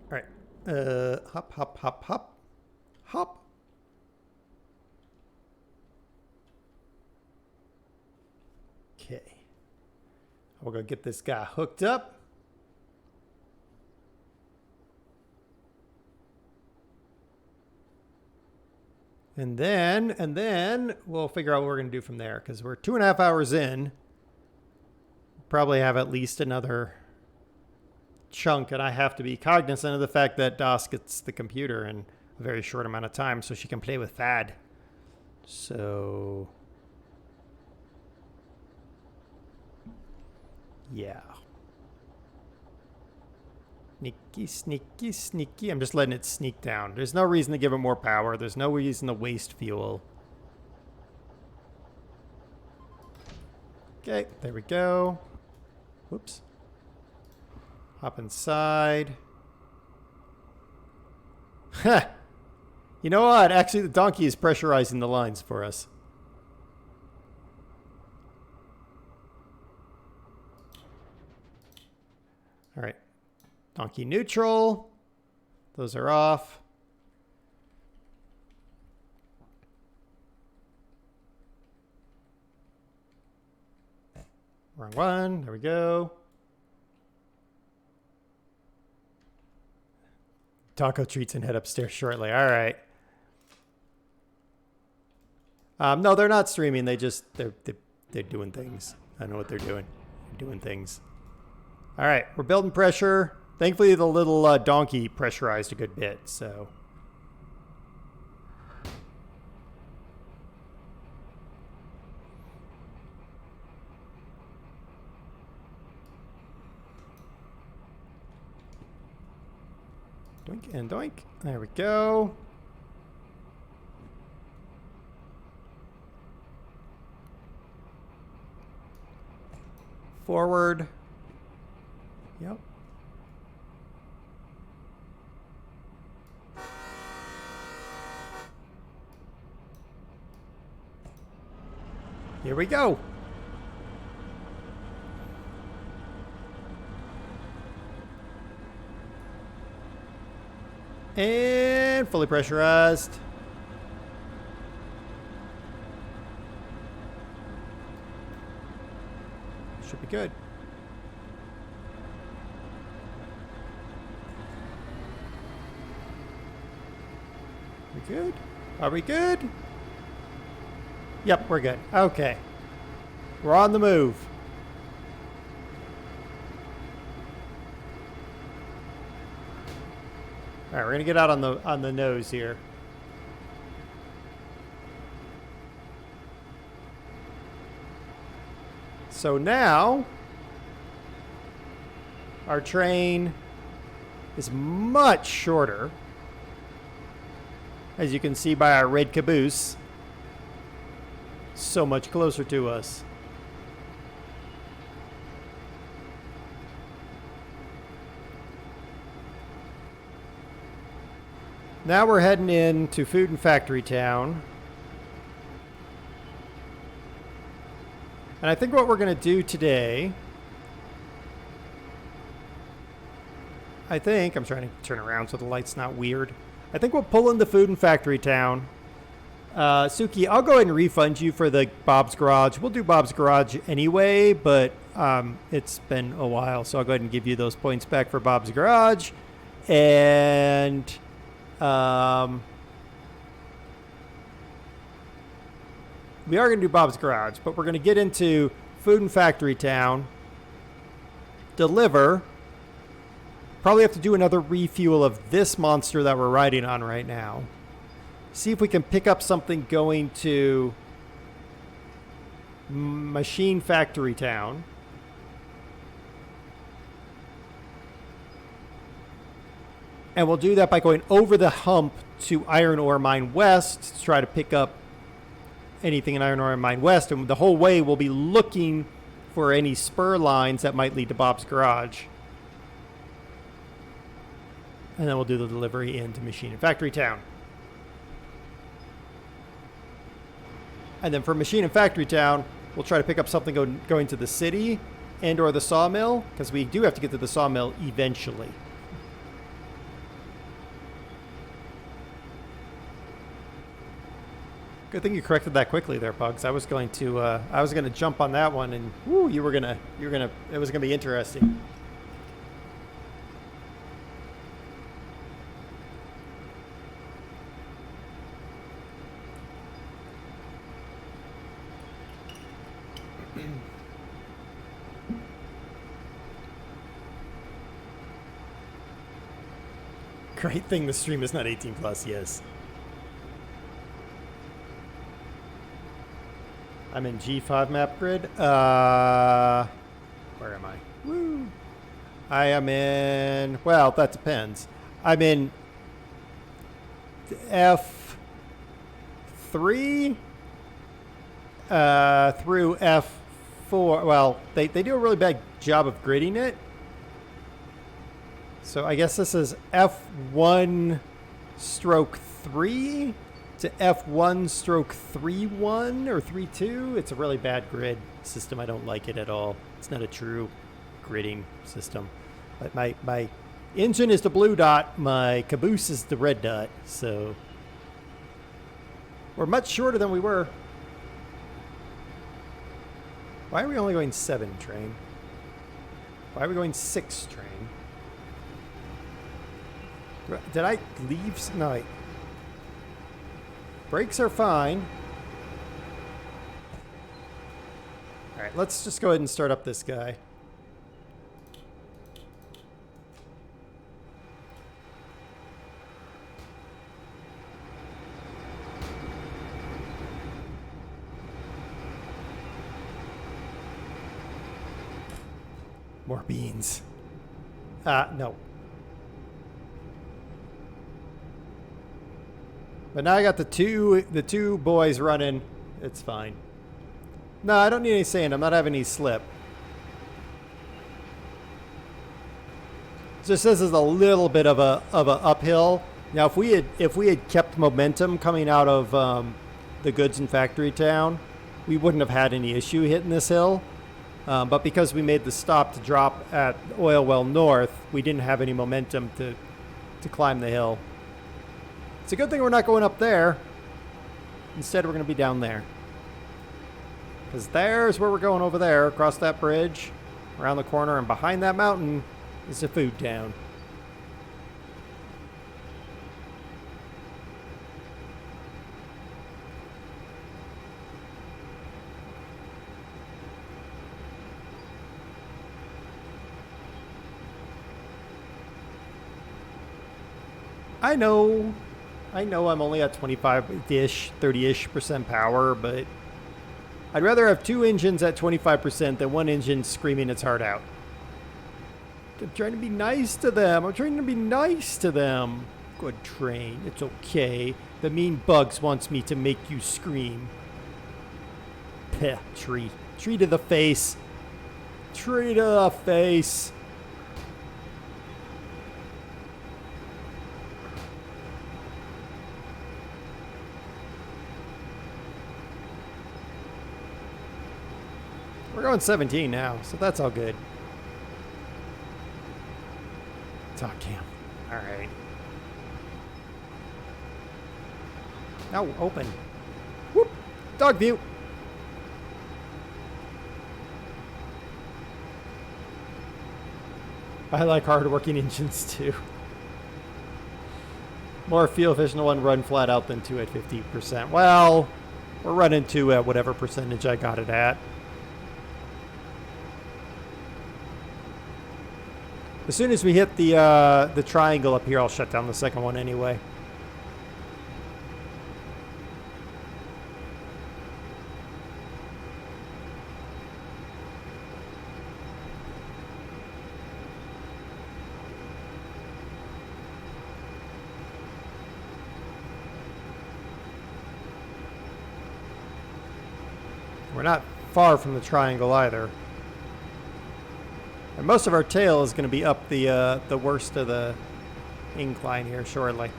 All right. Hop, hop, hop, hop. Hop. Okay. We're going to get this guy hooked up. And then we'll figure out what we're going to do from there because we're 2.5 hours in. Probably have at least another chunk, and I have to be cognizant of the fact that Doss gets the computer in a very short amount of time so she can play with Thad. So, yeah. Sneaky, sneaky, sneaky. I'm just letting it sneak down. There's no reason to give it more power. There's no reason to waste fuel. Okay, there we go. Whoops. Hop inside. Ha! You know what? Actually, the donkey is pressurizing the lines for us. All right. Donkey neutral. Those are off. Wrong one. There we go. Taco treats and head upstairs shortly. All right. No, they're not streaming. They're doing things. I know what they're doing. They're doing things. All right, we're building pressure. Thankfully, the little donkey pressurized a good bit. So. Doink and doink. There we go. Forward. Yep. Here we go. And fully pressurized. be good. We good? Are we good? Yep, we're good. Okay. We're on the move. All right, we're gonna get out on the nose here. So now our train is much shorter, as you can see by our red caboose. So much closer to us. Now we're heading into Food and Factory Town. And I think what we're going to do today, I'm trying to turn around so the light's not weird. I think we'll pull into Food and Factory Town. Suki, I'll go ahead and refund you for the Bob's Garage. We'll do Bob's Garage anyway, but it's been a while, so I'll go ahead and give you those points back for Bob's Garage. And we are going to do Bob's Garage, but we're going to get into Food and Factory Town, deliver, probably have to do another refuel of this monster that we're riding on right now. See if we can pick up something going to Machine Factory Town. And we'll do that by going over the hump to Iron Ore Mine West to try to pick up anything in Iron Ore Mine West. And the whole way we'll be looking for any spur lines that might lead to Bob's Garage. And then we'll do the delivery into Machine and Factory Town. And then for Machine and Factory Town, we'll try to pick up something going to the city and or the sawmill, because we do have to get to the sawmill eventually. Good thing you corrected that quickly there, Pugs. I was going to jump on that one, and whoo, it was gonna be interesting. Great thing the stream is not 18 plus, yes. I'm in G5 map grid. Where am I? Woo! I am in, well, that depends. I'm in F3 through F4. Well, they do a really bad job of gridding it. So I guess this is F1 stroke 3 to F1 stroke 3-1 or 3-2. It's a really bad grid system. I don't like it at all. It's not a true gridding system. But my engine is the blue dot. My caboose is the red dot. So we're much shorter than we were. Why are we only going 7, train? Why are we going 6, train? Did I leave? No. Brakes are fine. All right, let's just go ahead and start up this guy. More beans. No. But now I got the two boys running. It's fine. No, I don't need any sand. I'm not having any slip. Just this is a little bit of a uphill. Now, if we had kept momentum coming out of the goods in Factory Town, we wouldn't have had any issue hitting this hill. But because we made the stop to drop at Oil Well North, we didn't have any momentum to climb the hill. It's a good thing we're not going up there. Instead, we're going to be down there. Because there's where we're going over there, across that bridge. around the corner, and behind that mountain is a food town. I know I'm only at 25-ish, 30-ish% power, but I'd rather have two engines at 25% than one engine screaming its heart out. I'm trying to be nice to them. Good train. It's okay. The mean Bugs wants me to make you scream. Peh, tree. Tree to the face. Tree to the face. We're going 17 now, so that's all good. Talk cam. All right. Now open. Whoop. Dog view. I like hard-working engines too. More fuel efficient one run flat out than two at 50%. Well, we're running two at whatever percentage I got it at. As soon as we hit the triangle up here, I'll shut down the second one anyway. We're not far from the triangle either. And most of our tail is going to be up the worst of the incline here shortly.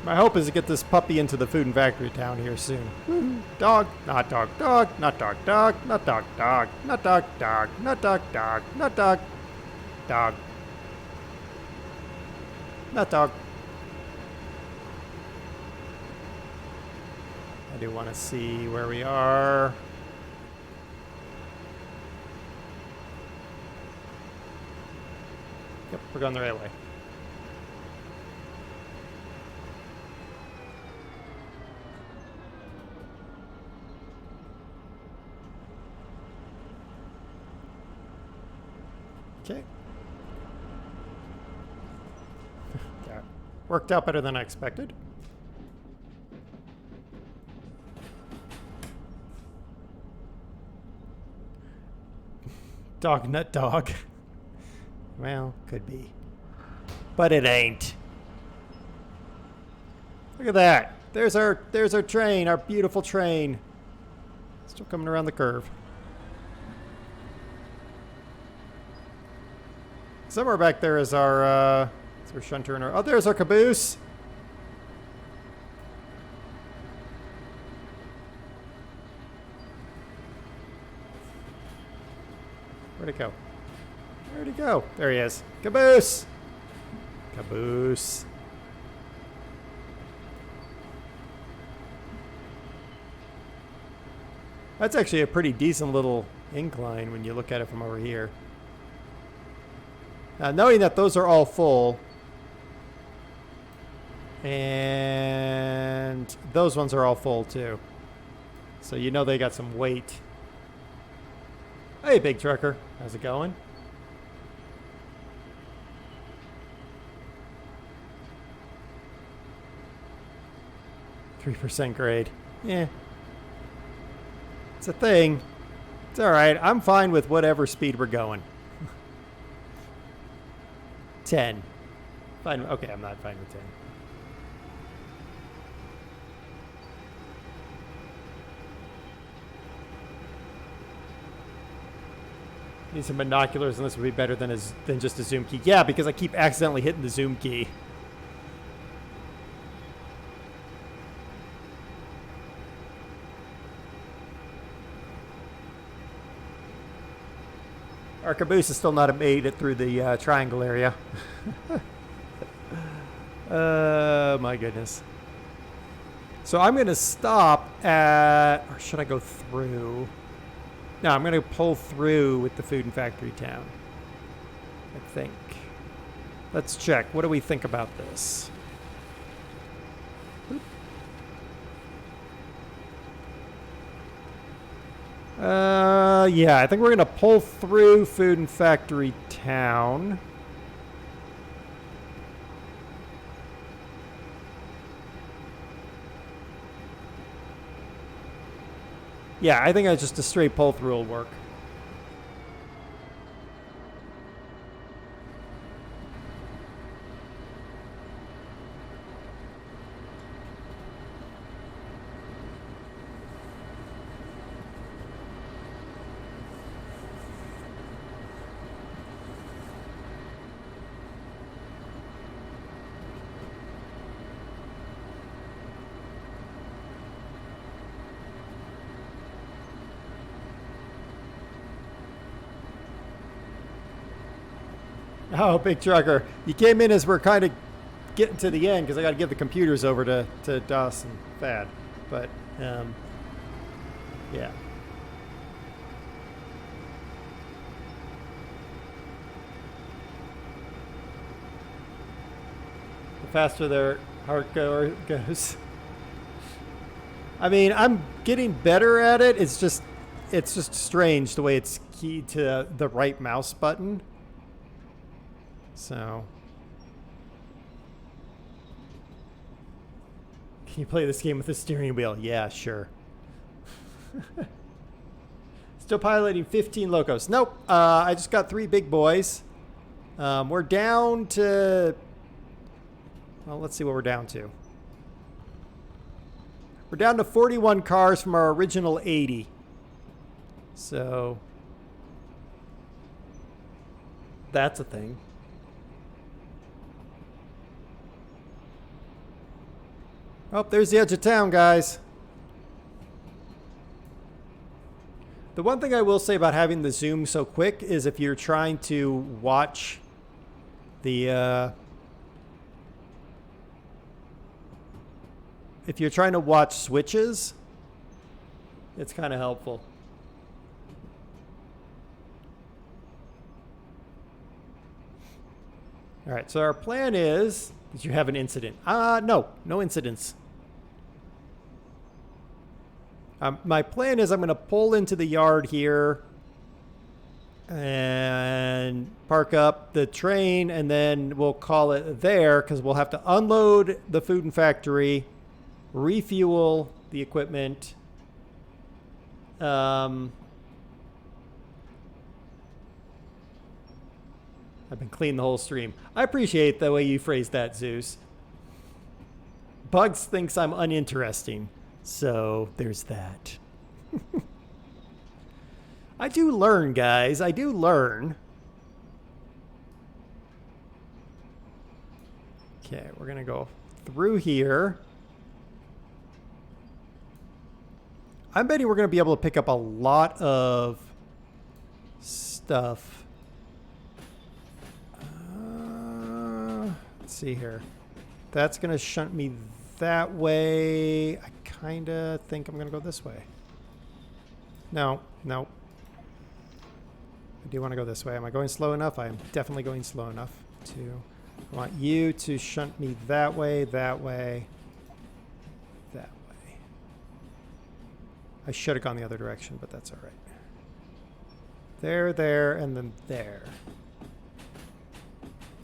My hope is to get this puppy into the food and factory town here soon. Woo-hoo. Dog, not dog, dog, not dog, dog, not dog, dog, not dog, dog, not dog, dog, not dog, dog, not dog. I do want to see where we are. Yep, we're going the right way. Okay. That worked out better than I expected. Dog nut dog. Well, could be. But it ain't. Look at that. There's our train, our beautiful train. Still coming around the curve. Somewhere back there is our shunter and our... Oh, there's our caboose. Where'd it go? Where'd he go? There he is. Caboose. Caboose. That's actually a pretty decent little incline when you look at it from over here. Now, knowing that those are all full, and those ones are all full too, so you know they got some weight. Hey, big trucker, how's it going? %3 grade. Yeah, it's a thing. It's all right. I'm fine with whatever speed we're going. 10. Fine. Okay, I'm not fine with 10. Need some binoculars, and this would be better than just a zoom key. Yeah, because I keep accidentally hitting the zoom key. Our caboose has still not made it through the triangle area. My goodness. So I'm going to stop at... Or should I go through? No, I'm going to pull through with the food and factory town. I think. Let's check. What do we think about this? Yeah, I think we're going to pull through food and factory town. Yeah, I think just a straight pull through will work. Oh, big trucker. You came in as we're kind of getting to the end because I got to give the computers over to DOS and Thad. But, yeah. The faster their heart goes. I mean, I'm getting better at it. It's just strange the way it's keyed to the right mouse button. So, can you play this game with the steering wheel? Yeah, sure. Still piloting 15 locos. Nope. I just got 3 big boys. We're down to... Well, let's see what we're down to. We're down to 41 cars from our original 80. So, that's a thing. Oh, there's the edge of town, guys. The one thing I will say about having the zoom so quick is if you're trying to watch the... if you're trying to watch switches, it's kind of helpful. All right, so our plan is... Did you have an incident? No incidents. My plan is I'm going to pull into the yard here and park up the train, and then we'll call it there because we'll have to unload the food and factory, refuel the equipment. I've been cleaning the whole stream. I appreciate the way you phrased that, Zeus. Bugs thinks I'm uninteresting. So, there's that. I do learn, guys. I do learn. Okay, we're going to go through here. I'm betting we're going to be able to pick up a lot of stuff. Let's see here. That's going to shunt me that way. I kind of think I'm going to go this way. No. I do want to go this way. Am I going slow enough? I am definitely going slow enough to... I want you to shunt me that way, that way, that way. I should have gone the other direction, but that's all right. There, and then there.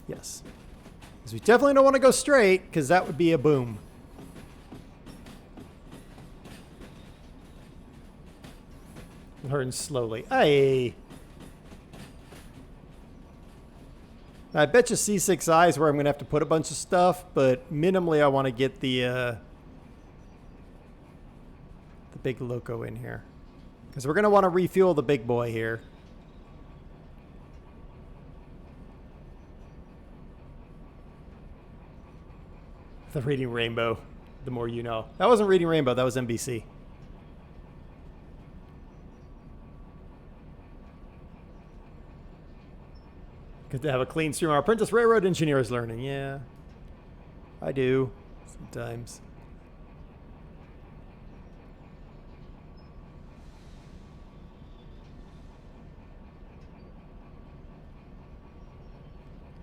Yes. Because we definitely don't want to go straight, because that would be a boom. Learn slowly. Hey! I bet you C6I is where I'm going to have to put a bunch of stuff, but minimally I want to get the big loco in here. Because we're going to want to refuel the big boy here. The Reading Rainbow. The more you know. That wasn't Reading Rainbow. That was NBC. Good to have a clean stream. Our apprentice railroad engineer is learning. Yeah, I do sometimes.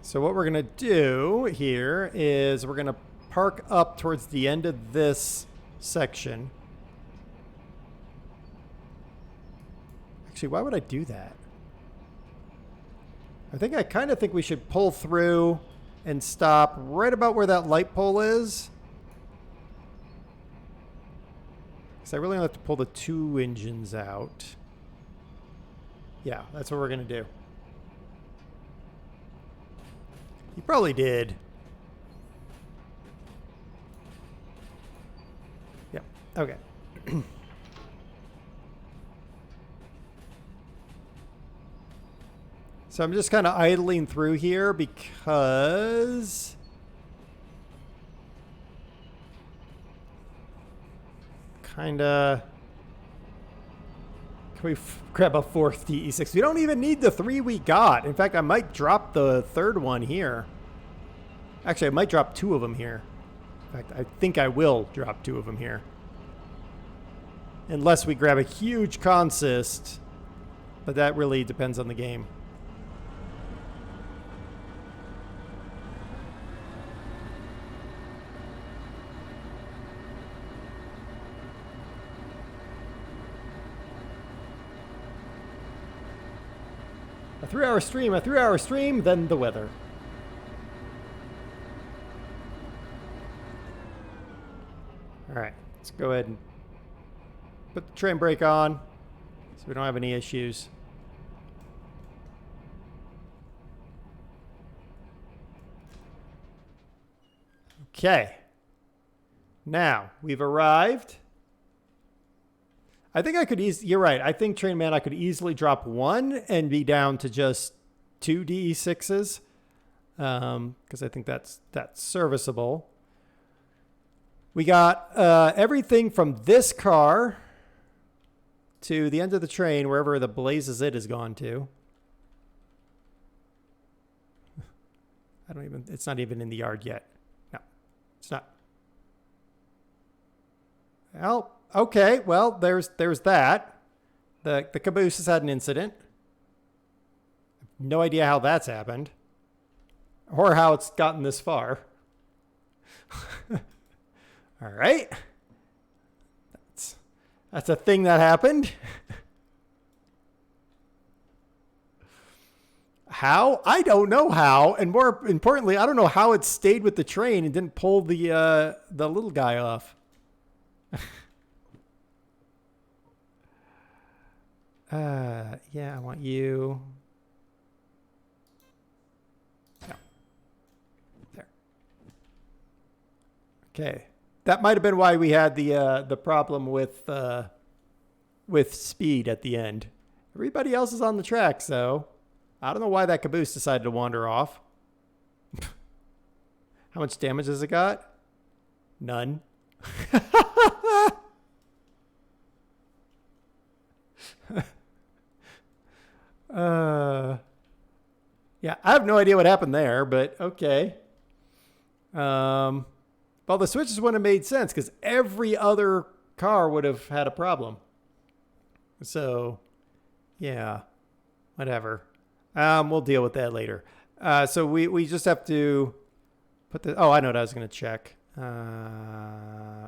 So what we're going to do here is we're going to park up towards the end of this section. Actually, why would I do that? I kind of think we should pull through and stop right about where that light pole is. Because I really only have to pull the 2 engines out. Yeah, that's what we're going to do. You probably did. Yep. Okay. So I'm just kind of idling through here because kind of can we grab a 4th DE6? We don't even need the 3 we got. In fact, I might drop the 3rd one here. Actually, I might drop 2 of them here. In fact, I think I will drop 2 of them here. Unless we grab a huge consist. But that really depends on the game. A 3-hour stream, then the weather. All right, let's go ahead and put the train brake on so we don't have any issues. Okay. Now, we've arrived. I think I could you're right. I think Train Man, I could easily drop 1 and be down to just 2 DE6s. Because I think that's serviceable. We got everything from this car to the end of the train, wherever the blazes it has gone to. It's not even in the yard yet. No, it's not. Well, okay, well, there's that. The caboose has had an incident. No idea how that's happened. Or how it's gotten this far. All right. That's a thing that happened. How? I don't know how. And more importantly, I don't know how it stayed with the train and didn't pull the little guy off. Yeah, I want you. No. There. Okay. That might have been why we had the problem with speed at the end. Everybody else is on the track, so I don't know why that caboose decided to wander off. How much damage has it got? None. Yeah, I have no idea what happened there, but okay. Well, the switches wouldn't have made sense because every other car would have had a problem. So, yeah, whatever. We'll deal with that later. So we just have to put the... Oh, I know what I was going to check.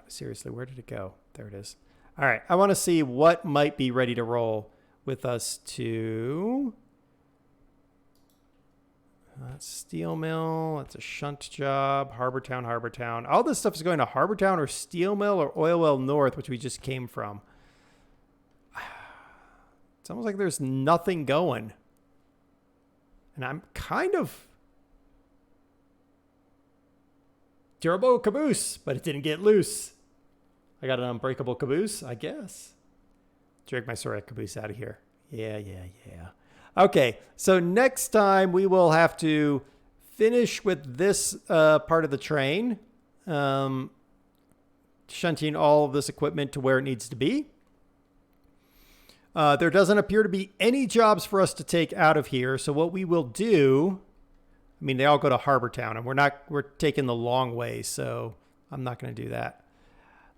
Seriously, where did it go? There it is. All right, I want to see what might be ready to roll with us to... That's steel mill. That's a shunt job. Harbortown, Harbortown. All this stuff is going to Harbortown or steel mill or oil well north, which we just came from. It's almost like there's nothing going. And I'm kind of... Durable caboose, but it didn't get loose. I got an unbreakable caboose, I guess. Drag my Sorek caboose out of here. Yeah. Okay, so next time we will have to finish with this part of the train. shunting all of this equipment to where it needs to be. There doesn't appear to be any jobs for us to take out of here. So what we will do, I mean, they all go to Harbor Town, and we're taking the long way, so I'm not going to do that.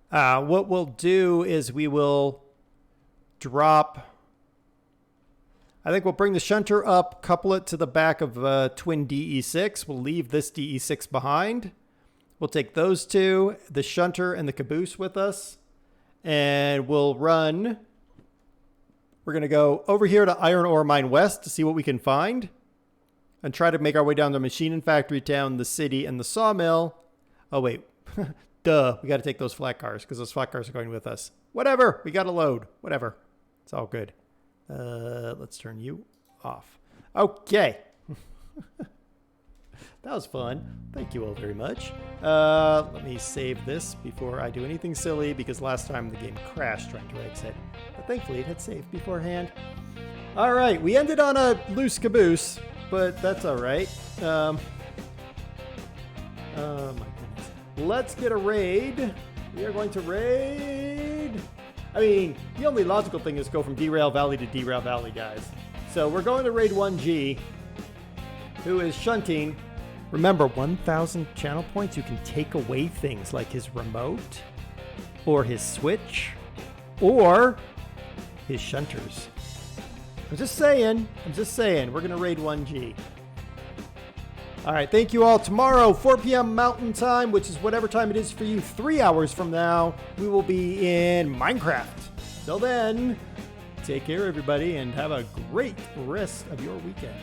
What we'll do is we will drop, I think we'll bring the shunter up, couple it to the back of twin DE6. We'll leave this DE6 behind. We'll take those two, the shunter and the caboose with us, and we'll run. We're going to go over here to Iron Ore Mine West to see what we can find and try to make our way down to Machine and Factory Town, the city, and the sawmill. Oh, wait. Duh. We got to take those flat cars because those flat cars are going with us. Whatever. We got to load. Whatever. It's all good. Let's turn you off. Okay. That was fun. Thank you all very much. Let me save this before I do anything silly because last time the game crashed trying to exit. But thankfully it had saved beforehand. All right, we ended on a loose caboose, but that's all right. Oh my goodness. Let's get a raid. We are going to raid. I mean, the only logical thing is go from Derail Valley to Derail Valley, guys. So we're going to raid 1G, who is shunting. Remember, 1,000 channel points, you can take away things like his remote, or his switch, or his shunters. I'm just saying. We're going to raid 1G. All right, thank you all. Tomorrow, 4 p.m. Mountain Time, which is whatever time it is for you, 3 hours from now, we will be in Minecraft. Till then, take care, everybody, and have a great rest of your weekend.